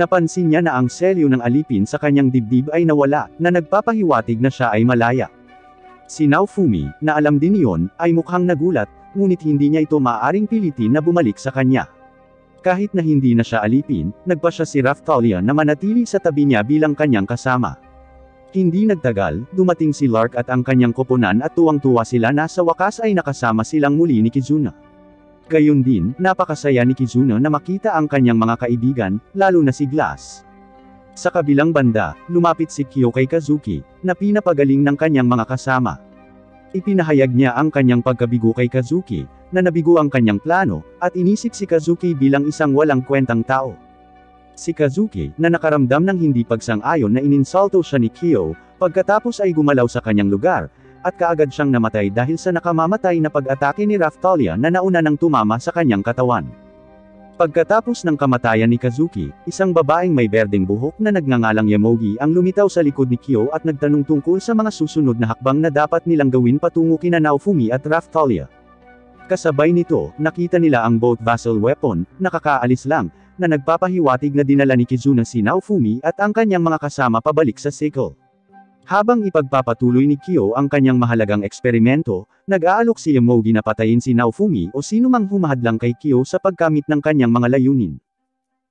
Napansin niya na ang selyo ng alipin sa kanyang dibdib ay nawala, na nagpapahiwatig na siya ay malaya. Si Naofumi, na alam din iyon, ay mukhang nagulat, ngunit hindi niya ito maaaring pilitin na bumalik sa kanya. Kahit na hindi na siya alipin, nagpa siya si Raphtalia na manatili sa tabi niya bilang kanyang kasama. Hindi nagtagal, dumating si Lark at ang kanyang koponan at tuwang-tuwa sila na sa wakas ay nakasama silang muli ni Kizuna. Gayon din, napakasaya ni Kizuna na makita ang kanyang mga kaibigan, lalo na si Glass. Sa kabilang banda, lumapit si Kyo kay Kazuki, na pinapagaling ng kanyang mga kasama. Ipinahayag niya ang kanyang pagkabigo kay Kazuki, na nabigo ang kanyang plano, at inisip si Kazuki bilang isang walang kwentang tao. Si Kazuki, na nakaramdam ng hindi pagsang-ayon na ininsulto siya ni Kyo, pagkatapos ay gumalaw sa kanyang lugar, at kaagad siyang namatay dahil sa nakamamatay na pag-atake ni Raphtalia na nauna nang tumama sa kanyang katawan. Pagkatapos ng kamatayan ni Kazuki, isang babaeng may berdeng buhok na nagngangalang Yamogi ang lumitaw sa likod ni Kyo at nagtanong tungkol sa mga susunod na hakbang na dapat nilang gawin patungo kina Naofumi at Raphtalia. Kasabay nito, nakita nila ang boat vessel weapon, nakakaalis lang, na nagpapahiwatig na dinala ni Kizuna si Naofumi at ang kanyang mga kasama pabalik sa Seikl. Habang ipagpapatuloy ni Kyo ang kanyang mahalagang eksperimento, nag-aalok si Yamogi na patayin si Naofumi o sino mang humahadlang kay Kyo sa pagkamit ng kanyang mga layunin.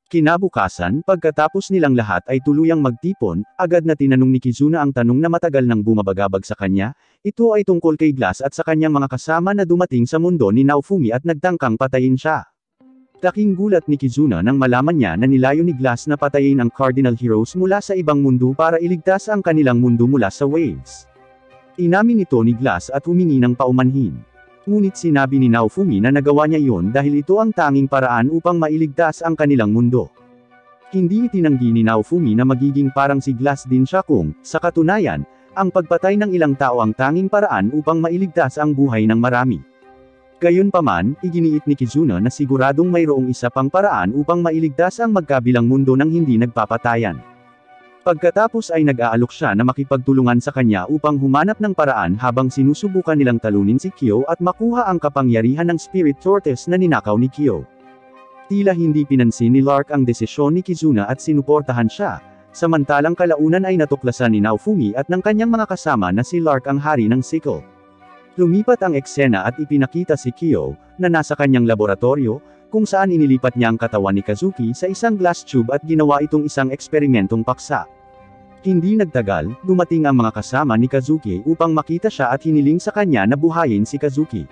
Kinabukasan, pagkatapos nilang lahat ay tuluyang magtipon, agad na tinanong ni Kizuna ang tanong na matagal nang bumabagabag sa kanya, ito ay tungkol kay Glass at sa kanyang mga kasama na dumating sa mundo ni Naofumi at nagtangkang patayin siya. Laking gulat ni Kizuna nang malaman niya na nilayo ni Glass na patayin ang Cardinal Heroes mula sa ibang mundo para iligtas ang kanilang mundo mula sa waves. Inamin ito ni Glass at humingi ng paumanhin. Ngunit sinabi ni Naofumi na nagawa niya iyon dahil ito ang tanging paraan upang mailigtas ang kanilang mundo. Hindi itinanggi ni Naofumi na magiging parang si Glass din siya kung, sa katunayan, ang pagpatay ng ilang tao ang tanging paraan upang mailigtas ang buhay ng marami. Gayunpaman, iginiit ni Kizuna na siguradong mayroong isa pang paraan upang mailigtas ang magkabilang mundo ng hindi nagpapatayan. Pagkatapos ay nag-aalok siya na makipagtulungan sa kanya upang humanap ng paraan habang sinusubukan nilang talunin si Kyo at makuha ang kapangyarihan ng Spirit Tortoise na ninakaw ni Kyo. Tila hindi pinansin ni Lark ang desisyon ni Kizuna at sinuportahan siya, samantalang kalaunan ay natuklasan ni Naofumi at ng kanyang mga kasama na si Lark ang hari ng Seikl. Lumipat ang eksena at ipinakita si Kyo, na nasa kanyang laboratorio, kung saan inilipat niya ang katawan ni Kazuki sa isang glass tube at ginawa itong isang eksperimentong paksa. Hindi nagtagal, dumating ang mga kasama ni Kazuki upang makita siya at hiniling sa kanya na buhayin si Kazuki.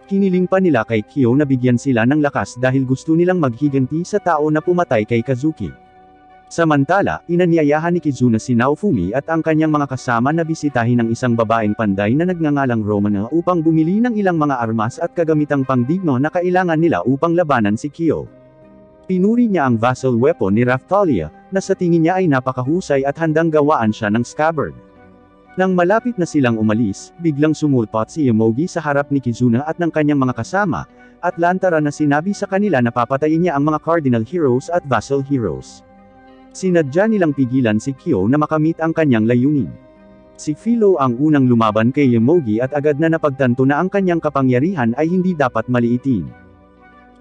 Hiniling pa nila kay Kyo na bigyan sila ng lakas dahil gusto nilang maghiganti sa tao na pumatay kay Kazuki. Samantala, inanyayahan ni Kizuna si Naofumi at ang kanyang mga kasama na bisitahin ang isang babaeng panday na nagngangalang Romana upang bumili ng ilang mga armas at kagamitang pangdigno na kailangan nila upang labanan si Kyo. Pinuri niya ang vassal weapon ni Raphtalia, na sa tingin niya ay napakahusay at handang gawaan siya ng scabbard. Nang malapit na silang umalis, biglang sumulpot si Yamogi sa harap ni Kizuna at ng kanyang mga kasama, at lantara na sinabi sa kanila na papatayin niya ang mga Cardinal Heroes at Vassal Heroes. Sinadya nilang pigilan si Kyo na makamit ang kanyang layunin. Si Philo ang unang lumaban kay Yamogi at agad na napagtanto na ang kanyang kapangyarihan ay hindi dapat maliitin.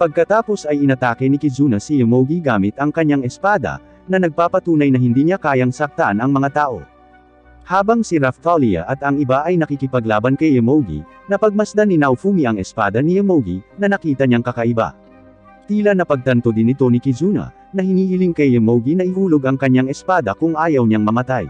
Pagkatapos ay inatake ni Kizuna si Yamogi gamit ang kanyang espada, na nagpapatunay na hindi niya kayang saktan ang mga tao. Habang si Raphtalia at ang iba ay nakikipaglaban kay Yamogi, napagmasdan ni Naofumi ang espada ni Yamogi, na nakita niyang kakaiba. Tila napagtanto din ito ni Kizuna, na hinihiling kay Yamogi na ihulog ang kanyang espada kung ayaw niyang mamatay.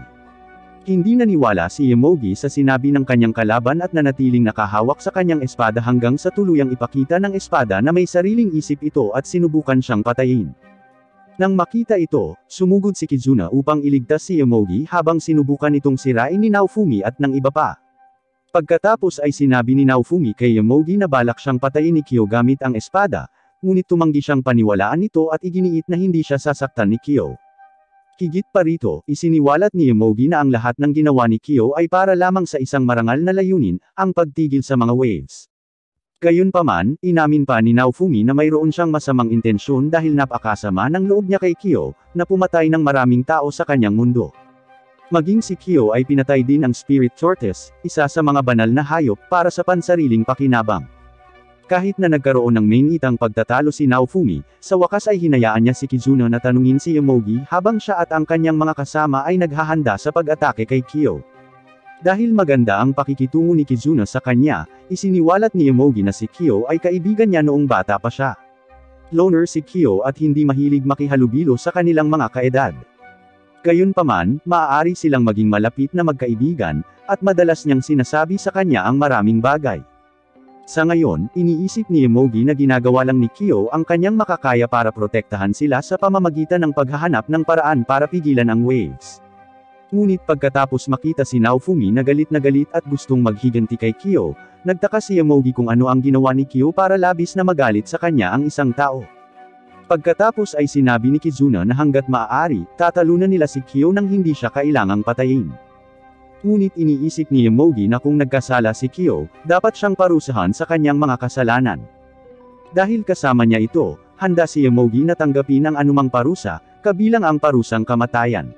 Hindi naniwala si Yamogi sa sinabi ng kanyang kalaban at nanatiling nakahawak sa kanyang espada hanggang sa tuluyang ipakita ng espada na may sariling isip ito at sinubukan siyang patayin. Nang makita ito, sumugod si Kizuna upang iligtas si Yamogi habang sinubukan itong sirain ni Naofumi at ng iba pa. Pagkatapos ay sinabi ni Naofumi kay Yamogi na balak siyang patayin ni Kyo gamit ang espada, ngunit tumanggi siyang paniwalaan ito at iginiit na hindi siya sasaktan ni Kyo. Higit pa rito, isiniwalat ni Yamogi na ang lahat ng ginawa ni Kyo ay para lamang sa isang marangal na layunin, ang pagtigil sa mga waves. Gayunpaman, inamin pa ni Naofumi na mayroon siyang masamang intensyon dahil napakasama ng loob niya kay Kyo, na pumatay ng maraming tao sa kanyang mundo. Maging si Kyo ay pinatay din ang Spirit Tortoise, isa sa mga banal na hayop, para sa pansariling pakinabang. Kahit na nagkaroon ng mainitang pagtatalo si Naofumi, sa wakas ay hinayaan niya si Kizuna na tanungin si Yamogi habang siya at ang kanyang mga kasama ay naghahanda sa pag-atake kay Kyo. Dahil maganda ang pakikitungo ni Kizuna sa kanya, isiniwalat ni Yamogi na si Kyo ay kaibigan niya noong bata pa siya. Loner si Kyo at hindi mahilig makihalubilo sa kanilang mga kaedad. Gayunpaman, maaari silang maging malapit na magkaibigan, at madalas niyang sinasabi sa kanya ang maraming bagay. Sa ngayon, iniisip ni Emogi na ginagawa lang ni Kyo ang kanyang makakaya para protektahan sila sa pamamagitan ng paghahanap ng paraan para pigilan ang waves. Ngunit pagkatapos makita si Naofumi na galit at gustong maghiganti kay Kyo, nagtaka si Emogi kung ano ang ginawa ni Kyo para labis na magalit sa kanya ang isang tao. Pagkatapos ay sinabi ni Kizuna na hanggat maaari, tatalunan nila si Kyo nang hindi siya kailangang patayin. Ngunit iniisip ni Emogi na kung nagkasala si Kyo, dapat siyang parusahan sa kanyang mga kasalanan. Dahil kasama niya ito, handa si Emogi na tanggapin ang anumang parusa, kabilang ang parusang kamatayan.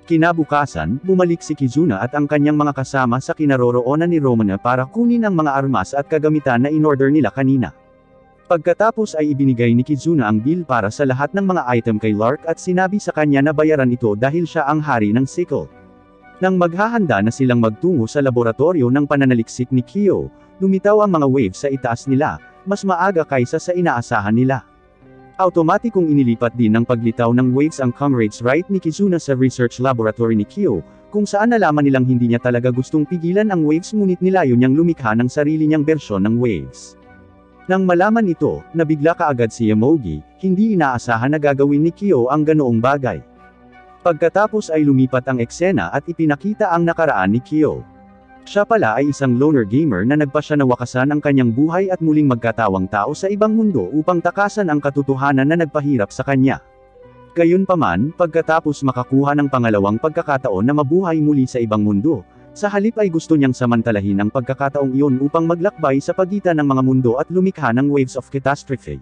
Kinabukasan, bumalik si Kizuna at ang kanyang mga kasama sa kinaroroonan ni Romana para kunin ang mga armas at kagamitan na in-order nila kanina. Pagkatapos ay ibinigay ni Kizuna ang bill para sa lahat ng mga item kay Lark at sinabi sa kanya na bayaran ito dahil siya ang hari ng sickle. Nang maghahanda na silang magtungo sa laboratorio ng pananaliksik ni Kyo, lumitaw ang mga waves sa itaas nila, mas maaga kaysa sa inaasahan nila. Automatikong inilipat din ng paglitaw ng waves ang Comrades Right ni Kizuna sa research laboratory ni Kyo, kung saan nalaman nilang hindi niya talaga gustong pigilan ang waves ngunit nilayo niyang lumikha ng sarili niyang bersyon ng waves. Nang malaman ito, nabigla kaagad si Emogi, hindi inaasahan na gagawin ni Kyo ang ganoong bagay. Pagkatapos ay lumipat ang eksena at ipinakita ang nakaraan ni Kyo. Siya pala ay isang loner gamer na nagpasya na wakasan ang kanyang buhay at muling magkatawang tao sa ibang mundo upang takasan ang katotohanan na nagpahirap sa kanya. Gayunpaman, pagkatapos makakuha ng pangalawang pagkakataon na mabuhay muli sa ibang mundo, sa halip ay gusto niyang samantalahin ang pagkakataong iyon upang maglakbay sa pagitan ng mga mundo at lumikha ng waves of catastrophe.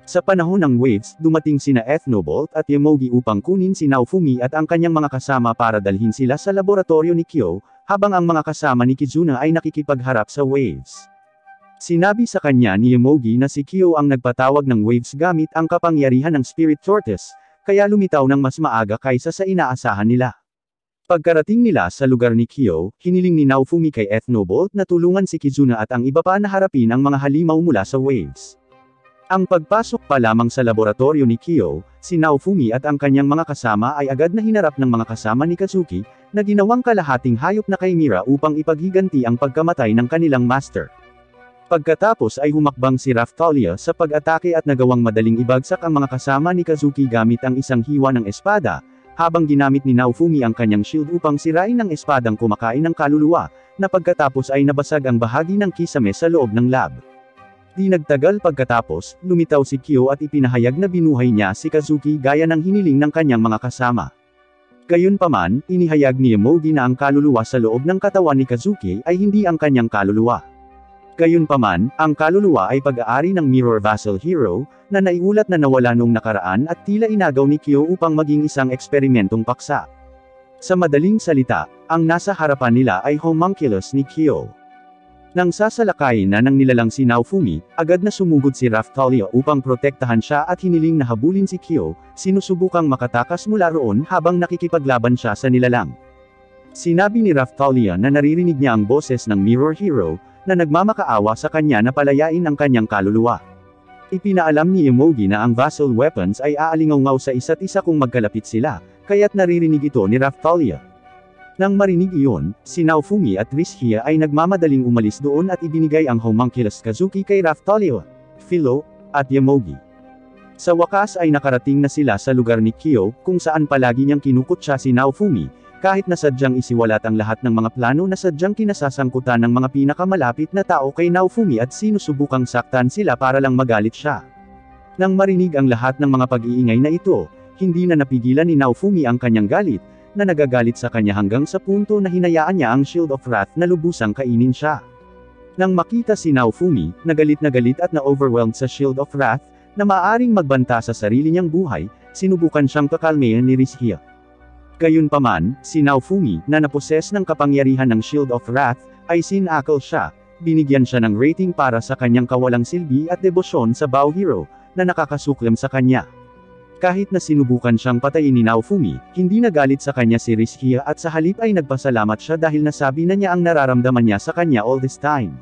Sa panahon ng waves, dumating sina Ethnobolt at Emogi upang kunin si Naofumi at ang kanyang mga kasama para dalhin sila sa laboratorio ni Kyo, habang ang mga kasama ni Kizuna ay nakikipagharap sa waves. Sinabi sa kanya ni Emogi na si Kyo ang nagpatawag ng waves gamit ang kapangyarihan ng Spirit Tortoise, kaya lumitaw ng mas maaga kaysa sa inaasahan nila. Pagkarating nila sa lugar ni Kyo, hiniling ni Naofumi kay Ethnobolt na tulungan si Kizuna at ang iba pa na harapin ang mga halimaw mula sa waves. Ang pagpasok pa lamang sa laboratorio ni Kyo, si Naofumi at ang kanyang mga kasama ay agad na hinarap ng mga kasama ni Kazuki, na ginawang kalahating hayop na chimera upang ipaghiganti ang pagkamatay ng kanilang master. Pagkatapos ay humakbang si Raphtalia sa pag-atake at nagawang madaling ibagsak ang mga kasama ni Kazuki gamit ang isang hiwa ng espada, habang ginamit ni Naofumi ang kanyang shield upang sirain ang espadang kumakain ng kaluluwa, na pagkatapos ay nabasag ang bahagi ng kisame sa loob ng lab. Di nagtagal pagkatapos, lumitaw si Kyo at ipinahayag na binuhay niya si Kazuki gaya ng hiniling ng kanyang mga kasama. Gayunpaman, inihayag ni Emogi na ang kaluluwa sa loob ng katawan ni Kazuki ay hindi ang kanyang kaluluwa. Gayunpaman, ang kaluluwa ay pag-aari ng Mirror Vassal Hero, na naiulat na nawala noong nakaraan at tila inagaw ni Kyo upang maging isang eksperimentong paksa. Sa madaling salita, ang nasa harapan nila ay homunculus ni Kyo. Nang sasalakayin na ng nilalang si Naofumi, agad na sumugod si Raphtalia upang protektahan siya at hiniling na habulin si Kyo, sinusubukang makatakas mula roon habang nakikipaglaban siya sa nilalang. Sinabi ni Raphtalia na naririnig niya ang boses ng Mirror Hero, na nagmamakaawa sa kanya na palayain ang kanyang kaluluwa. Ipinaalam ni Emogi na ang vassal weapons ay aalingaw sa isa't isa kung magkalapit sila, kaya't naririnig ito ni Raphtalia. Nang marinig iyon, si Naofumi at Rishia ay nagmamadaling umalis doon at ibinigay ang homunculus Kazuki kay Raphtalia, Philo, at Emogi. Sa wakas ay nakarating na sila sa lugar ni Kyo, kung saan palagi niyang kinukutya si Naofumi, kahit na sadyang isiwalat ang lahat ng mga plano na sadyang kinasasangkutan ng mga pinakamalapit na tao kay Naofumi at sinusubukang saktan sila para lang magalit siya. Nang marinig ang lahat ng mga pag-iingay na ito, hindi na napigilan ni Naofumi ang kanyang galit, na nagagalit sa kanya hanggang sa punto na hinayaan niya ang Shield of Wrath na lubusang kainin siya. Nang makita si Naofumi, na galit at na-overwhelmed sa Shield of Wrath, na maaaring magbanta sa sarili niyang buhay, sinubukan siyang kakalmayan ni Rishia. Gayunpaman, si Naofumi, na naposes ng kapangyarihan ng Shield of Wrath, ay sinakal siya, binigyan siya ng rating para sa kanyang kawalang silbi at debosyon sa Bow Hero, na nakakasuklem sa kanya. Kahit na sinubukan siyang patayin ni Naofumi, hindi nagalit sa kanya si Rishia at sa halip ay nagpasalamat siya dahil nasabi na niya ang nararamdaman niya sa kanya all this time.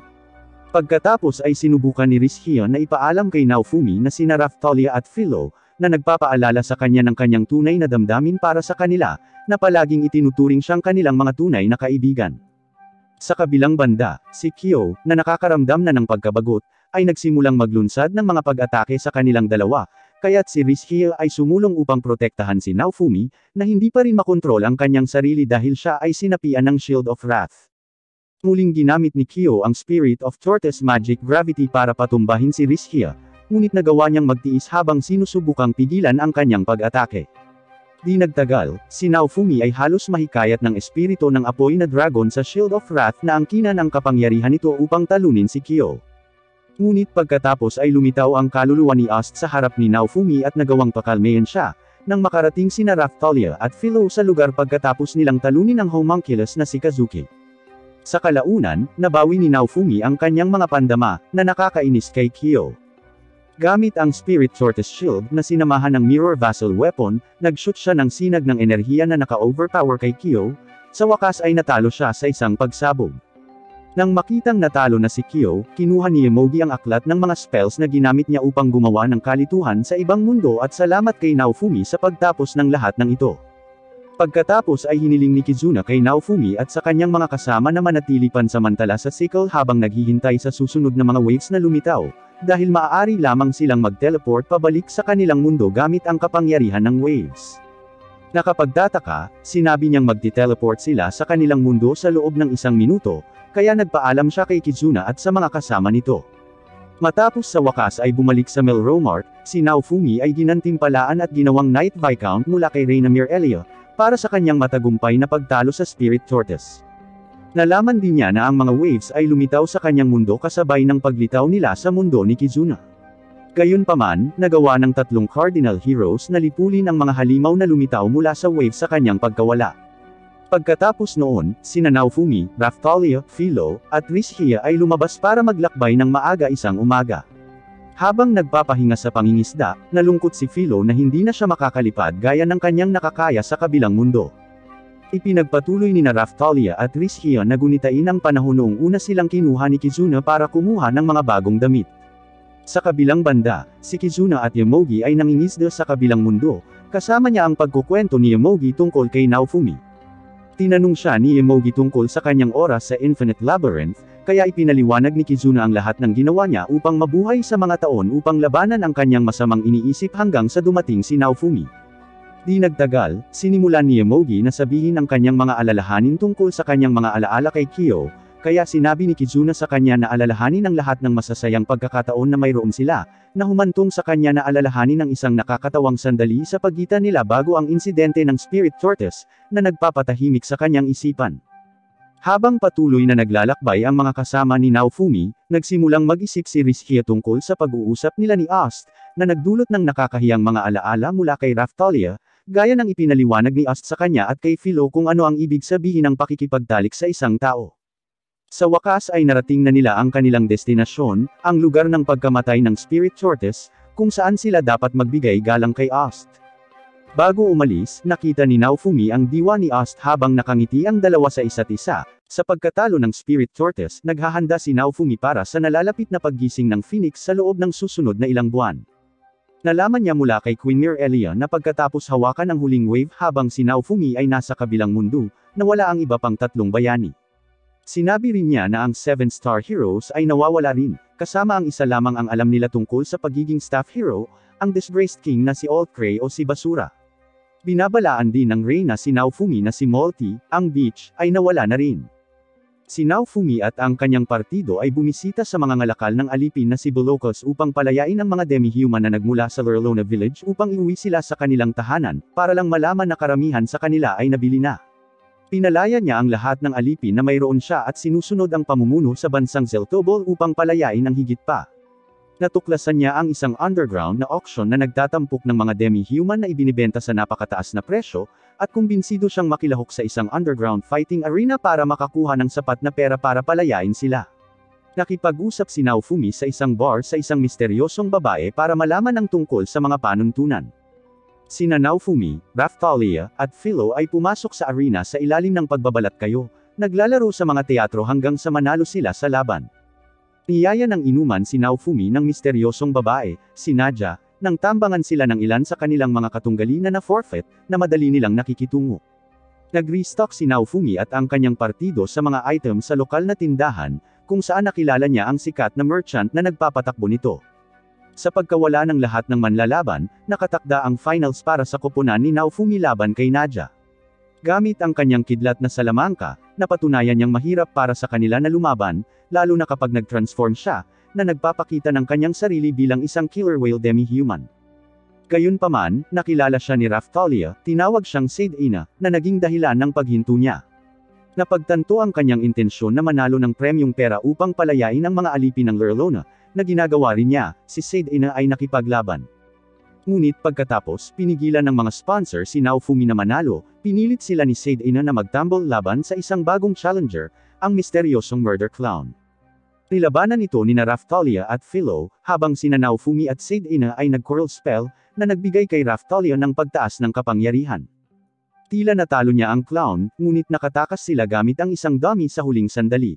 Pagkatapos ay sinubukan ni Rishia na ipaalam kay Naofumi na sina Raphtalia at Philo, na nagpapaalala sa kanya ng kanyang tunay na damdamin para sa kanila, na palaging itinuturing siyang kanilang mga tunay na kaibigan. Sa kabilang banda, si Kyo, na nakakaramdam na ng pagkabagot, ay nagsimulang maglunsad ng mga pag-atake sa kanilang dalawa, kaya't si Rishie ay sumulong upang protektahan si Naofumi, na hindi pa rin makontrol ang kanyang sarili dahil siya ay sinapian ng Shield of Wrath. Muling ginamit ni Kyo ang Spirit of Tortoise Magic Gravity para patumbahin si Rishie, ngunit nagawa niyang magtiis habang sinusubukang pigilan ang kanyang pag-atake. Di nagtagal, si Naofumi ay halos mahikayat ng espiritu ng apoy na dragon sa Shield of Wrath na angkinan ang kapangyarihan nito upang talunin si Kyo. Ngunit pagkatapos ay lumitaw ang kaluluwa ni Ast sa harap ni Naofumi at nagawang pakalmayan siya, nang makarating sina Raphtalia at Philo sa lugar pagkatapos nilang talunin ang homunculus na si Kazuki. Sa kalaunan, nabawi ni Naofumi ang kanyang mga pandama, na nakakainis kay Kyo. Gamit ang Spirit Tortoise Shield na sinamahan ng Mirror Vassal Weapon, nag-shoot siya ng sinag ng enerhiya na naka-overpower kay Kyo, sa wakas ay natalo siya sa isang pagsabog. Nang makitang natalo na si Kyo, kinuha ni Yomogi ang aklat ng mga spells na ginamit niya upang gumawa ng kalituhan sa ibang mundo at salamat kay Naofumi sa pagtapos ng lahat ng ito. Pagkatapos ay hiniling ni Kizuna kay Naofumi at sa kanyang mga kasama na manatili pansamantala sa sickle habang naghihintay sa susunod na mga waves na lumitaw, dahil maaari lamang silang mag-teleport pabalik sa kanilang mundo gamit ang kapangyarihan ng waves. Nakapagtataka, sinabi niyang magti-teleport sila sa kanilang mundo sa loob ng 1 minuto, kaya nagpaalam siya kay Kizuna at sa mga kasama nito. Matapos sa wakas ay bumalik sa Melromart, si Naofumi ay ginantimpalaan at ginawang Knight Viscount mula kay Reyna Mirelia, para sa kanyang matagumpay na pagtalo sa Spirit Tortoise. Nalaman din niya na ang mga waves ay lumitaw sa kanyang mundo kasabay ng paglitaw nila sa mundo ni Kizuna. Gayunpaman, nagawa ng 3 Cardinal Heroes na lipulin ang mga halimaw na lumitaw mula sa waves sa kanyang pagkawala. Pagkatapos noon, sina Naofumi, Raphtalia, Philo, at Rishie ay lumabas para maglakbay ng maaga isang umaga. Habang nagpapahinga sa pangingisda, nalungkot si Philo na hindi na siya makakalipad gaya ng kanyang nakakaya sa kabilang mundo. Ipinagpatuloy ni na Raphtalia at Rishie na gunitain ang panahon noong una silang kinuha ni Kizuna para kumuha ng mga bagong damit. Sa kabilang banda, si Kizuna at Yomogi ay nangingisda sa kabilang mundo, kasama niya ang pagkukwento ni Yomogi tungkol kay Naofumi. Tinanong siya ni Yomogi tungkol sa kanyang oras sa Infinite Labyrinth, kaya ipinaliwanag ni Kizuna ang lahat ng ginawa niya upang mabuhay sa mga taon upang labanan ang kanyang masamang iniisip hanggang sa dumating si Naofumi. Di nagtagal, sinimulan ni Yomogi na sabihin ang kanyang mga alalahanin tungkol sa kanyang mga alaala kay Kyo, kaya sinabi ni Kizuna sa kanya na alalahanin ang lahat ng masasayang pagkakataon na mayroon sila, na humantong sa kanya na alalahanin ang isang nakakatawang sandali sa pagitan nila bago ang insidente ng Spirit Tortoise, na nagpapatahimik sa kanyang isipan. Habang patuloy na naglalakbay ang mga kasama ni Naofumi, nagsimulang mag-isip si Rishie tungkol sa pag-uusap nila ni Ast, na nagdulot ng nakakahiyang mga alaala mula kay Raphtalia, gaya ng ipinaliwanag ni Ast sa kanya at kay Philo kung ano ang ibig sabihin ng pakikipagtalik sa isang tao. Sa wakas ay narating na nila ang kanilang destinasyon, ang lugar ng pagkamatay ng Spirit Tortoise, kung saan sila dapat magbigay galang kay Ast. Bago umalis, nakita ni Naofumi ang diwa ni Ast habang nakangiti ang dalawa sa isa't isa. Sa pagkatalo ng Spirit Tortoise, naghahanda si Naofumi para sa nalalapit na paggising ng Phoenix sa loob ng susunod na ilang buwan. Nalaman niya mula kay Queen Mirelia na pagkatapos hawakan ang huling wave habang si Naofumi ay nasa kabilang mundo, nawala ang iba pang 3 bayani. Sinabi rin niya na ang 7-star heroes ay nawawala rin, kasama ang isa lamang ang alam nila tungkol sa pagiging staff hero, ang disgraced king na si Altcray o si Basura. Binabalaan din ng Reyna si Naofumi na si Molty, ang Beach, ay nawala na rin. Si Naofumi at ang kanyang partido ay bumisita sa mga ngalakal ng alipin na si Bolocos upang palayain ang mga demi-human na nagmula sa Lorlona Village upang iuwi sila sa kanilang tahanan, para lang malaman na karamihan sa kanila ay nabili na. Pinalaya niya ang lahat ng alipin na mayroon siya at sinusunod ang pamumuno sa bansang Zeltobol upang palayain ang higit pa. Natuklasan niya ang isang underground na auction na nagtatampok ng mga demi-human na ibinibenta sa napakataas na presyo, at kumbinsido siyang makilahok sa isang underground fighting arena para makakuha ng sapat na pera para palayain sila. Nakipag-usap si Naofumi sa isang bar sa isang misteryosong babae para malaman ang tungkol sa mga panuntunan. Sina Naofumi, Raphtalia, at Philo ay pumasok sa arena sa ilalim ng pagbabalat kayo, naglalaro sa mga teatro hanggang sa manalo sila sa laban. Niyaya ng inuman si Naofumi ng misteryosong babae, si Nadia, nang tambangan sila ng ilan sa kanilang mga katunggali na na-forfeit, na madali nilang nakikitungo. Nag-restock si Naofumi at ang kanyang partido sa mga item sa lokal na tindahan, kung saan nakilala niya ang sikat na merchant na nagpapatakbo nito. Sa pagkawala ng lahat ng manlalaban, nakatakda ang finals para sa koponan ni Naofumi laban kay Nadia. Gamit ang kanyang kidlat na salamangka, napatunayan niyang mahirap para sa kanila na lumaban, lalo na kapag nag-transform siya, na nagpapakita ng kanyang sarili bilang isang killer whale demi-human. Gayunpaman, nakilala siya ni Raphtalia, tinawag siyang Saidina, na naging dahilan ng paghinto niya. Napagtanto ang kanyang intensyon na manalo ng premyong pera upang palayain ang mga alipin ng Lurlona, na ginagawa rin niya, si Saidina ay nakipaglaban. Ngunit pagkatapos, pinigilan ng mga sponsor si Naofumi na manalo, pinilit sila ni Saidina na magtambol laban sa isang bagong challenger, ang misteryosong murder clown. Nilabanan ito ni Raphtalia at Philo, habang sina Naofumi at Saidina ay nag-coral spell, na nagbigay kay Raphtalia ng pagtaas ng kapangyarihan. Tila natalo niya ang clown, ngunit nakatakas sila gamit ang isang dummy sa huling sandali.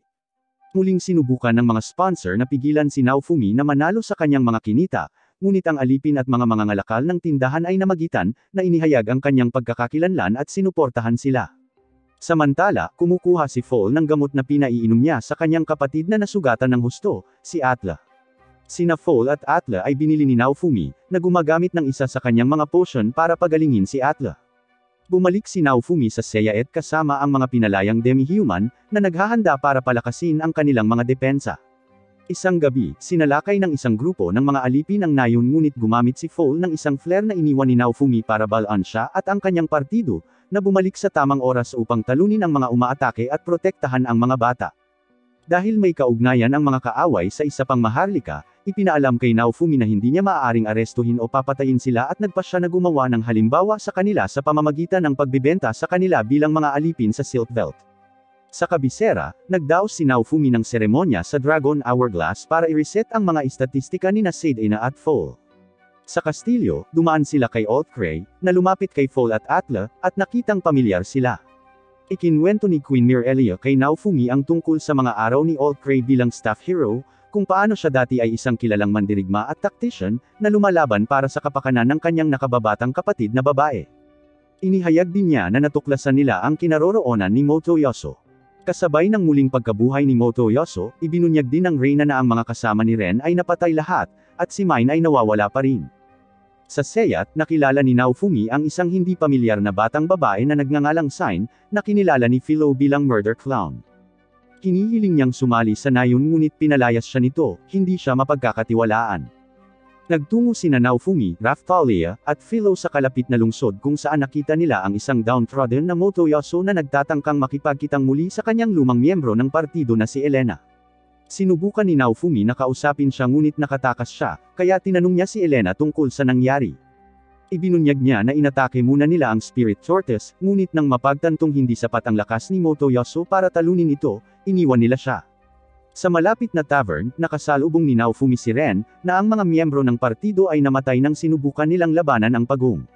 Muling sinubukan ng mga sponsor na pigilan si Naofumi na manalo sa kanyang mga kinita, ngunit ang alipin at mga mangangalakal ng tindahan ay namagitan, na inihayag ang kanyang pagkakakilanlan at sinuportahan sila. Samantala, kumukuha si Fall ng gamot na pinaiinom niya sa kanyang kapatid na nasugatan ng husto, si Atla. Sina Fall at Atla ay binili ni Naofumi, na gumagamit ng isa sa kanyang mga potion para pagalingin si Atla. Bumalik si Naofumi sa Seiyaet kasama ang mga pinalayang demi-human, na naghahanda para palakasin ang kanilang mga depensa. Isang gabi, sinalakay ng isang grupo ng mga alipin ang nayon ngunit gumamit si Fall ng isang flare na iniwan ni Naofumi para balaan siya at ang kanyang partido, na bumalik sa tamang oras upang talunin ang mga umaatake at protektahan ang mga bata. Dahil may kaugnayan ang mga kaaway sa isa pang maharlika, ipinaalam kay Naofumi na hindi niya maaaring arestuhin o papatayin sila at nagpasya na gumawa ng halimbawa sa kanila sa pamamagitan ng pagbibenta sa kanila bilang mga alipin sa Silk Belt. Sa kabisera, nagdaos si Naofumi ng seremonya sa Dragon Hourglass para i-reset ang mga istatistika ni Saidina at Fall. Sa kastilyo, dumaan sila kay Altcray, na lumapit kay Fall at Atla, at nakitang pamilyar sila. Ikinwento ni Queen Mirelia kay Naofumi ang tungkol sa mga araw ni Altcray bilang staff hero, kung paano siya dati ay isang kilalang mandirigma at tactician, na lumalaban para sa kapakanan ng kanyang nakababatang kapatid na babae. Inihayag din niya na natuklasan nila ang kinaroroonan ni Motoyoso. Kasabay ng muling pagkabuhay ni Motoyoso, ibinunyag din ng Reyna na ang mga kasama ni Ren ay napatay lahat, at si Mine ay nawawala pa rin. Sa Seiyaet, nakilala ni Naofumi ang isang hindi pamilyar na batang babae na nagngangalang Sign, na kinilala ni Philo bilang murder clown. Hinihiling niyang sumali sa nayon ngunit pinalayas siya nito, hindi siya mapagkakatiwalaan. Nagtungo sina Naofumi, Raphtalia, at Philo sa kalapit na lungsod kung saan nakita nila ang isang downtrodden na Motoyoso na nagtatangkang makipagkitang muli sa kanyang lumang miyembro ng partido na si Elena. Sinubukan ni Naofumi na kausapin siya ngunit nakatakas siya, kaya tinanong niya si Elena tungkol sa nangyari. Ibinunyag niya na inatake muna nila ang Spirit Tortoise, ngunit nang mapagtantong hindi sapat ang lakas ni Motoyoso para talunin ito, iniwan nila siya. Sa malapit na tavern, nakasalubong ni Naofumi si Ren, na ang mga miyembro ng partido ay namatay nang sinubukan nilang labanan ang pagong.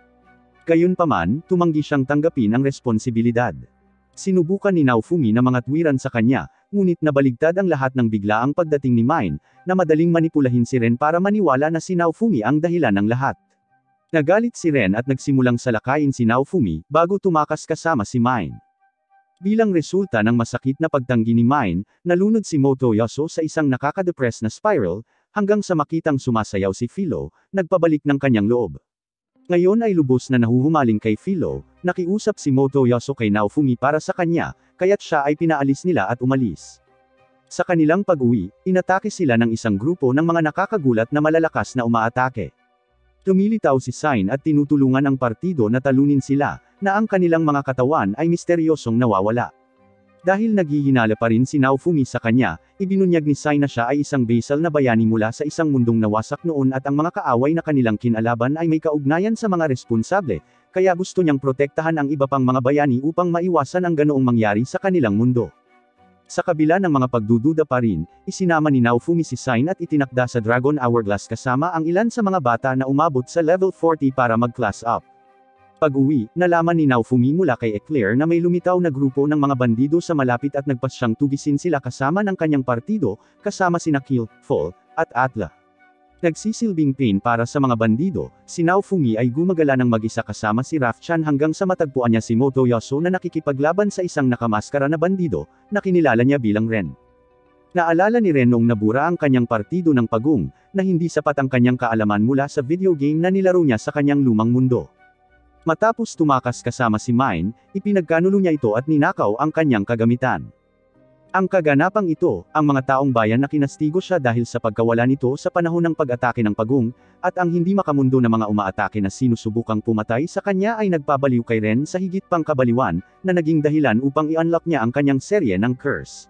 Gayunpaman, tumanggi siyang tanggapin ang responsibilidad. Sinubukan ni Naofumi na mga tuwiran sa kanya, ngunit nabaligtad ang lahat ng biglaang pagdating ni Mine, na madaling manipulahin si Ren para maniwala na si Naofumi ang dahilan ng lahat. Nagalit si Ren at nagsimulang salakayin si Naofumi, bago tumakas kasama si Mine. Bilang resulta ng masakit na pagtanggi ni Mine, nalunod si Motoyoso sa isang nakakadepress na spiral, hanggang sa makitang sumasayaw si Philo, nagpabalik ng kanyang loob. Ngayon ay lubos na nahuhumaling kay Philo, nakiusap si Motoyoso kay Naofumi para sa kanya, kaya't siya ay pinaalis nila at umalis. Sa kanilang pag-uwi, inatake sila ng isang grupo ng mga nakakagulat na malalakas na umaatake. Tumilitaw si Sign at tinutulungan ang partido na talunin sila, na ang kanilang mga katawan ay misteryosong nawawala. Dahil naghihinala pa rin si Naofumi sa kanya, ibinunyag ni Sign na siya ay isang basal na bayani mula sa isang mundong nawasak noon at ang mga kaaway na kanilang kinalaban ay may kaugnayan sa mga responsable, kaya gusto niyang protektahan ang iba pang mga bayani upang maiwasan ang ganoong mangyari sa kanilang mundo. Sa kabila ng mga pagdududa pa rin, isinama ni Naofumi si Sign at itinakda sa Dragon Hourglass kasama ang ilan sa mga bata na umabot sa level 40 para mag-class up. Pag-uwi, nalaman ni Naofumi mula kay Eclair na may lumitaw na grupo ng mga bandido sa malapit at nagpasyang tugisin sila kasama ng kanyang partido, kasama sina Kill, Fall, at Atla. Nagsisilbing pain para sa mga bandido, si Naofumi ay gumagala ng mag-isa kasama si Raf-chan hanggang sa matagpuan niya si Motoyasu na nakikipaglaban sa isang nakamaskara na bandido, na kinilala niya bilang Ren. Naalala ni Ren noong nabura ang kanyang partido ng pagong, na hindi sapat ang kanyang kaalaman mula sa video game na nilaro niya sa kanyang lumang mundo. Matapos tumakas kasama si Mine, ipinagkanulo niya ito at ninakaw ang kanyang kagamitan. Ang kaganapang ito, ang mga taong bayan na kinastigo siya dahil sa pagkawala nito sa panahon ng pag-atake ng pagong, at ang hindi makamundo na mga umaatake na sinusubukang pumatay sa kanya ay nagpabaliw kay Ren sa higit pang kabaliwan, na naging dahilan upang i-unlock niya ang kanyang serye ng curse.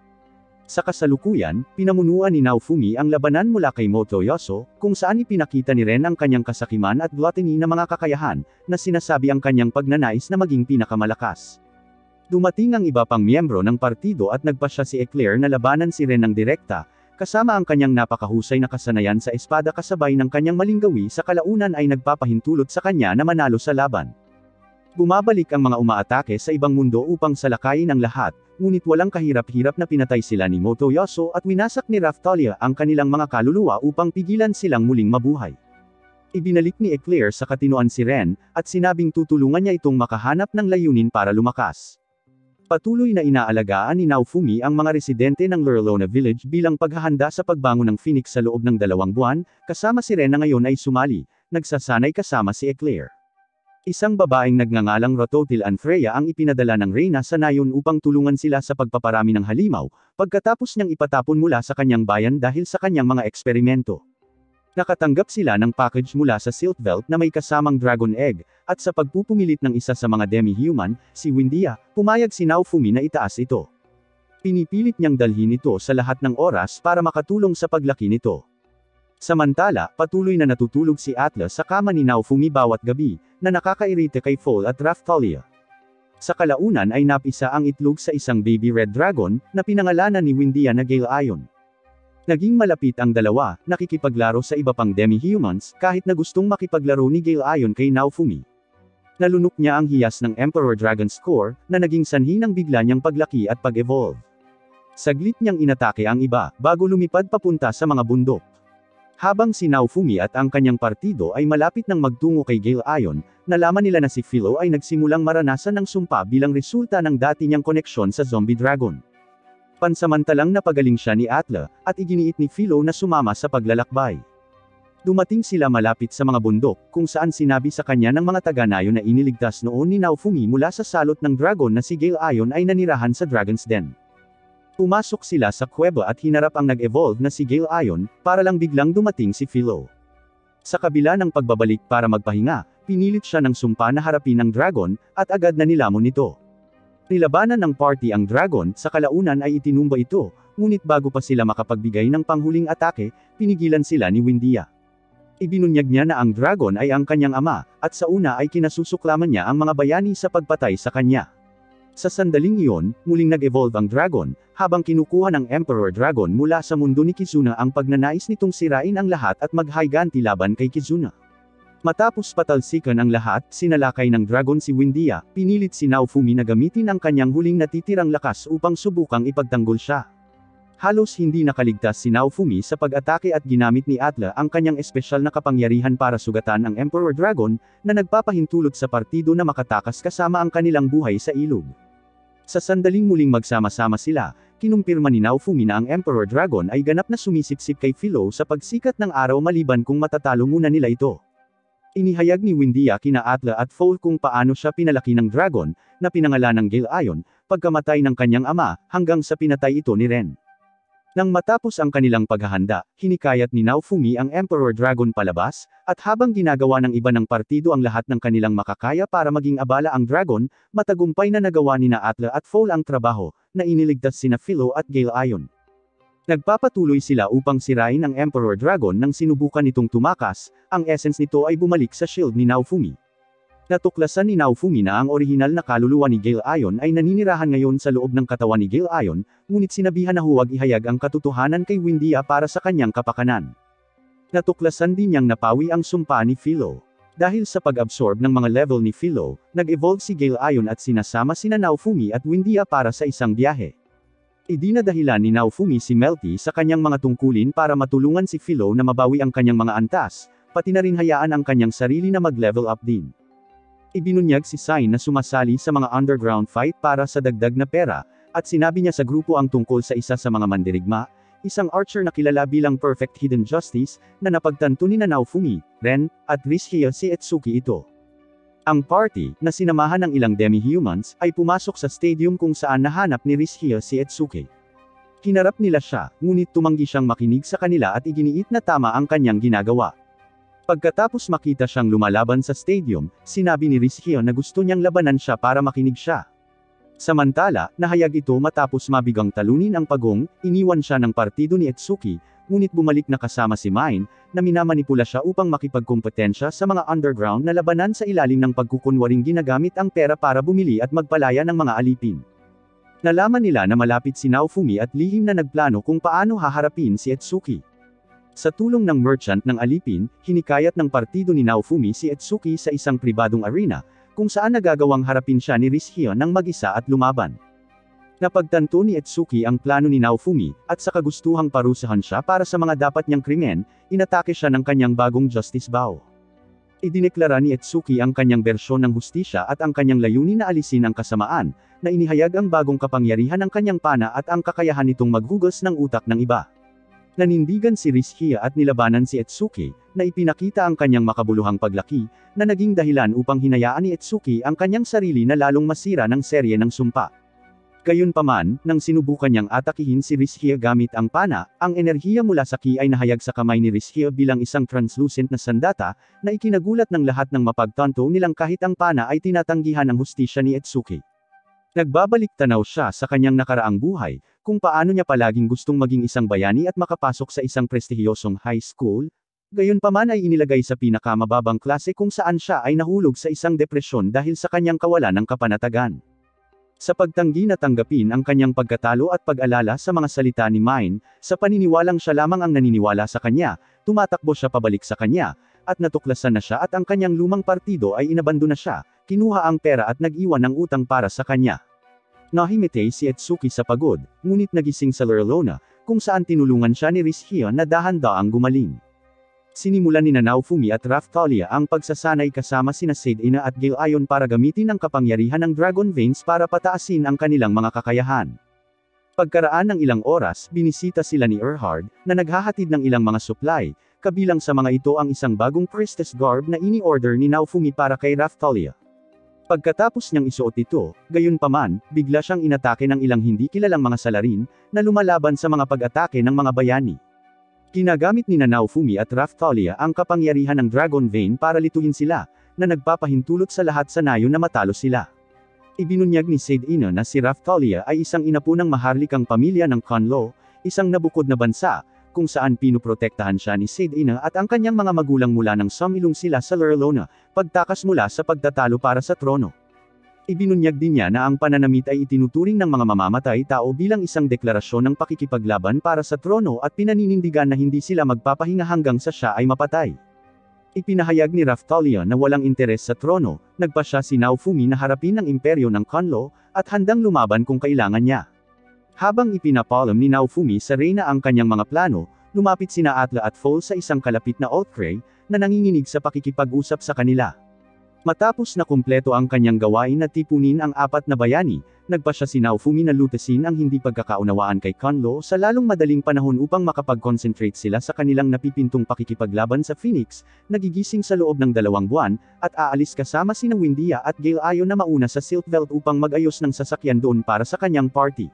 Sa kasalukuyan, pinamunuan ni Naofumi ang labanan mula kay Motoyasu, kung saan ipinakita ni Ren ang kanyang kasakiman at gluttony na mga kakayahan, na sinasabi ang kanyang pagnanais na maging pinakamalakas. Dumating ang iba pang miyembro ng partido at nagpasya si Eclair na labanan si Ren ng direkta, kasama ang kanyang napakahusay na kasanayan sa espada kasabay ng kanyang maling gawi sa kalaunan ay nagpapahintulot sa kanya na manalo sa laban. Bumabalik ang mga umaatake sa ibang mundo upang salakayin ang lahat, ngunit walang kahirap-hirap na pinatay sila ni Motoyasu at winasak ni Raphtalia ang kanilang mga kaluluwa upang pigilan silang muling mabuhay. Ibinalik ni Eclair sa katinoan si Ren, at sinabing tutulungan niya itong makahanap ng layunin para lumakas. Patuloy na inaalagaan ni Naofumi ang mga residente ng Lurlona Village bilang paghahanda sa pagbangon ng Phoenix sa loob ng 2 buwan, kasama si Ren na ngayon ay sumali, nagsasanay kasama si Eclair. Isang babaeng nagngangalang Rototil Anfreya ang ipinadala ng Reyna sa Nayon upang tulungan sila sa pagpaparami ng halimaw, pagkatapos niyang ipatapon mula sa kanyang bayan dahil sa kanyang mga eksperimento. Nakatanggap sila ng package mula sa Siltvelt na may kasamang dragon egg, at sa pagpupumilit ng isa sa mga demi-human, si Windia, pumayag si Naofumi na itaas ito. Pinipilit niyang dalhin ito sa lahat ng oras para makatulong sa paglaki nito. Samantala, patuloy na natutulog si Atlas sa kama ni Naofumi bawat gabi, na nakakairita kay Fall at Raphtalia. Sa kalaunan ay napisa ang itlog sa isang baby red dragon, na pinangalanan ni Windia na Gale Ion. Naging malapit ang dalawa, nakikipaglaro sa iba pang demi-humans, kahit na gustong makipaglaro ni Gale Ion kay Naofumi. Nalunok niya ang hiyas ng Emperor Dragon's Core, na naging sanhi ng bigla niyang paglaki at pag-evolve. Saglit niyang inatake ang iba, bago lumipad papunta sa mga bundok. Habang si Naofumi at ang kanyang partido ay malapit ng magtungo kay Gale Ion, nalaman nila na si Philo ay nagsimulang maranasan ng sumpa bilang resulta ng dati niyang koneksyon sa zombie dragon. Pansamantalang napagaling siya ni Atla, at iginiit ni Philo na sumama sa paglalakbay. Dumating sila malapit sa mga bundok, kung saan sinabi sa kanya ng mga taga-Nayon na iniligtas noon ni Naofumi mula sa salot ng dragon na si Gale Ion ay nanirahan sa Dragon's Den. Pumasok sila sa kuweba at hinarap ang nag-evolve na si Gale Ion, para lang biglang dumating si Philo. Sa kabila ng pagbabalik para magpahinga, pinilit siya ng sumpa na harapin ang dragon, at agad na nilamon ito. Nilabanan ng party ang dragon, sa kalaunan ay itinumba ito, ngunit bago pa sila makapagbigay ng panghuling atake, pinigilan sila ni Windia. Ibinunyag niya na ang dragon ay ang kanyang ama, at sa una ay kinasusuklaman niya ang mga bayani sa pagpatay sa kanya. Sa sandaling iyon, muling nag-evolve ang dragon, habang kinukuha ng Emperor Dragon mula sa mundo ni Kizuna ang pagnanais nitong sirain ang lahat at mag-higanti laban kay Kizuna. Matapos patalsikan ang lahat, sinalakay ng dragon si Windia, pinilit si Naofumi na gamitin ang kanyang huling natitirang lakas upang subukang ipagtanggol siya. Halos hindi nakaligtas si Naofumi sa pag-atake at ginamit ni Atla ang kanyang espesyal na kapangyarihan para sugatan ang Emperor Dragon, na nagpapahintulot sa partido na makatakas kasama ang kanilang buhay sa ilog. Sa sandaling muling magsama-sama sila, kinumpirma ni Naofumi na ang Emperor Dragon ay ganap na sumisipsip kay Philo sa pagsikat ng araw maliban kung matatalo muna nila ito. Inihayag ni Windia kina Atla at Foal kung paano siya pinalaki ng dragon, na pinangalan ng Gale Ion, pagkamatay ng kanyang ama, hanggang sa pinatay ito ni Ren. Nang matapos ang kanilang paghahanda, hinikayat ni Naofumi ang Emperor Dragon palabas, at habang ginagawa ng iba ng partido ang lahat ng kanilang makakaya para maging abala ang dragon, matagumpay na nagawa ni Atla at Foal ang trabaho, na iniligtas sina Philo at Gale Ion. Nagpapatuloy sila upang sirain ang Emperor Dragon nang sinubukan nitong tumakas, ang essence nito ay bumalik sa shield ni Naofumi. Natuklasan ni Naofumi na ang orihinal na kaluluwa ni Gale Ion ay naninirahan ngayon sa loob ng katawan ni Gale Ion, ngunit sinabihan na huwag ihayag ang katotohanan kay Windia para sa kanyang kapakanan. Natuklasan din niyang napawi ang sumpa ni Philo. Dahil sa pag-absorb ng mga level ni Philo, nag-evolve si Gale Ion at sinasama sina Naofumi at Windia para sa isang biyahe. Idinadahilan ni Naofumi si Melty sa kanyang mga tungkulin para matulungan si Philo na mabawi ang kanyang mga antas, pati na rin hayaan ang kanyang sarili na mag-level up din. Ibinunyag si Sign na sumasali sa mga underground fight para sa dagdag na pera, at sinabi niya sa grupo ang tungkol sa isa sa mga mandirigma, isang archer na kilala bilang Perfect Hidden Justice, na napagtanto ni Naofumi, Ren, at Rishia si Etsuki ito. Ang party, na sinamahan ng ilang demi-humans, ay pumasok sa stadium kung saan nahanap ni Rishia si Etsuki. Hinarap nila siya, ngunit tumanggi siyang makinig sa kanila at iginiit na tama ang kanyang ginagawa. Pagkatapos makita siyang lumalaban sa stadium, sinabi ni Rishia na gusto niyang labanan siya para makinig siya. Samantala, nahayag ito matapos mabigang talunin ang pagong, iniwan siya ng partido ni Etsuki, ngunit bumalik na kasama si Mine, na minamanipula siya upang makipagkompetensya sa mga underground na labanan sa ilalim ng pagkukunwaring ginagamit ang pera para bumili at magpalaya ng mga alipin. Nalaman nila na malapit si Naofumi at lihim na nagplano kung paano haharapin si Etsuki. Sa tulong ng merchant ng alipin, hinikayat ng partido ni Naofumi si Etsuki sa isang pribadong arena, kung saan nagagawang harapin siya ni Rishia ng mag-isa at lumaban. Napagtanto ni Etsuki ang plano ni Naofumi, at sa kagustuhang parusahan siya para sa mga dapat niyang krimen, inatake siya ng kanyang bagong Justice Bow. Idineklara ni Etsuki ang kanyang bersyon ng hustisya at ang kanyang layunin na alisin ang kasamaan, na inihayag ang bagong kapangyarihan ng kanyang pana at ang kakayahan nitong maghugas ng utak ng iba. Nanindigan si Rishia at nilabanan si Etsuki, na ipinakita ang kanyang makabuluhang paglaki, na naging dahilan upang hinayaan ni Etsuki ang kanyang sarili na lalong masira ng serye ng sumpa. Gayunpaman, nang sinubukan niyang atakihin si Rishia gamit ang pana, ang enerhiya mula sa ki ay nahayag sa kamay ni Rishia bilang isang translucent na sandata, na ikinagulat ng lahat ng mapagtanto nilang kahit ang pana ay tinatanggihan ng hustisya ni Etsuki. Nagbabalik tanaw siya sa kanyang nakaraang buhay, kung paano niya palaging gustong maging isang bayani at makapasok sa isang prestihiyosong high school, gayunpaman ay inilagay sa pinakamababang klase kung saan siya ay nahulog sa isang depresyon dahil sa kanyang kawalan ng kapanatagan. Sa pagtanggi na tanggapin ang kanyang pagkatalo at pag-alala sa mga salita ni Mine, sa paniniwalang siya lamang ang naniniwala sa kanya, tumatakbo siya pabalik sa kanya, at natuklasan na siya at ang kanyang lumang partido ay inabandona siya, kinuha ang pera at nag-iwan ng utang para sa kanya. Nahimatay si Etsuki sa pagod, ngunit nagising sa Lorelona, kung saan tinulungan siya ni Rishia na dahan-daang gumaling. Sinimulan ni Naofumi at Raphtalia ang pagsasanay kasama sina Sade-ina at Gale-ayon para gamitin ang kapangyarihan ng Dragon Veins para pataasin ang kanilang mga kakayahan. Pagkaraan ng ilang oras, binisita sila ni Erhard, na naghahatid ng ilang mga supply, kabilang sa mga ito ang isang bagong priestess garb na ini-order ni Naofumi para kay Raphtalia. Pagkatapos niyang isuot ito, gayunpaman, bigla siyang inatake ng ilang hindi kilalang mga salarin, na lumalaban sa mga pag-atake ng mga bayani. Ginagamit ni Naofumi at Raphtalia ang kapangyarihan ng Dragon Vein para lituhin sila, na nagpapahintulot sa lahat sa nayon na matalo sila. Ibinunyag ni Sade-ina na si Raphtalia ay isang inapo ng maharlikang pamilya ng Conlo, isang nabukod na bansa, kung saan pinoprotektahan siya ni Sade-ina at ang kanyang mga magulang mula nang sumilong sila sa Lorelona, pagtakas mula sa pagtatalo para sa trono. Ibinunyag din niya na ang pananamit ay itinuturing ng mga mamamatay tao bilang isang deklarasyon ng pakikipaglaban para sa trono at pinaninindigan na hindi sila magpapahinga hanggang sa siya ay mapatay. Ipinahayag ni Raphtalia na walang interes sa trono, nagpa siya si Naofumi na harapin ang imperyo ng Conlo, at handang lumaban kung kailangan niya. Habang ipinapalam ni Naofumi sa reyna ang kanyang mga plano, lumapit sina Atla at Fall sa isang kalapit na Outcry, na nanginginig sa pakikipag-usap sa kanila. Matapos na kumpleto ang kanyang gawain na tipunin ang apat na bayani, nagpa siya si Naofumi na lutasin ang hindi pagkakaunawaan kay Conlo sa lalong madaling panahon upang makapag-concentrate sila sa kanilang napipintong pakikipaglaban sa Phoenix, nagigising sa loob ng 2 buwan, at aalis kasama sina Windia at Gale-ayon na mauna sa Silk Belt upang mag-ayos ng sasakyan doon para sa kanyang party.